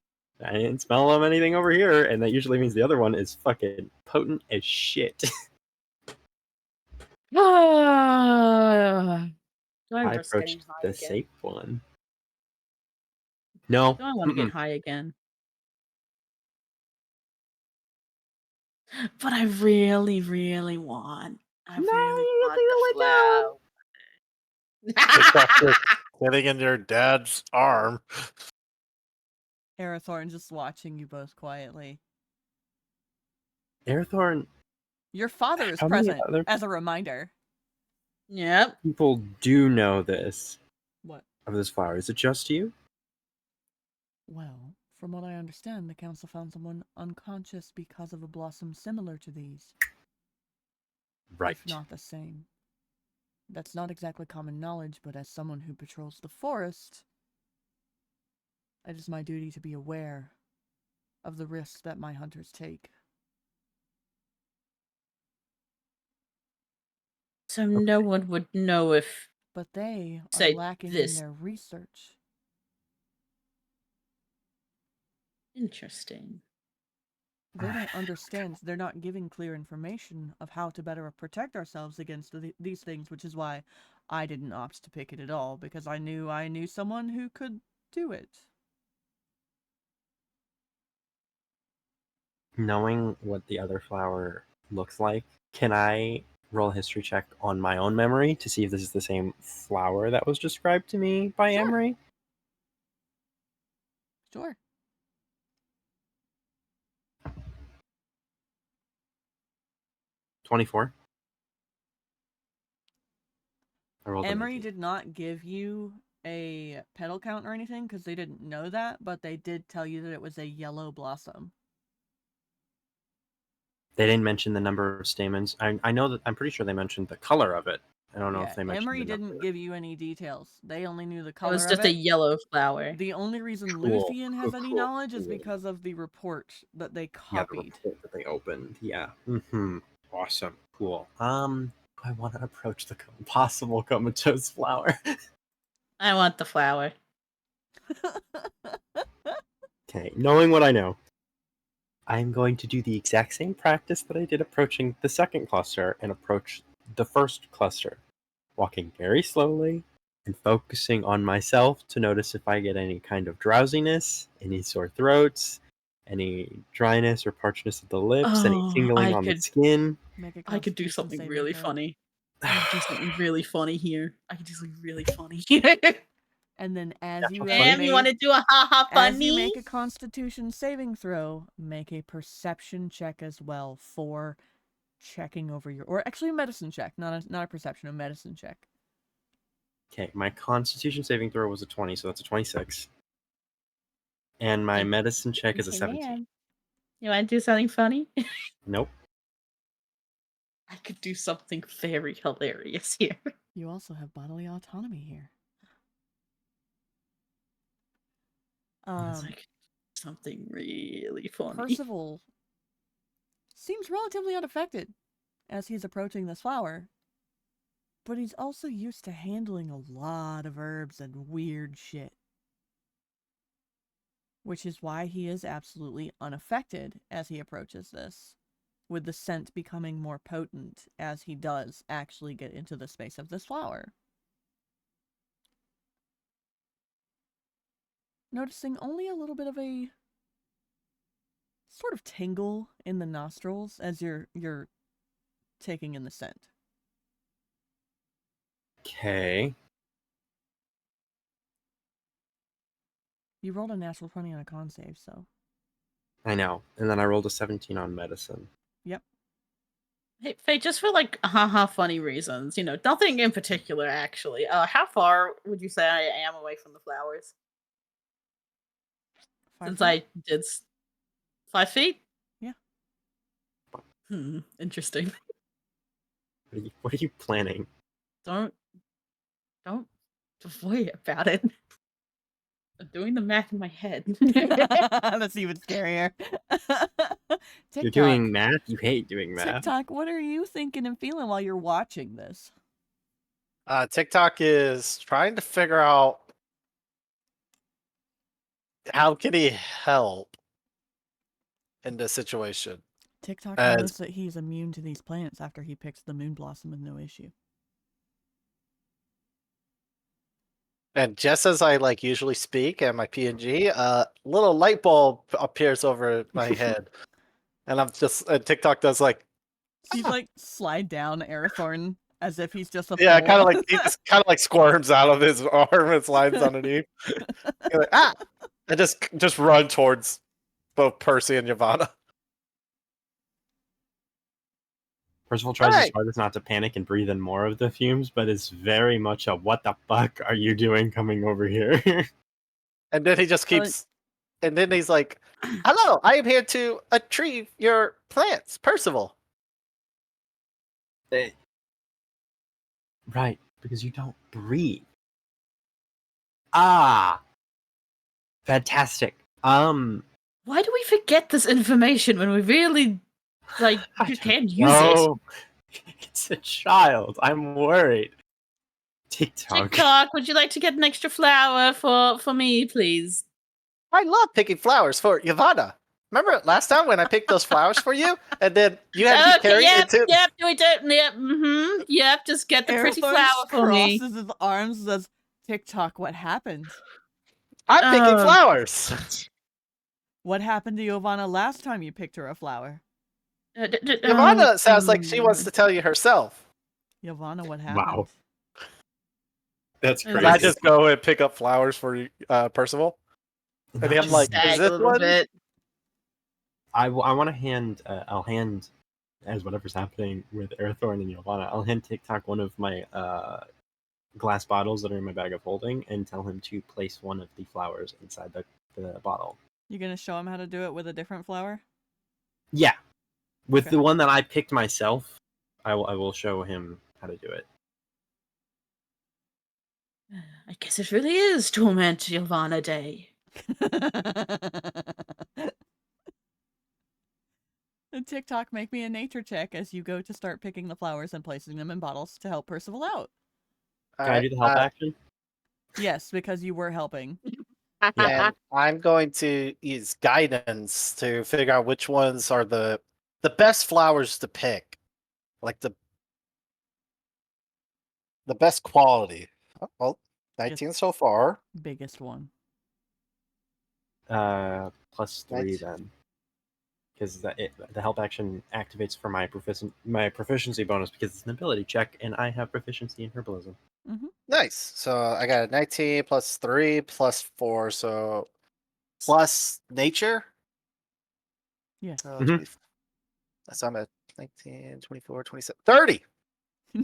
I didn't smell of anything over here, and that usually means the other one is fucking potent as shit. Do I I risk getting approached high the again? safe one. No. Do I want to get high again? But I really, really want. I really want the flower. Sitting in your dad's arm. Arathorn just watching you both quietly. Arathorn, Your father is how many present, other as a reminder. Yep. people do know this What? of this flower? Is it just you? Well, from what I understand, the council found someone unconscious because of a blossom similar to these. Right. If not the same. That's not exactly common knowledge, but as someone who patrols the forest, it is my duty to be aware of the risks that my hunters take. So no one would know if. But they are Say lacking in this. their research. Interesting. They don't understand. They're not giving clear information of how to better protect ourselves against these things, which is why I didn't opt to pick it at all, because I knew someone who could do it. Knowing what the other flower looks like, can I roll a history check on my own memory to see if this is the same flower that was described to me by Sure. Emery? Sure. $24. Emery did not give you a petal count or anything because they didn't know that, but they did tell you that it was a yellow blossom. They didn't mention the number of stamens. I know that I'm pretty sure they mentioned the color of it. I don't know if they mentioned Emery the number. didn't give you any details. They only knew the It color was of just it. a yellow flower. The only reason Cool. Luthien has any Cool. knowledge is Cool. because of the report that they Yeah, the copied. report that they opened. Yeah. Awesome. Cool. I want to approach the possible comatose flower. I want the flower. Okay, knowing what I know, I'm going to do the exact same practice that I did approaching the second cluster and approach the first cluster, walking very slowly and focusing on myself to notice if I get any kind of drowsiness, any sore throats, any dryness or parchness of the lips, any Oh, tingling on the skin. Make a I could do Constitution something saving really throw. funny. I could do something really funny here. I could do something really funny here. And then as That's you what have funny- Em, you made, want to do a haha as you funny? make a Constitution saving throw, make a perception check as well for checking over your, or actually a medicine check, not a perception, a medicine check. Okay, my Constitution saving throw was a 20, so that's a 26. And my Okay. medicine check is a Okay, 17. Em. You want to do something funny? Nope. I could do something very hilarious here. You also have bodily autonomy here. It's like something really funny. Percival seems relatively unaffected as he's approaching this flower, but he's also used to handling a lot of herbs and weird shit. Which is why he is absolutely unaffected as he approaches this, with the scent becoming more potent as he does actually get into the space of this flower. Noticing only a little bit of a sort of tingle in the nostrils as you're taking in the scent. Okay. You rolled a natural 20 on a con save, so. I know. And then I rolled a 17 on medicine. Yep. Hey, Faye, just for like haha funny reasons, nothing in particular actually. How far would you say I am away from the flowers? 5 Since feet? I did 5 feet? Yeah. Interesting. What are you planning? Don't worry about it. I'm doing the math in my head. That's even scarier. You're TikTok. doing math? You hate doing math. TikTok, what are you thinking and feeling while you're watching this? TikTok is trying to figure out how can he help in this situation. TikTok As- knows that he's immune to these plants after he picks the moon blossom with no issue. And just as I usually speak at my PNG, a little light bulb appears over my head, and TikTok does He's slide down Arathorn as if he's just a yeah, pole. he just kind of squirms out of his arm and slides underneath. You're like, ah, and just run towards both Percy and Ylvanna. Percival tries his Alright. hardest not to panic and breathe in more of the fumes, but it's very much a what the fuck are you doing coming over here? And then he just keeps, and then he's like, "Hello, I am here to retrieve your plants, Percival." Right, because you don't breathe. Ah, fantastic. Why do we forget this information when we really I just don't can't use it? know. It's a child. I'm worried. TikTok. TikTok, would you like to get an extra flower for me, please? I love picking flowers for Ylvanna. Remember last time when I picked those flowers for you, and then you had to carry it to? Yep, do it, yep, just get the pretty Arathorn flower for me. crosses his arms and says, TikTok, what happened? I'm picking flowers. What happened to Ylvanna last time you picked her a flower? Ylvanna sounds like she wants to tell you herself. Ylvanna, what happened? Wow. That's And crazy. I just go and pick up flowers for Percival. And I'm Just like, sag is a this little one? bit. I want to hand. I'll hand, as whatever's happening with Arathorn and Ylvanna, I'll hand TikTok one of my glass bottles that are in my bag of holding and tell him to place one of the flowers inside the bottle. You gonna show him how to do it with a different flower? Yeah. With Okay. the one that I picked myself, I will show him how to do it. I guess it really is Torment Ylvanna Day. And TikTok, make me a nature check as you go to start picking the flowers and placing them in bottles to help Percival out. Can I do the help action? Yes, because you were helping. And I'm going to use guidance to figure out which ones are the best flowers to pick, like the best quality. Oh, well, 19 so far. Biggest one. +3 Nice. then, because the help action activates for my proficiency bonus because it's an ability check, and I have proficiency in herbalism. Nice. So I got a 19 +3 +4, so plus nature. Yes. So Mhm. 20 so I'm at 19, 24, 27, 30.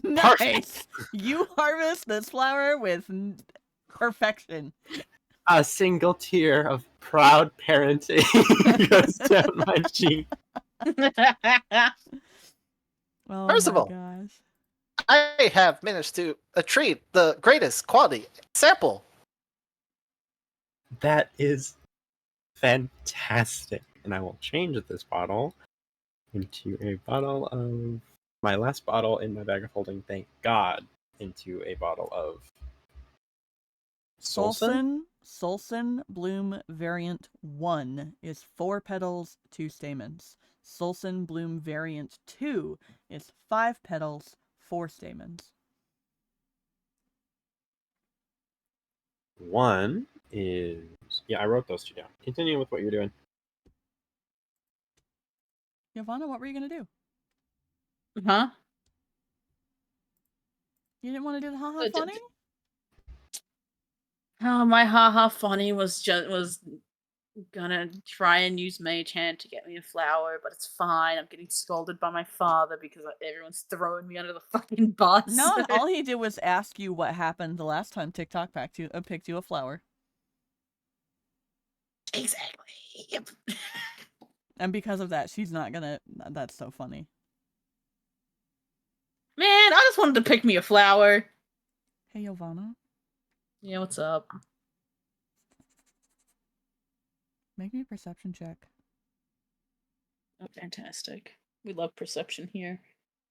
Nice! You harvest this flower with perfection. A single tear of proud parenting goes down my cheek. Oh Percival. my gosh. I have managed to retrieve the greatest quality sample. That is fantastic. And I will change this bottle into a bottle of my last bottle in my bag of holding, thank God, into a bottle of Solson? Solson Bloom Variant 1 is 4 petals, 2 stamens. Solson Bloom Variant 2 is 5 petals, 4 stamens. One is... Yeah, I wrote those two down. Continue with what you're doing. Ylvanna, what were you going to do? Huh? You didn't want to do the haha funny? Oh, my haha funny was gonna try and use Mage Hand to get me a flower, but it's fine. I'm getting scolded by my father because everyone's throwing me under the fucking bus. No, all he did was ask you what happened the last time TikTok picked you a flower. Exactly. Yep. And because of that, she's not gonna... That's so funny. Man, I just wanted to pick me a flower. Hey, Ylvanna, Yeah, what's up? make me a perception check. Oh, fantastic. We love perception here.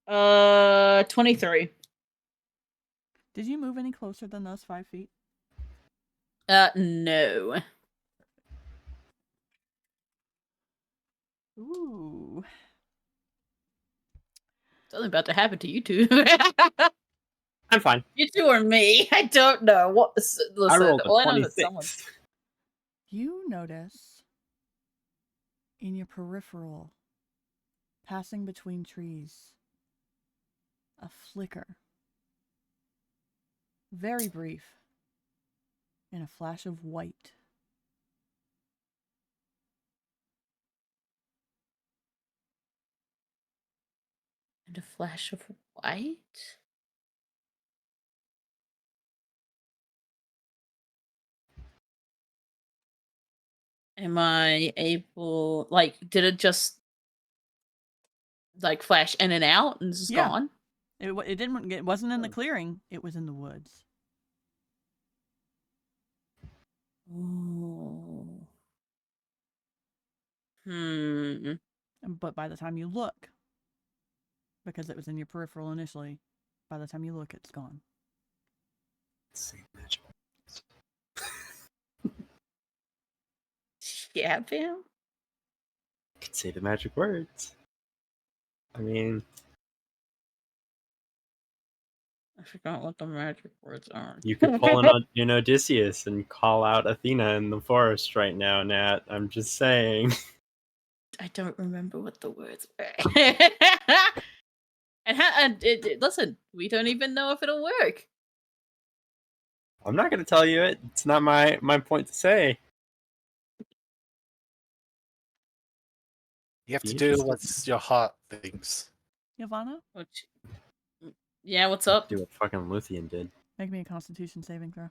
23. Did you move any closer than those 5 feet? No. Ooh. Something about to happen to you two. I'm fine. You two or me? I don't know. What? Listen, I rolled a all I know is that someone. 26. You notice in your peripheral, passing between trees, a flicker. Very brief. And a flash of white. And a flash of white? Am I able, like, did it just, like, flash in and out and it's Yeah. gone? It wasn't in the clearing. It was in the woods. Oh. But by the time you look, because it was in your peripheral initially, by the time you look, it's gone. Yeah, Bam? Could say the magic words. I mean, I forgot what the magic words are. you could pull an Odysseus and call out Athena in the forest right now, Nat. I'm just saying. I don't remember what the words were. Listen, we don't even know if it'll work. I'm not going to tell you it. It's not my point to say. You have Be to do interested. what's your heart thinks. Ylvanna, Yeah, what's up? Do what fucking Luthien did. make me a Constitution saving throw.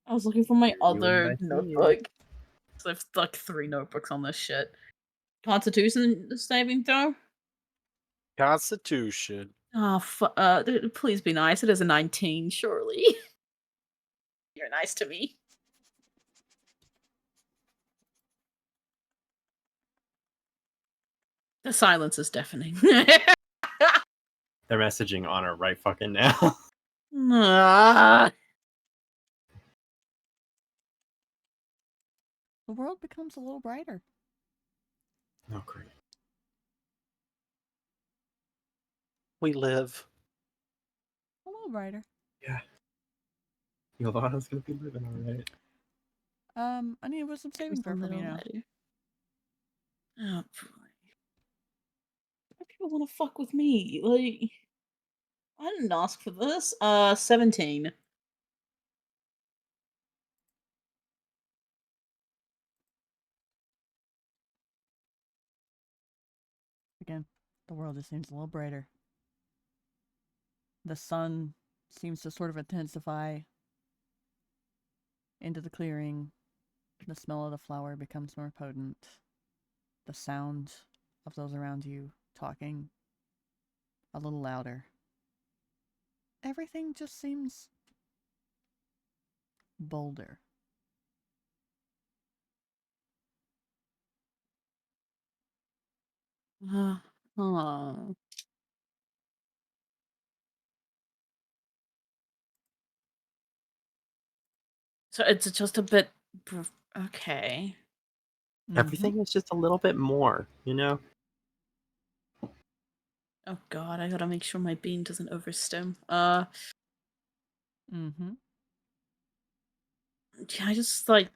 I was looking for my You and other I see notebook. So I've like 3 notebooks on this shit. Constitution saving throw? Constitution. Oh, please be nice. It is a 19, surely. You're nice to me. The silence is deafening. They're messaging on her right fucking now. Ah. The world becomes a little brighter. Oh, great. We live. A little brighter. Yeah. Ylvanna's gonna be living alright. I need a wisdom saving throw from you now. Oh boy. Why people want to fuck with me? Like, I didn't ask for this. 17. Again, the world just seems a little brighter. The sun seems to sort of intensify into the clearing. The smell of the flower becomes more potent. The sound of those around you talking a little louder. Everything just seems bolder. Oh. So it's just a bit. Okay. Everything is just a little bit more, you know? Oh god, I gotta make sure my bean doesn't overstim. Mm-hmm. Can I just like.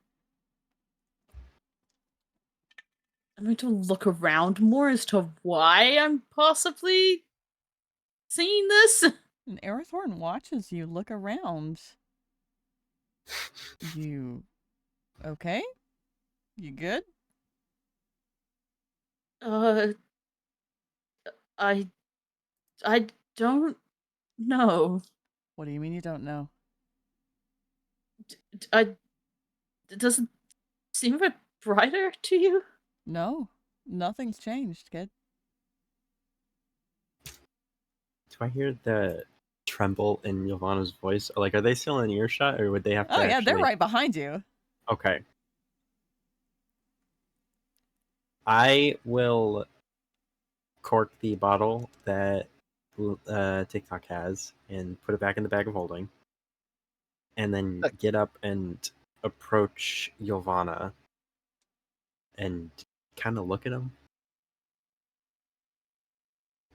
I'm going to look around more as to why I'm possibly seeing this. And Arathorn watches you look around. You okay? You good? I don't know. What do you mean you don't know? It doesn't seem a bit brighter to you. No, nothing's changed, kid. Do I hear the tremble in Ylvanna's voice? Like, are they still in earshot, or would they have to Oh yeah, actually... they're right behind you. Okay. I will cork the bottle that TikTok has and put it back in the bag of holding. And then get up and approach Ylvanna and kind of look at him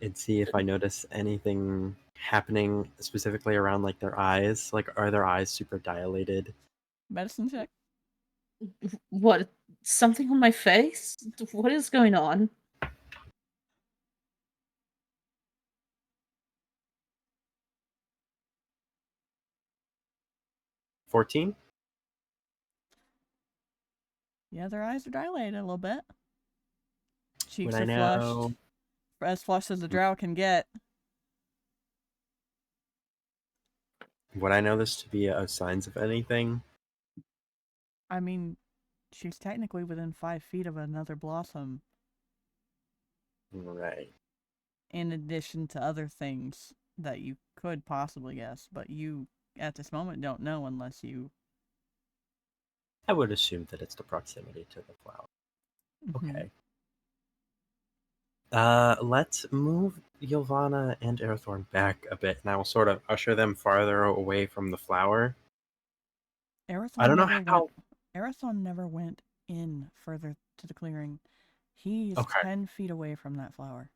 and see if I notice anything happening specifically around like their eyes. Like, are their eyes super dilated? Medicine check. What? Something on my face? What is going on? $14? Yeah, their eyes are dilated a little bit. Cheeks Would I are know? flushed. As flushed as a drow can get. Would I know this to be signs of anything? I mean, she's technically within 5 feet of another blossom, Right. in addition to other things that you could possibly guess, but you, at this moment, don't know unless you... I would assume that it's the proximity to the flower. Mhm. Okay. Let's move Ylvanna and Arathorn back a bit, and I will sort of usher them farther away from the flower. I don't know how... Arathorn never went in further to the clearing. He's Okay. 10 feet away from that flower.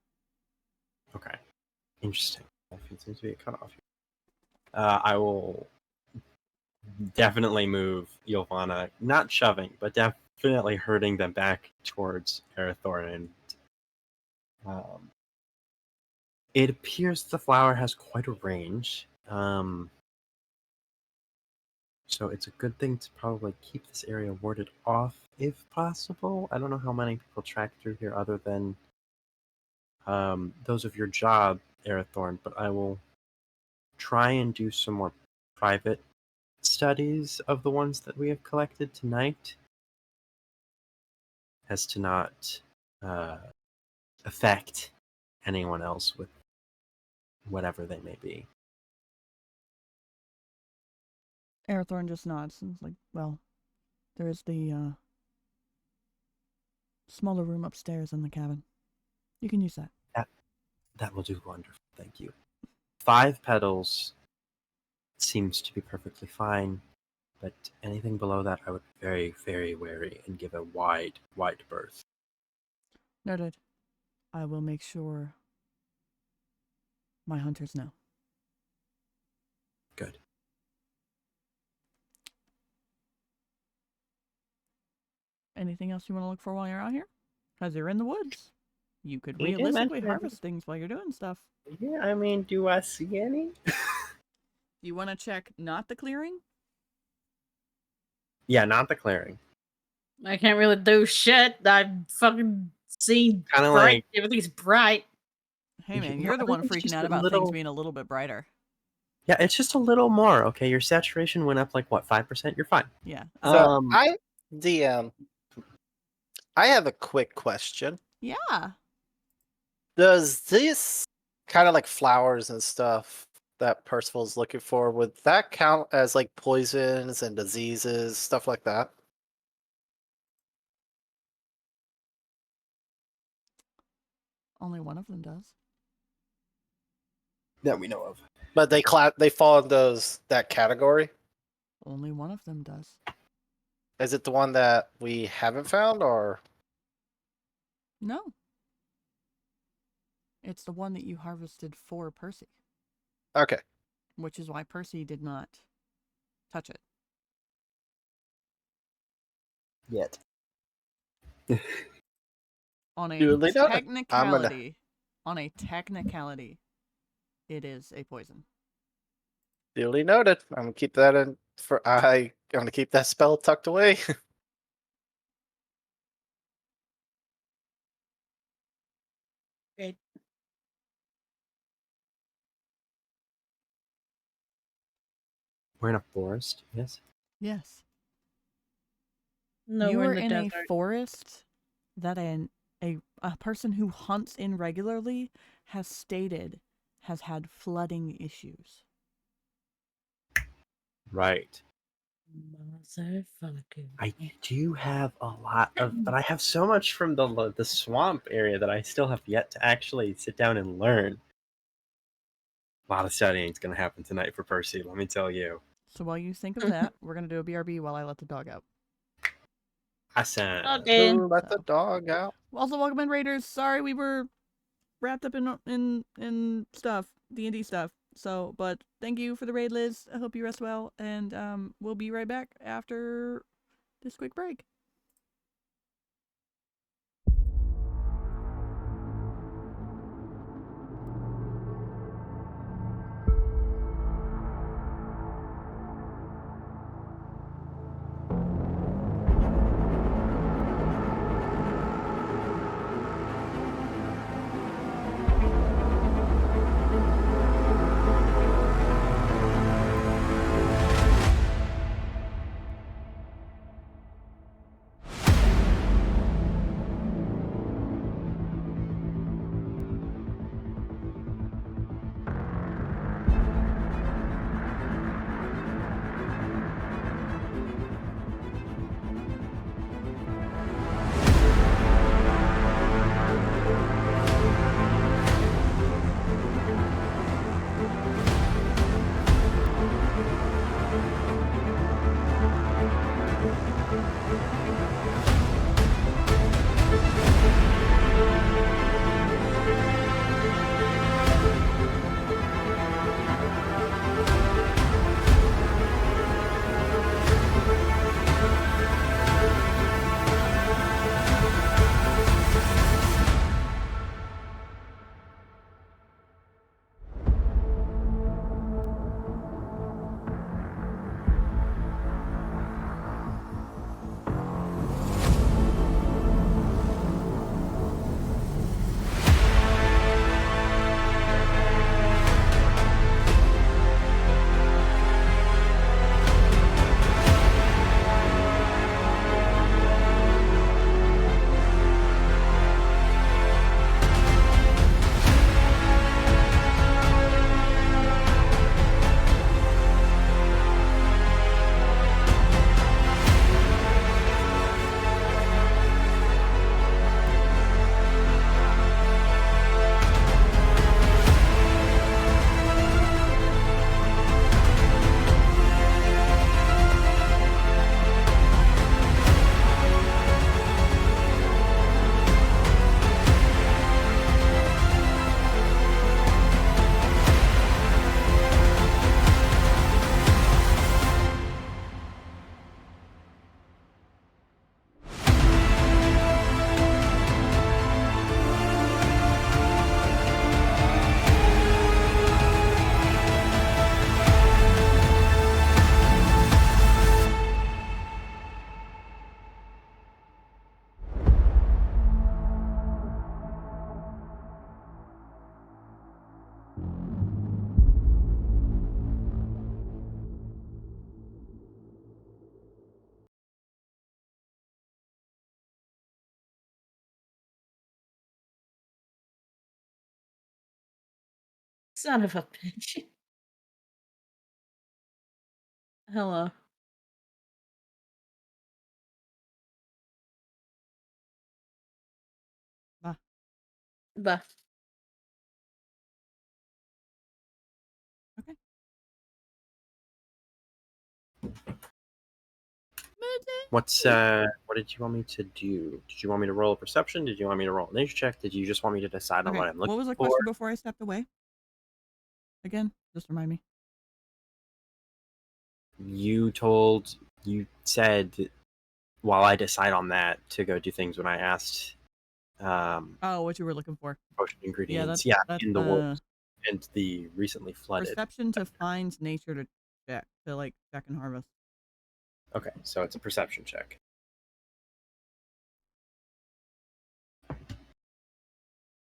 Okay. Interesting. That seems to be a cutoff here. I will definitely move Ylvanna, not shoving, but definitely herding them back towards Arathorn. And it appears the flower has quite a range. So it's a good thing to probably keep this area warded off if possible. I don't know how many people track through here other than those of your job, Arathorn, but I will try and do some more private studies of the ones that we have collected tonight. as to not affect anyone else with whatever they may be. Arathorn just nods and is like, well, there is the smaller room upstairs in the cabin. You can use that. That will do wonderful, thank you. 5 petals seems to be perfectly fine, but anything below that I would be very, very wary and give a wide, wide berth. Noted. I will make sure my hunters know. Good. Anything else you want to look for while you're out here? Because you're in the woods. You could You did realistically mention- harvest things while you're doing stuff. Yeah, I mean, do I see any? You want to check not the clearing? Yeah, not the clearing. I can't really do shit. I've fucking seen Kinda bright. like- Everything's bright. Hey man, Yeah, you're the one everything's freaking just out a about little- things being a little bit brighter. Yeah, it's just a little more, okay? Your saturation went up like, what, 5%? You're fine. Yeah. So I have a quick question. Yeah. Does this kind of like flowers and stuff that Percival's looking for, would that count as like poisons and diseases, stuff like that? Only one of them does. That we know of. But they fall in that category? Only one of them does. Is it the one that we haven't found, or No. It's the one that you harvested for Percy, okay? which is why Percy did not touch it. Yet. On a Duly noted. technicality, it is a poison. Duly noted. I'm gonna keep that in I'm gonna keep that spell tucked away. Great. We're in a forest, yes? Yes. No, you we're are in the in desert. a forest that a person who hunts in regularly has stated has had flooding issues. Right. Motherfucker. I do have a lot of, but I have so much from the swamp area that I still have yet to actually sit down and learn. A lot of studying is going to happen tonight for Percy, let me tell you. So while you think of that, we're going to do a BRB while I let the dog out. Awesome. Okay. Let the So- dog out. Also, welcome in, Raiders. Sorry we were wrapped up in stuff, D&D stuff. So, but thank you for the raid, Liz. I hope you rest well, and we'll be right back after this quick break. Son of a bitch. Hello. Bah. Bah. Okay. What did you want me to do? Did you want me to roll a perception? Did you want me to roll a nature check? Did you just want me to decide on Okay. what I'm looking What was the for? question before I stepped away? Again, just remind me. You said while I decide on that to go do things when I asked Oh, what you were looking for. potion ingredients. That's in the wolves and the recently flooded. perception to find nature to check, to like check and harvest. Okay, so it's a perception check.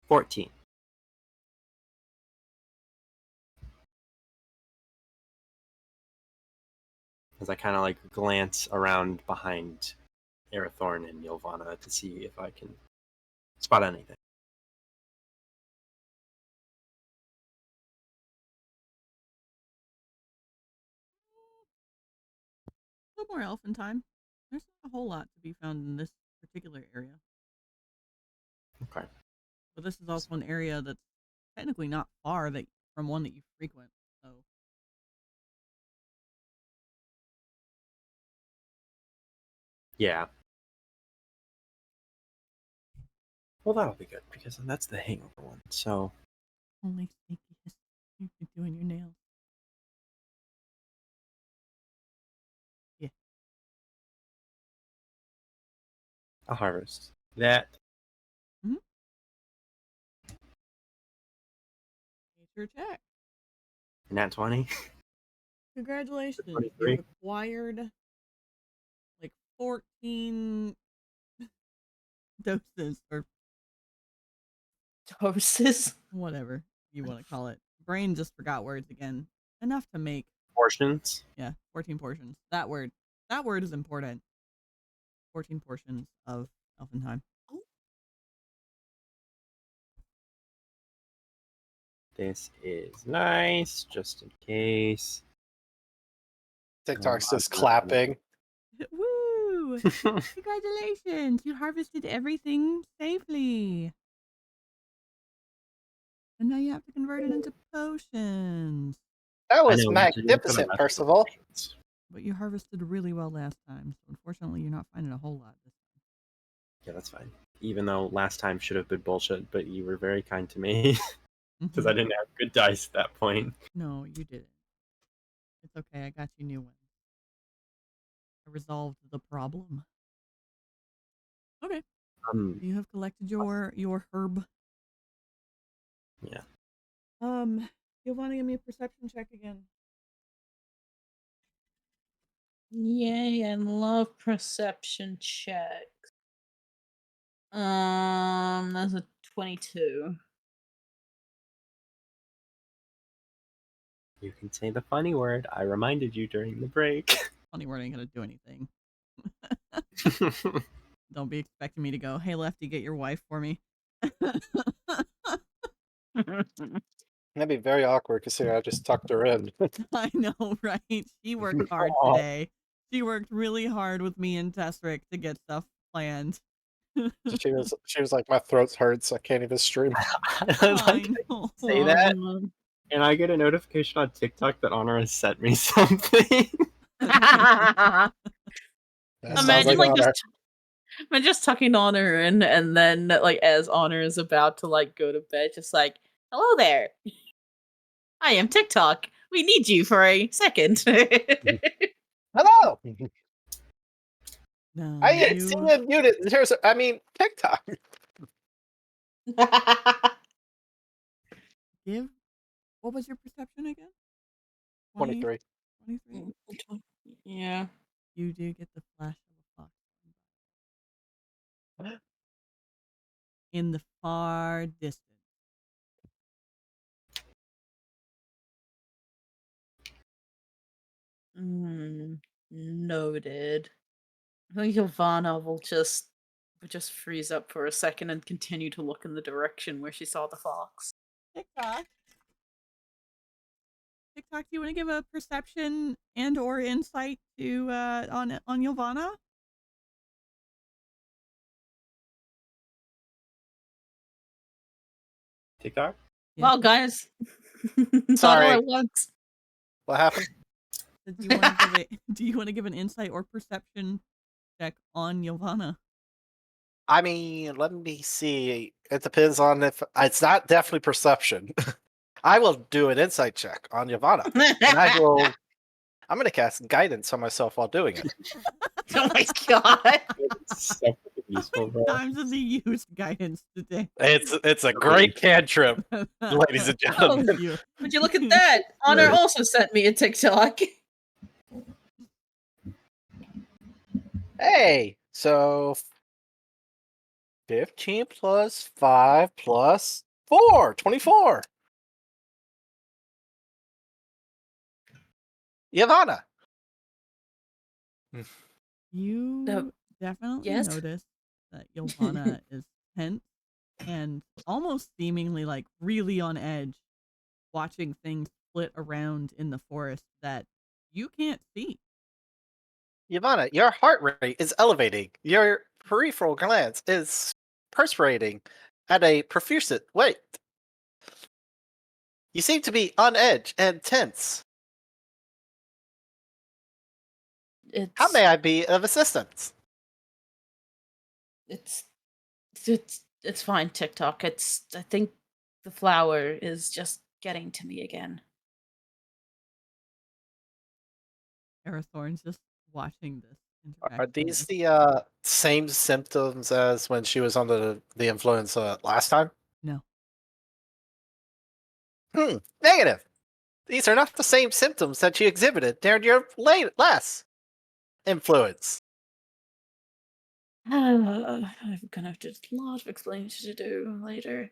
14. As I kind of like glance around behind Arathorn and Ylvanna to see if I can spot anything. A little more elfin time. There's not a whole lot to be found in this particular area. Okay. But this is also an area that's technically not far from one that you frequent. So Yeah. Well, that'll be good because that's the hangover one. So only sneakiness. You've been doing your nails. Yeah. I'll harvest that. Nature check. Nat 20. Congratulations. 23. You've acquired like 14 doses or Doses. whatever you want to call it. Brain just forgot words again. Enough to make Portions. 14 portions. That word is important. 14 portions of elfin time. This is nice, just in case. TikTok's just clapping. Woo! Congratulations! You harvested everything safely. And now you have to convert it into potions. That was I know, we have to do it for the magnificent, rest of the Percival. potions. But you harvested really well last time, so unfortunately you're not finding a whole lot this time. Yeah, that's fine. Even though last time should have been bullshit, but you were very kind to me because I didn't have good dice at that point. No, you didn't. It's okay, I got you new ones. I resolved the problem. Okay. You have collected your herb. Yeah. You'll want to give me a perception check again. Yay, I love perception checks. That's a 22. You can say the funny word. I reminded you during the break. Funny word ain't gonna do anything. Don't be expecting me to go, hey Lefty, get your wife for me. That'd be very awkward considering I just tucked her in. I know, right? She worked hard today. She worked really hard with me and Tavrick to get stuff planned. She was like, my throat hurts. I can't even stream. I say that, and I get a notification on TikTok that Honor has sent me something. Imagine like just tucking Honor in, and then like as Honor is about to like go to bed, just like, hello there. I am TikTok. We need you for a second. Hello. No, I see you muted. TikTok. What was your perception again? 23. 23? Yeah. You do get the flash of a fox in the far distance. Noted. I think Ylvanna will just freeze up for a second and continue to look in the direction where she saw the fox. TikTok. TikTok, do you want to give a perception and or insight to on Ylvanna? TikTok? Yeah. Well, guys, not Sorry. all at once. What happened? Do you want to give it? Do you want to give an insight or perception check on Ylvanna? I mean, let me see. It depends on if it's not definitely perception. I will do an insight check on Ylvanna, and I'm going to cast guidance on myself while doing it. Oh my god. So fucking useful, bro. Times of the used guidance today. It's a great cantrip, ladies and gentlemen. Thank you. Would you look at that? Honor also sent me a TikTok. Hey, so 15 plus 5 plus 4, 24. Ylvanna. You definitely yes? notice that Ylvanna is tense and almost seemingly like really on edge, watching things split around in the forest that you can't see. Ylvanna, your heart rate is elevating. Your peripheral glands is perspirating at a profuse rate. You seem to be on edge and tense. How may I be of assistance? It's fine, TikTok. I think the flower is just getting to me again. Arathorn's just watching this interaction. Are these the same symptoms as when she was on the influenza last time? No. Negative. These are not the same symptoms that you exhibited during your last influence. I'm gonna have a lot of explaining to do later.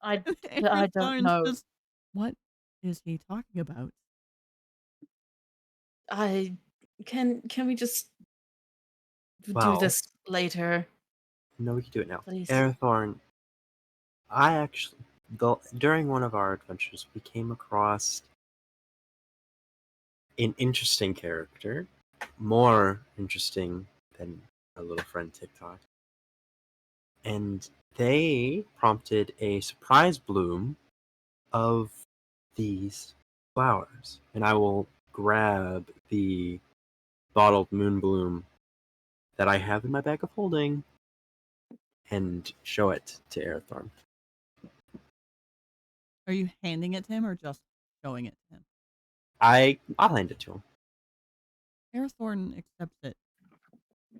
I don't Arathorn's know. just, what is he talking about? Can we just Well, do this later? No, we can do it now. Please. Arathorn, during one of our adventures, we came across an interesting character, more interesting than our little friend TikTok. And they prompted a surprise bloom of these flowers. And I will grab the bottled moon bloom that I have in my bag of holding and show it to Arathorn. Are you handing it to him or just showing it to him? I'll hand it to him. Arathorn accepts it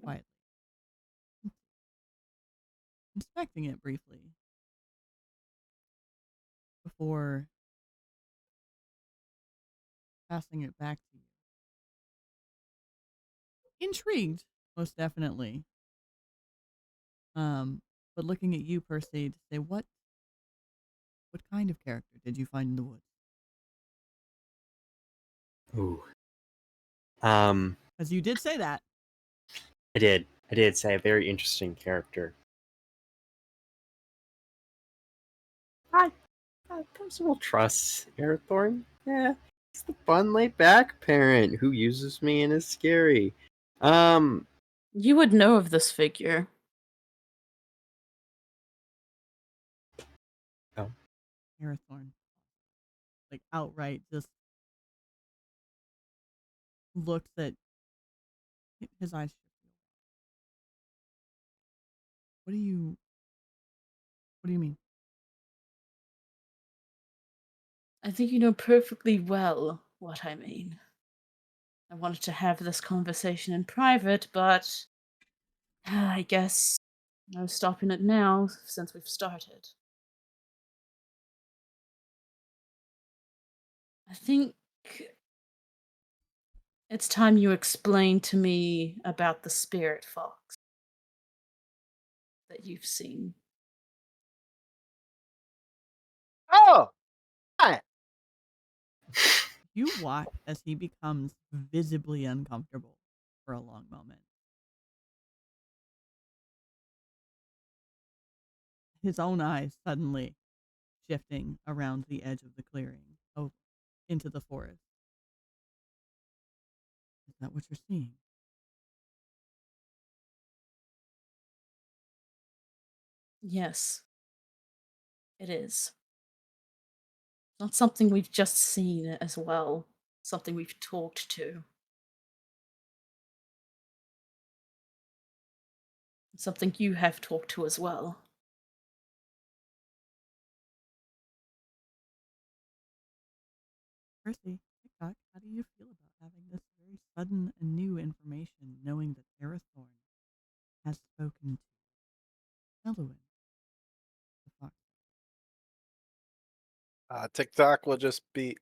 quietly, inspecting it briefly before passing it back to you. Intrigued, most definitely. But looking at you, Percy, to say, what kind of character did you find in the woods? Ooh. Because you did say that. I did say a very interesting character. I Percival trusts Arathorn. Yeah, he's the fun, laid-back parent who uses me and is scary. You would know of this figure. Oh. Arathorn, like, outright just looks at his eyes. What do you mean? I think you know perfectly well what I mean. I wanted to have this conversation in private, but I guess no stopping it now since we've started. I think it's time you explain to me about the spirit fox that you've seen. Oh, hi. You watch as he becomes visibly uncomfortable for a long moment. His own eyes suddenly shifting around the edge of the clearing. Oh, into the forest. Is that what you're seeing? Yes, it is. Not something we've just seen as well. Something we've talked to. Something you have talked to as well. Percy, TikTok, how do you feel about having this very sudden and new information, knowing that Arathorn has spoken to Sellerman, the fox? TikTok will just be.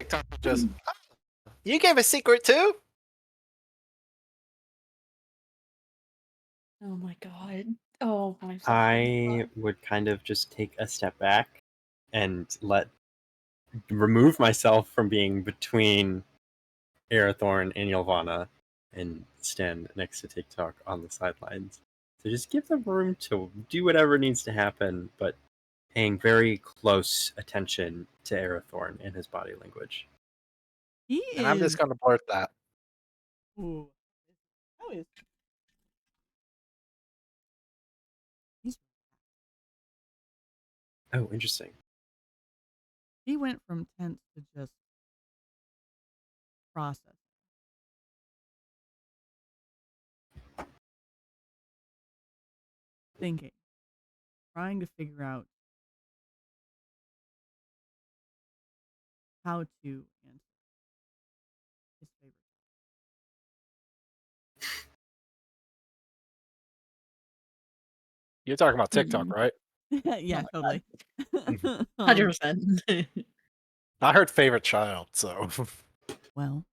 TikTok will just. "Oh, you gave a secret too? Oh my god. Oh my I would kind of just take a step back and remove myself from being between Arathorn and Ylvanna and stand next to TikTok on the sidelines. So just give them room to do whatever needs to happen, but paying very close attention to Arathorn and his body language. He And I'm just is. going to blurt that. Ooh. How is. He's. Oh, interesting. He went from tense to just process. Thinking. Trying to figure out how to answer his favorite. You're talking about TikTok, right? Yeah, my totally. 100%. I heard favorite child, so. Well,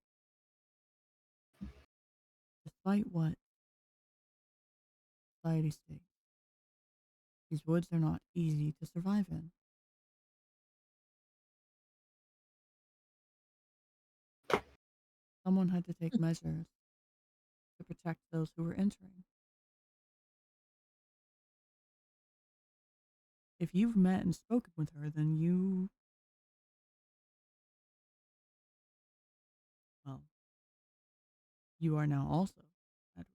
despite what society states, these woods are not easy to survive in. Someone had to take measures to protect those who were entering. If you've met and spoken with her, then well, you are now also at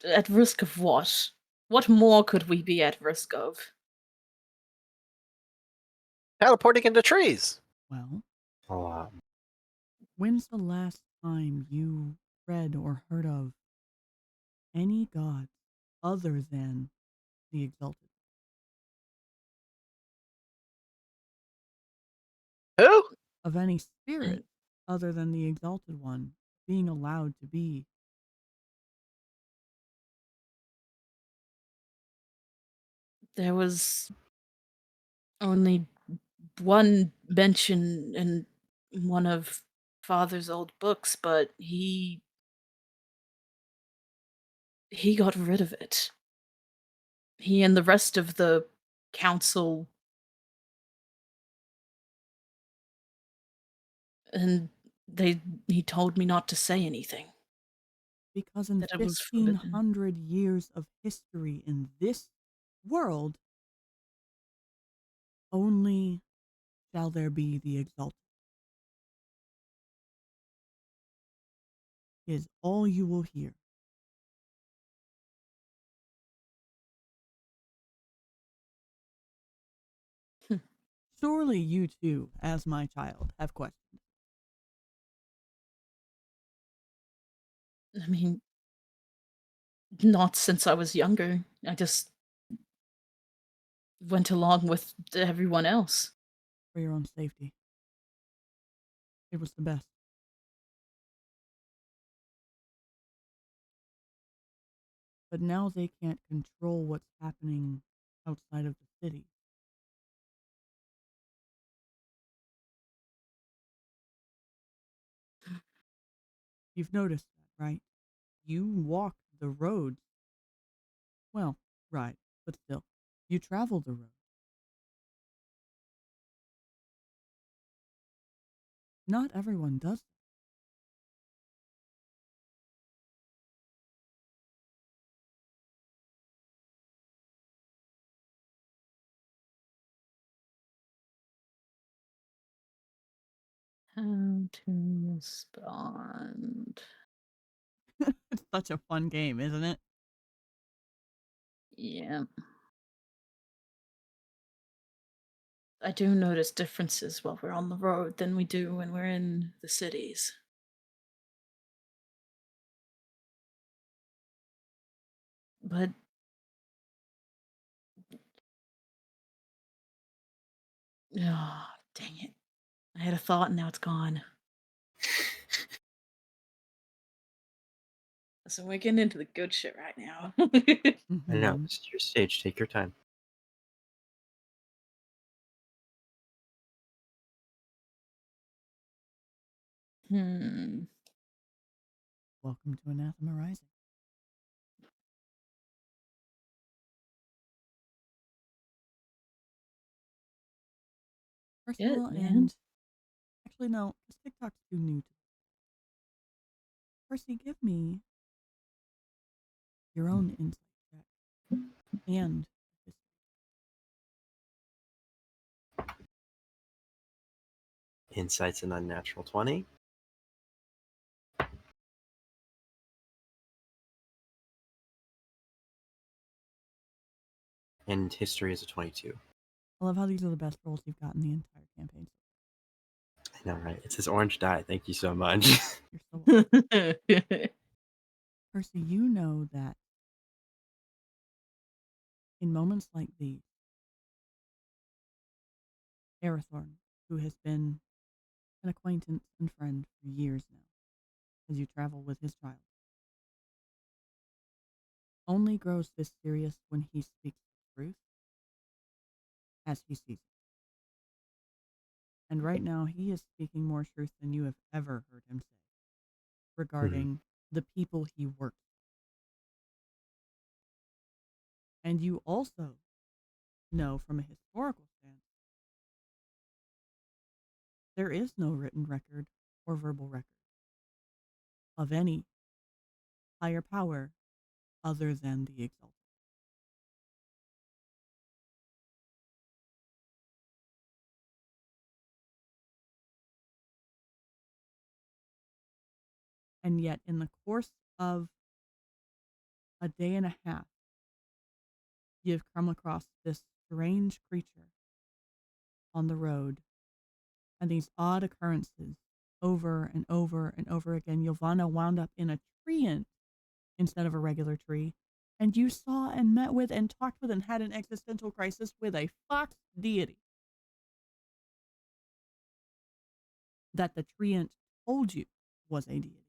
At risk of what? What more could we be at risk of? Teleporting into trees. well, Oh, when's the last time you read or heard of any gods other than the Exalted? Who? Of any spirit other than the Exalted One being allowed to be? There was only one mention in one of Father's old books, but he got rid of it. He and the rest of the council, and he told me not to say anything. Because in That it was forbidden. 1,500 years of history in this world, only shall there be the Exalted. Is all you will hear. Surely you too, as my child, have questions. I mean, not since I was younger. I just went along with everyone else. For your own safety. It was the best. But now they can't control what's happening outside of the city. You've noticed that, right? You walk the roads. Well, right, but still, you travel the road. Not everyone does that. How to respond. It's such a fun game, isn't it? Yeah. I do notice differences while we're on the road than we do when we're in the cities. But oh, dang it. I had a thought and now it's gone. So we're getting into the good shit right now. I know. Mhm. This is your stage. Take your time. Hmm. Welcome to Anathema Rising. Percival man. and actually no, this TikTok's too new to Percy, give me your own insight check and this Insight's an unnatural 20. And history is a 22. I love how these are the best rolls you've gotten the entire campaign. I know, right? It's his orange die. Thank you so much. You're so welcome. Percy, you know that in moments like these, Arathorn, who has been an acquaintance and friend for years now, as you travel with his child, only grows this serious when he speaks the truth as he sees it. And right now, he is speaking more truth than you have ever heard him say regarding the people he works with. And you also know from a historical stance, there is no written record or verbal record of any higher power other than the Exalted. And yet, in the course of a day and a half, you've come across this strange creature on the road and these odd occurrences over and over and over again. Ylvanna wound up in a treant instead of a regular tree, and you saw and met with and talked with and had an existential crisis with a fox deity that the treant told you was a deity.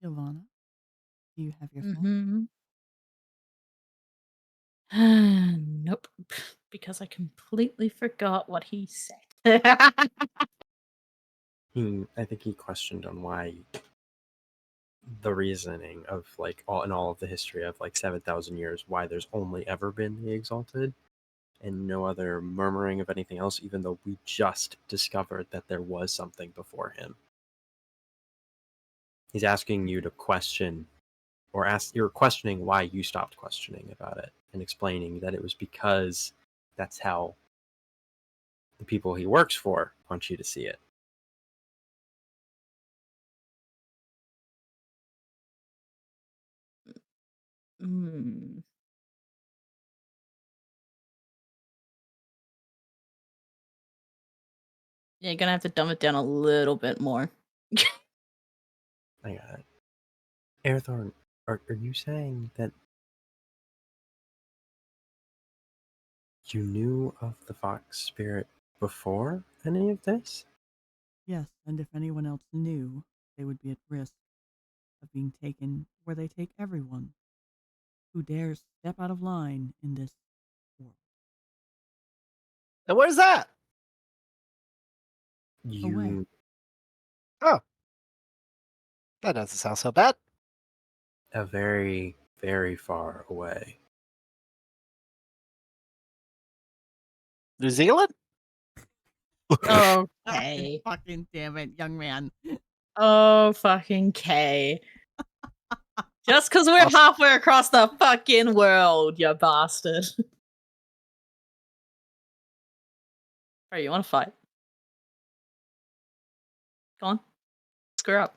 Ylvanna, do you have your thoughts? Mm-hmm. Nope. Because I completely forgot what he said. I think he questioned on why the reasoning of like all of the history of like 7,000 years, why there's only ever been the Exalted and no other murmuring of anything else, even though we just discovered that there was something before him. He's asking you to question, or you're questioning why you stopped questioning about it and explaining that it was because that's how the people he works for want you to see it. Hmm. Yeah, you're gonna have to dumb it down a little bit more. I got it. Arathorn, are you saying that you knew of the fox spirit before any of this? Yes, and if anyone else knew, they would be at risk of being taken where they take everyone who dares step out of line in this world. And where's that? Away. Oh, that doesn't sound so bad. A very, very far away. New Zealand? Okay. Fucking damn it, young man. Oh, fucking K. Just because we're halfway across the fucking world, you bastard. Alright, you want to fight? Go on. Screw up.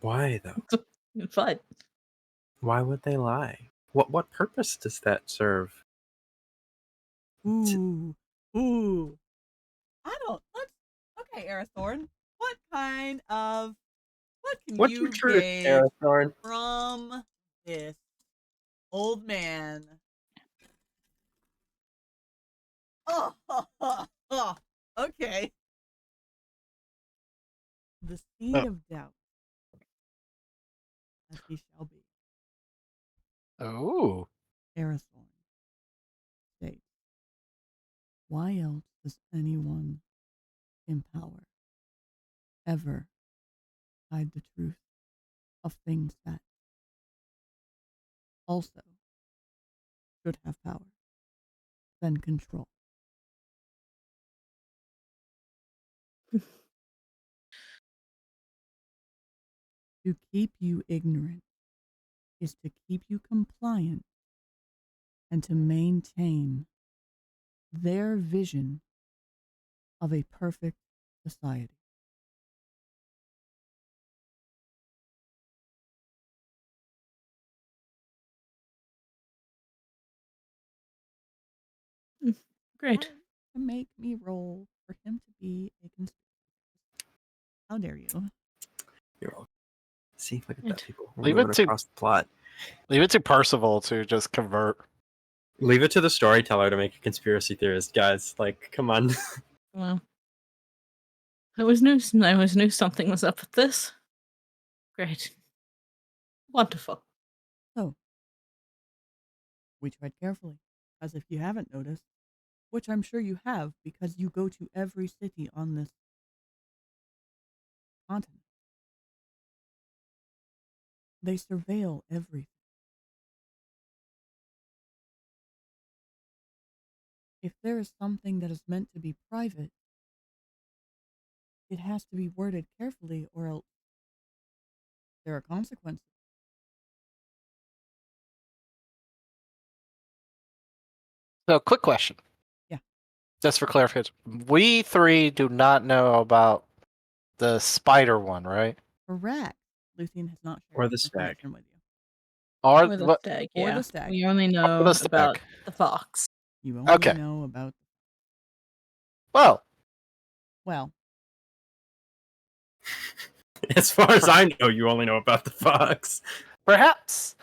Why though? You can fight. Why would they lie? What purpose does that serve? Ooh. Ooh. I don't. Let's. Okay, Arathorn. What can What's you your truth, gauge Arathorn? from this old man? Oh, okay. The seed of doubt, as he shall be. Ooh. Arathorn states, why else does anyone in power ever hide the truth of things that also should have power, then control? To keep you ignorant is to keep you compliant and to maintain their vision of a perfect society. Great. To make me roll for him to be a conspiracy. How dare you? You're all... See, look at Right. that, people. We're Leave moving it to- across the plot. Leave it to Percival to just convert. Leave it to the storyteller to make a conspiracy theorist, guys. Like, come on. Well, I always knew something was up with this. Great. Wonderful. So, we tread carefully, as if you haven't noticed, which I'm sure you have because you go to every city on this continent. They surveil everything. If there is something that is meant to be private, it has to be worded carefully or else there are consequences. So, quick question. Yeah. Just for clarification, we three do not know about the spider one, right? Correct. Luthien has not shared Or the this stag. information with you. Or Or the what? stag, Or yeah. the stag. We only know the stag. about the fox. You only Okay. know about, Well, well, As far as I know, you only know about the fox. perhaps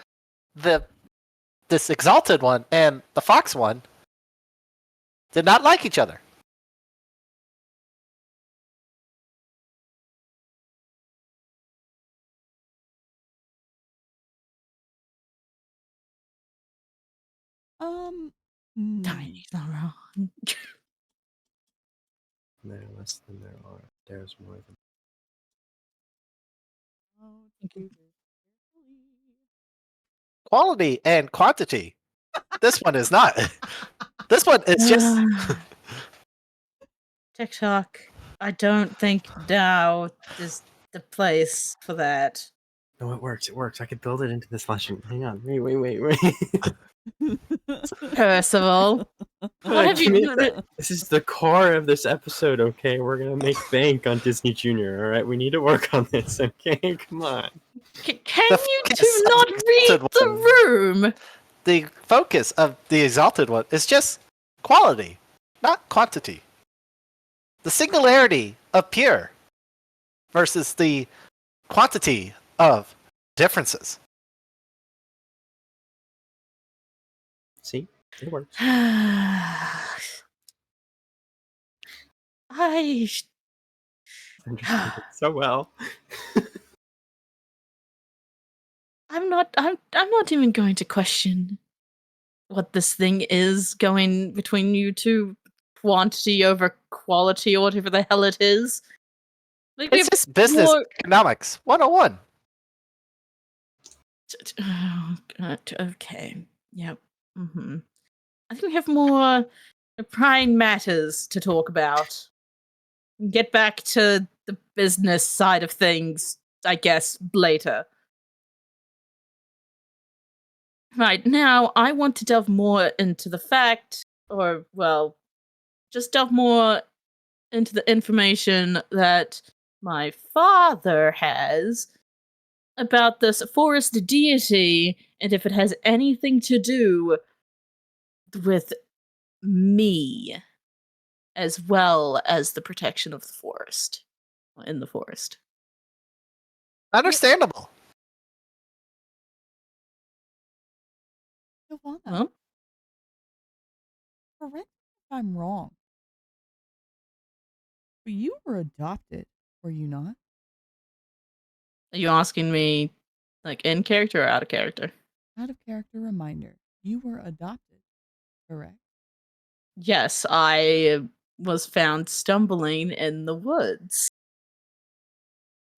this exalted one and the fox one did not like each other. Tiny's not wrong. There less than there are. There's more than. oh, Okay. do this carefully. Quality and quantity. This one is not. This one is just. TikTok. I don't think now is the place for that. No, it works. It works. I could build it into this legend. Hang on. Wait. Percival. What have you done? This is the core of this episode, okay? We're gonna make bank on Disney Junior, alright? We need to work on this, okay? Come on. Can The you focus two of not the read exalted the one. room? The focus of the exalted one is just quality, not quantity. The singularity of pure versus the quantity of differences. See? It works. I Understood it so well. I'm not even going to question what this thing is going between you two, quantity over quality or whatever the hell it is. Like we It's have just business more- economics 101. Oh, God, okay. Yep. I think we have more prime matters to talk about. Get back to the business side of things, I guess, later. Right, now I want to delve more into the fact, or, well, just delve more into the information that my father has about this forest deity and if it has anything to do with me, as well as the protection of the forest, in the forest. Understandable. Ylvanna, Huh? correct me if I'm wrong. But you were adopted, were you not? Are you asking me, like, in character or out of character? Out of character reminder. You were adopted, correct? Yes, I was found stumbling in the woods.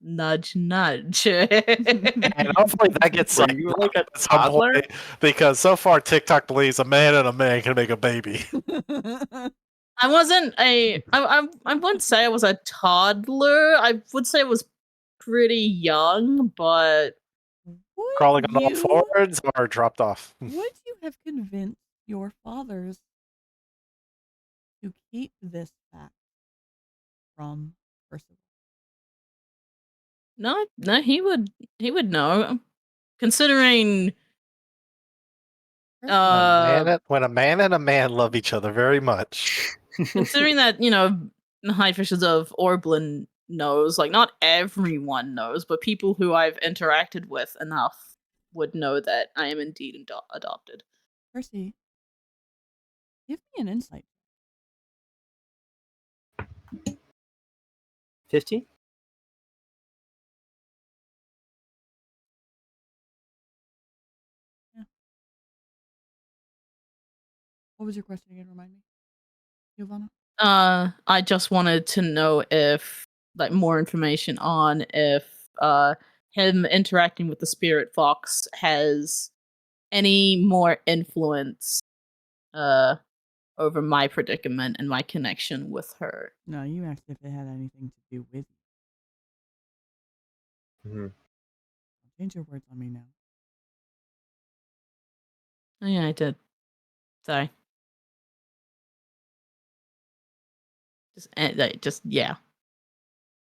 Nudge, nudge. And hopefully that gets Were like you like a at some toddler? point, because so far TikTok believes a man and a man can make a baby. I wasn't I wouldn't say I was a toddler. I would say I was pretty young, but Crawling on all you, fours or dropped off. would you have convinced your fathers to keep this fact from Percival? no, he would know. Considering Percival, When a man and a man love each other very much. considering that, you know, the High Fishes of Orblin knows, like, not everyone knows, but people who I've interacted with enough would know that I am indeed adopted. Percy, give me an insight. 15? What was your question again? Remind me, Ylvanna. I just wanted to know if, like, more information on if him interacting with the spirit fox has any more influence over my predicament and my connection with her. No, you asked if it had anything to do with you. Mhm. Change your words on me now. Oh, yeah, I did. Sorry. Yeah.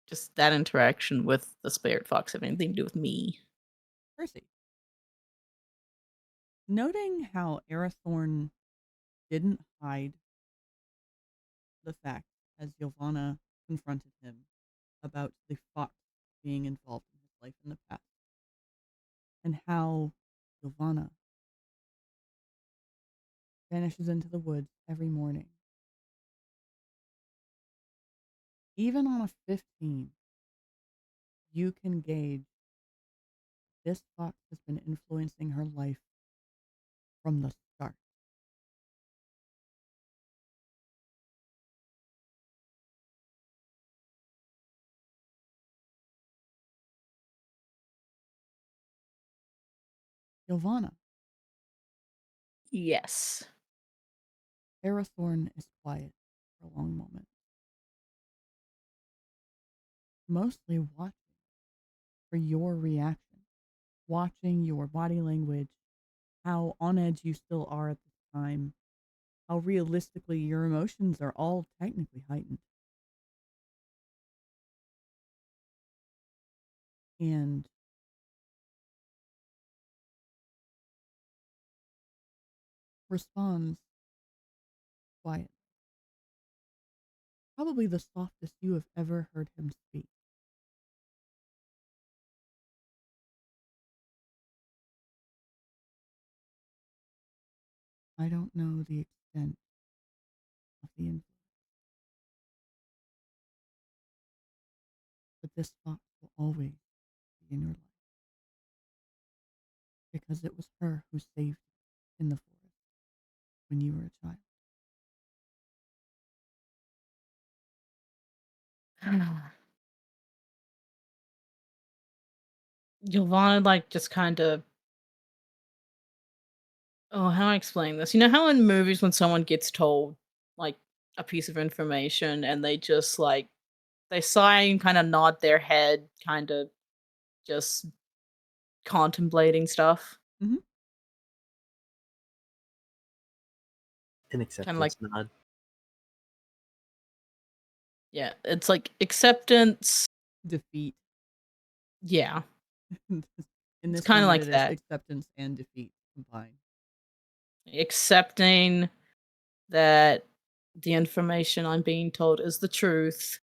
Just that interaction with the spirit fox have anything to do with me. Percy, noting how Arathorn didn't hide the fact as Ylvanna confronted him about the fox being involved in his life in the past, and how Ylvanna vanishes into the woods every morning. Even on a 15, you can gauge this fox has been influencing her life from the start. Ylvanna, Yes. Arathorn is quiet for a long moment, mostly watching for your reaction, watching your body language, how on edge you still are at the time, how realistically your emotions are all technically heightened. And responds quiet. Probably the softest you have ever heard him speak. I don't know the extent of the influence, but this fox will always be in your life because it was her who saved you in the forest when you were a child. Ylvanna, like, just kind of. Oh, how do I explain this? You know how in movies when someone gets told like a piece of information, and they just like they sigh and kind of nod their head, kind of just contemplating stuff. An Kind of acceptance like, nod. yeah, it's like acceptance. Defeat. Yeah, In it's this kind of moment, like it is that. acceptance and defeat combined. Accepting that the information I'm being told is the truth,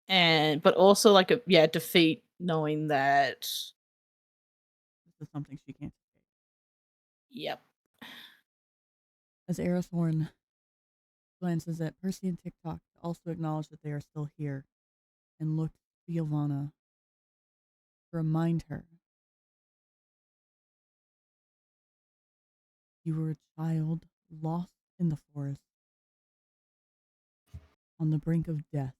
and but also like a defeat, knowing that This is something she can't escape. yep. As Arathorn glances at Percy and TikTok to also acknowledge that they are still here, and looks to Ylvanna to remind her you were a child lost in the forest, on the brink of death,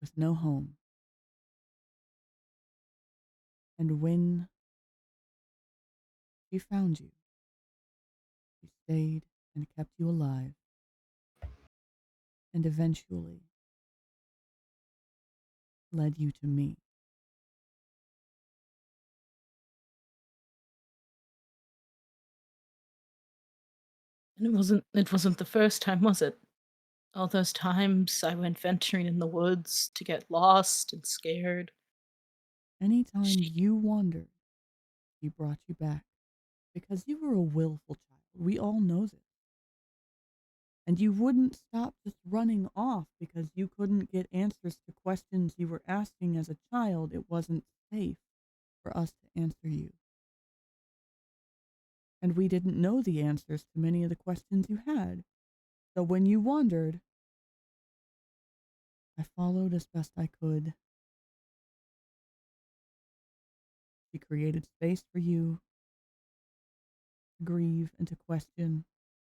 with no home. And when she found you, she stayed and kept you alive, and eventually led you to me. And it wasn't the first time, was it? All those times I went venturing in the woods to get lost and scared. Anytime She you wandered, he brought you back, because you were a willful child. We all know this. And you wouldn't stop just running off because you couldn't get answers to questions you were asking as a child. It wasn't safe for us to answer you. And we didn't know the answers to many of the questions you had. So when you wandered, I followed as best I could. We created space for you to grieve and to question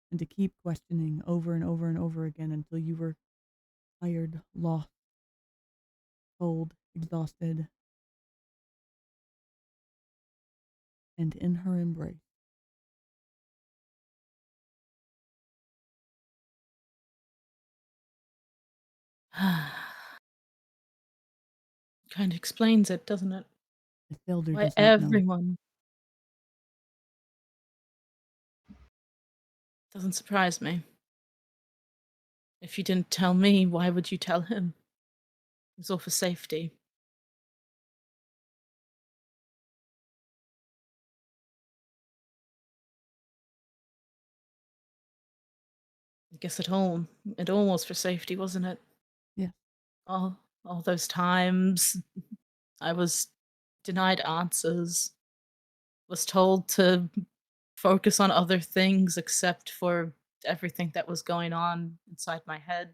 and to keep questioning over and over and over again until you were tired, lost, cold, exhausted, and in her embrace. kind of explains it, doesn't it? The Elder Why does not know. everyone doesn't surprise me. If you didn't tell me, why would you tell him? It was all for safety. I guess it all was for safety, wasn't it? Yeah. All those times I was denied answers, was told to focus on other things except for everything that was going on inside my head.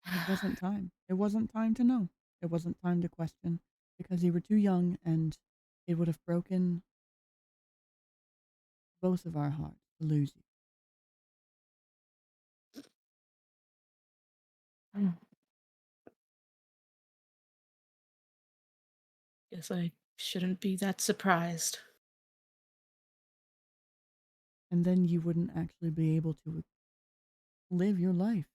It wasn't time. It wasn't time to know. It wasn't time to question because you were too young and it would have broken both of our hearts to lose you. Guess I shouldn't be that surprised. And then you wouldn't actually be able to live your life.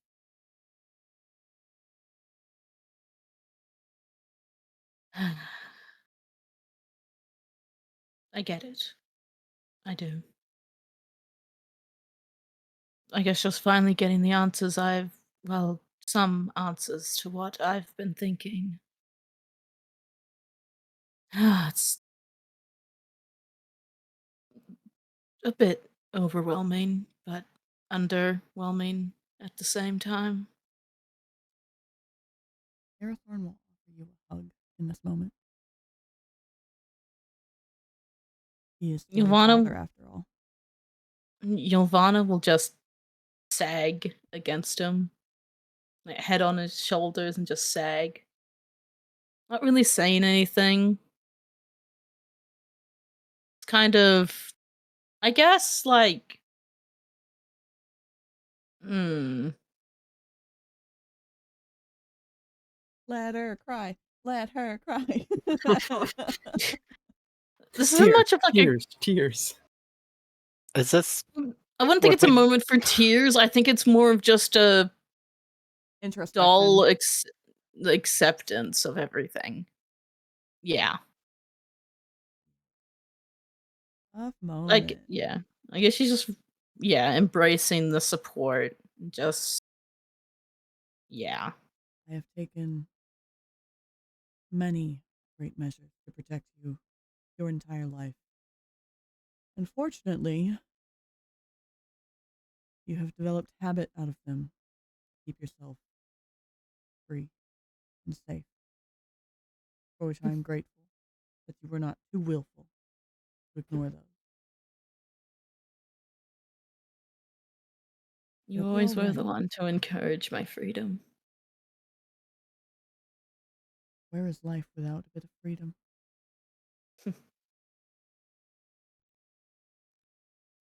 I get it. I do. I guess just finally getting the answers some answers to what I've been thinking. It's a bit overwhelming, but underwhelming at the same time. Arathorn will offer you a hug in this moment. He is still your father after all. Ylvanna will just sag against him, like head on his shoulders and just sag. Not really saying anything. It's kind of, I guess, like, Let her cry. Let her cry. This isn't much of like tears. Is this I wouldn't think What it's a we- moment for tears. I think it's more of just a Introspection. dull acceptance of everything. Yeah. Tough moment. Like, yeah. I guess she's just, embracing the support. Just, yeah. I have taken many great measures to protect you your entire life. Unfortunately, you have developed habit out of them. Keep yourself free and safe. For which I am grateful that you were not too willful to ignore those. You You'll be always were alright. the one to encourage my freedom. Where is life without a bit of freedom?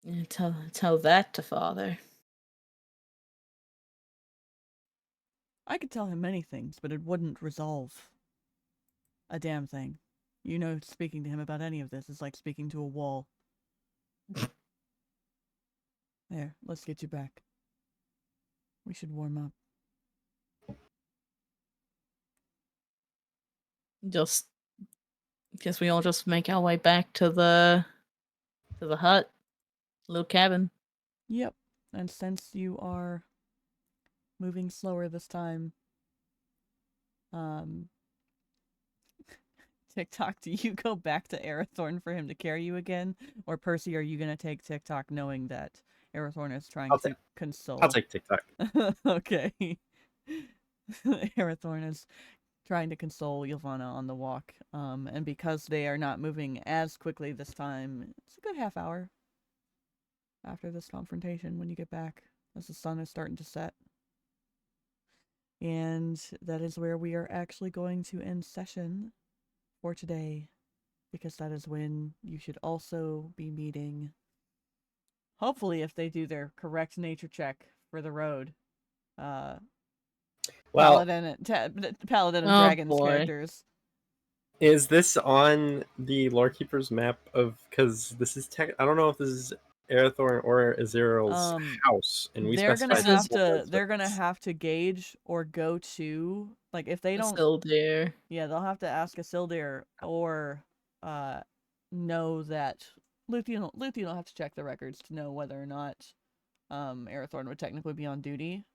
Yeah, tell that to father. I could tell him many things, but it wouldn't resolve a damn thing. You know, speaking to him about any of this is like speaking to a wall. There, let's get you back. We should warm up. Just guess we all just make our way back to the hut. Little cabin. Yep. And since you are moving slower this time, TikTok, do you go back to Arathorn for him to carry you again? Or Percy, are you gonna take TikTok knowing that Arathorn is trying to console? I'll take TikTok. Okay. Arathorn is trying to console Ylvanna on the walk. And because they are not moving as quickly this time, it's a good half hour after this confrontation when you get back, as the sun is starting to set. And that is where we are actually going to end session for today, because that is when you should also be meeting, hopefully if they do their correct nature check for the road, Well, Paladin and Oh, Dragons boy. characters. is this on the Lorekeeper's map of, because this is I don't know if this is Arathorn or Azirael's house, and we They're specified gonna this have one to as they're gonna this. have to gauge or go to, like, if they don't, Still there. yeah, they'll have to ask Isildur or know that Luthien will have to check the records to know whether or not Arathorn would technically be on duty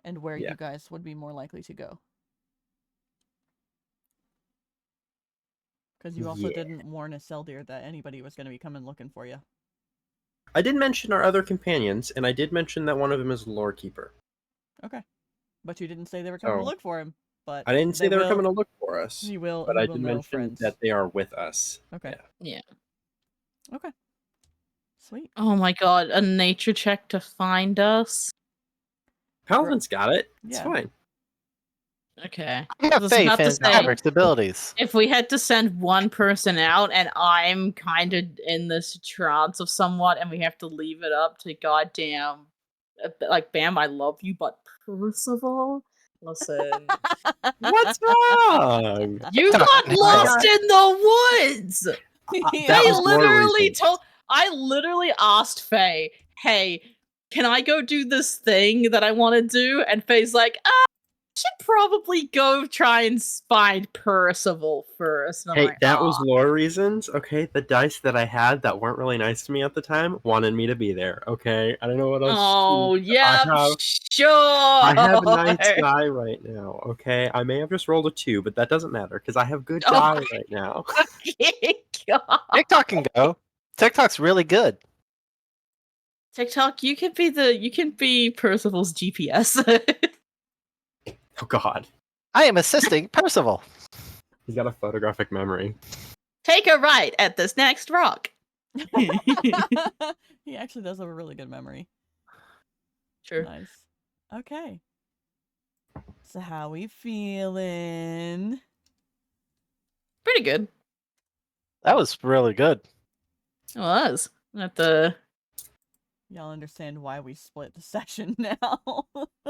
and where Yeah. you guys would be more likely to go. Because you also Yeah. didn't warn Isildur that anybody was going to be coming looking for you. I did mention our other companions, and I did mention that one of them is Lorekeeper. Okay. But you didn't say they were coming to So, look for him. But I didn't say they were will- coming to look for us, He will. but he I will did know, mention friends. that they are with us. Okay. Yeah. Yeah. Okay. Sweet. Oh my god, a nature check to find us? Paladin's got it. It's Yeah. fine. Okay. I have was faith about to in say- Tavrick's abilities. If we had to send one person out and I'm kind of in this trance of somewhat and we have to leave it up to goddamn, like, Bam, I love you, but Percival? Listen. What's wrong? You got lost in the woods! That They was more literally reasons. I literally asked Faye, hey, can I go do this thing that I want to do? And Faye's like, I should probably go try and find Percival first. And I'm Hey, like, that was "Aw." lore reasons. Okay, the dice that I had that weren't really nice to me at the time wanted me to be there. Okay, I don't know what else. Oh, yeah, have- sure. I have a nice die right now. Okay, I may have just rolled a 2, but that doesn't matter because I have good Oh. die right now. God. TikTok can go. TikTok's really good. TikTok, you can be Percival's GPS. Oh God, I am assisting Percival. he's got a photographic memory. Take a right at this next rock. He actually does have a really good memory. Sure. Nice. Okay. So how we feeling? Pretty good. That was really good. It was. At the Y'all understand why we split the session now.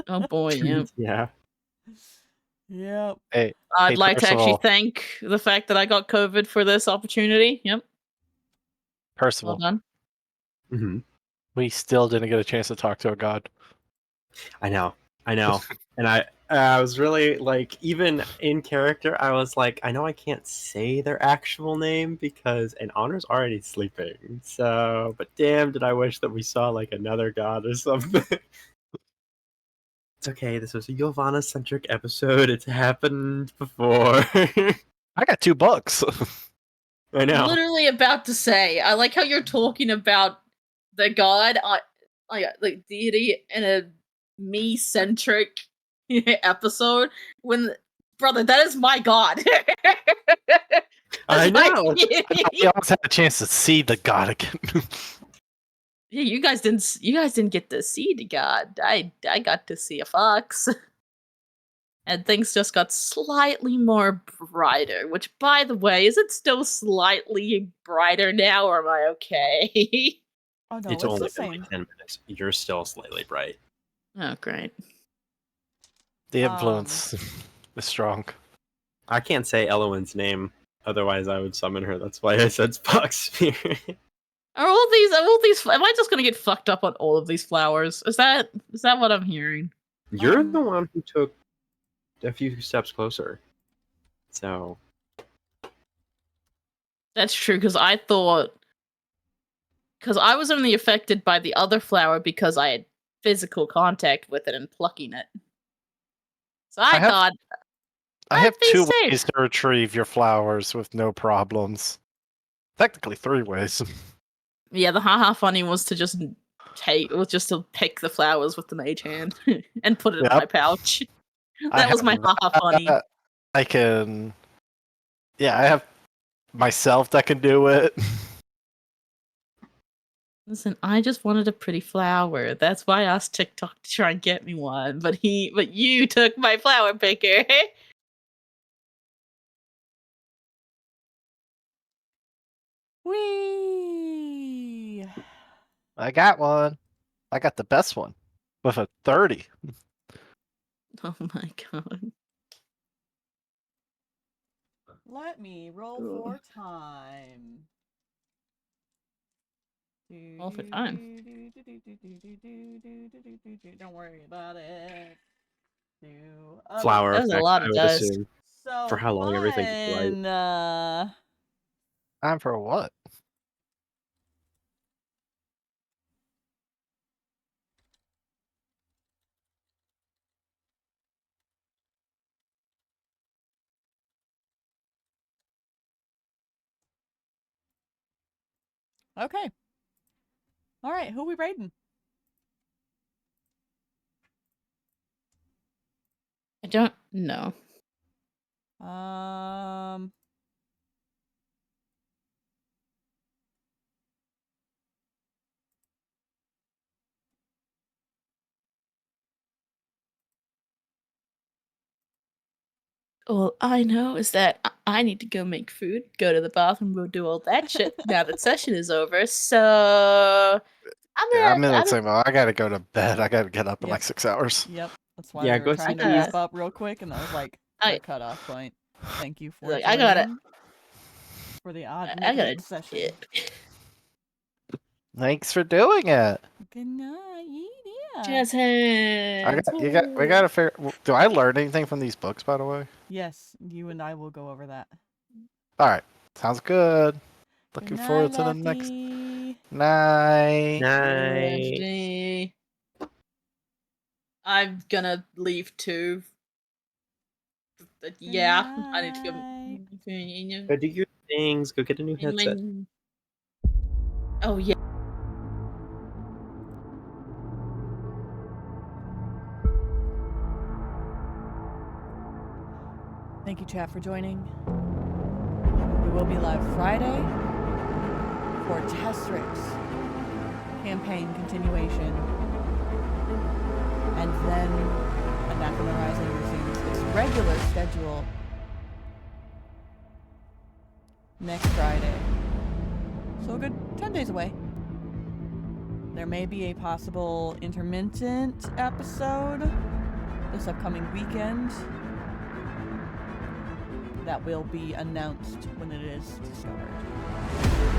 oh boy, yeah. Yeah. Yep. Hey, I'd hey, like to actually Percival. thank the fact that I got COVID for this opportunity. Yep. Percival. Well done. Mhm. We still didn't get a chance to talk to a god. I know. And I was really like, even in character, I was like, I know I can't say their actual name and Honor's already sleeping. So, but damn, did I wish that we saw like another god or something. It's okay. This was a Ylvanna centric episode. It's happened before. I got $2. I know. Literally about to say, I like how you're talking about the god, like deity, in a me-centric episode. When, brother, that is my god. I That's my- know. We almost had a chance to see the god again. Yeah, you guys didn't get to see the god. I got to see a fox. And things just got slightly more brighter, which, by the way, is it still slightly brighter now, or am I okay? Oh no, It's it's only the been same. like 10 minutes. You're still slightly bright. Oh, great. The influence is strong. I can't say Elowen's name, otherwise I would summon her. That's why I said Spock Spirit. Are all these, am I just gonna get fucked up on all of these flowers? Is that what I'm hearing? You're the one who took a few steps closer. So That's true, because I was only affected by the other flower because I had physical contact with it and plucking it. So I thought I have be 2 safe. ways to retrieve your flowers with no problems. Technically 3 ways. yeah, the haha funny was to just to pick the flowers with the mage hand and put it in my pouch. That was my haha funny. I can. Yeah, I have myself that can do it. Listen, I just wanted a pretty flower. That's why I asked TikTok to try and get me one. But you took my flower picker. Whee! I got one. I got the best one with a 30. Oh my god. Let me roll Ugh. for time. Roll for time. Don't worry about it. flower That was a effect, lot I of would dust. assume. So For how long everything is light. fun. Time for what? Okay. All right, who we raiding? I don't know. All I know is that I need to go make food, go to the bathroom, go do all that shit now that session is over. So I'm in the same mode. I gotta go to bed. I gotta get up in Yep. like 6 hours. Yep. That's why Yeah, we were go trying to see wrap these. up real quick, and that was like the cutoff point. Thank you for Look, joining I got it. for the odd I got midnight it. session. Thanks for doing it. Good night. Yeah. Jazz hands. We gotta figure. Do I learn anything from these books, by the way? Yes, you and I will go over that. All right, sounds good. Looking Good forward night, to the next Lefty. night. Night. I'm gonna leave too. Yeah, I need to go. Go do your things. Go get a new headset. Oh yeah. Thank you, chat, for joining. We will be live Friday for Tavrick's campaign continuation. And then Anathema Rising resumes its regular schedule next Friday. So a good 10 days away. There may be a possible intermittent episode this upcoming weekend that will be announced when it is to start.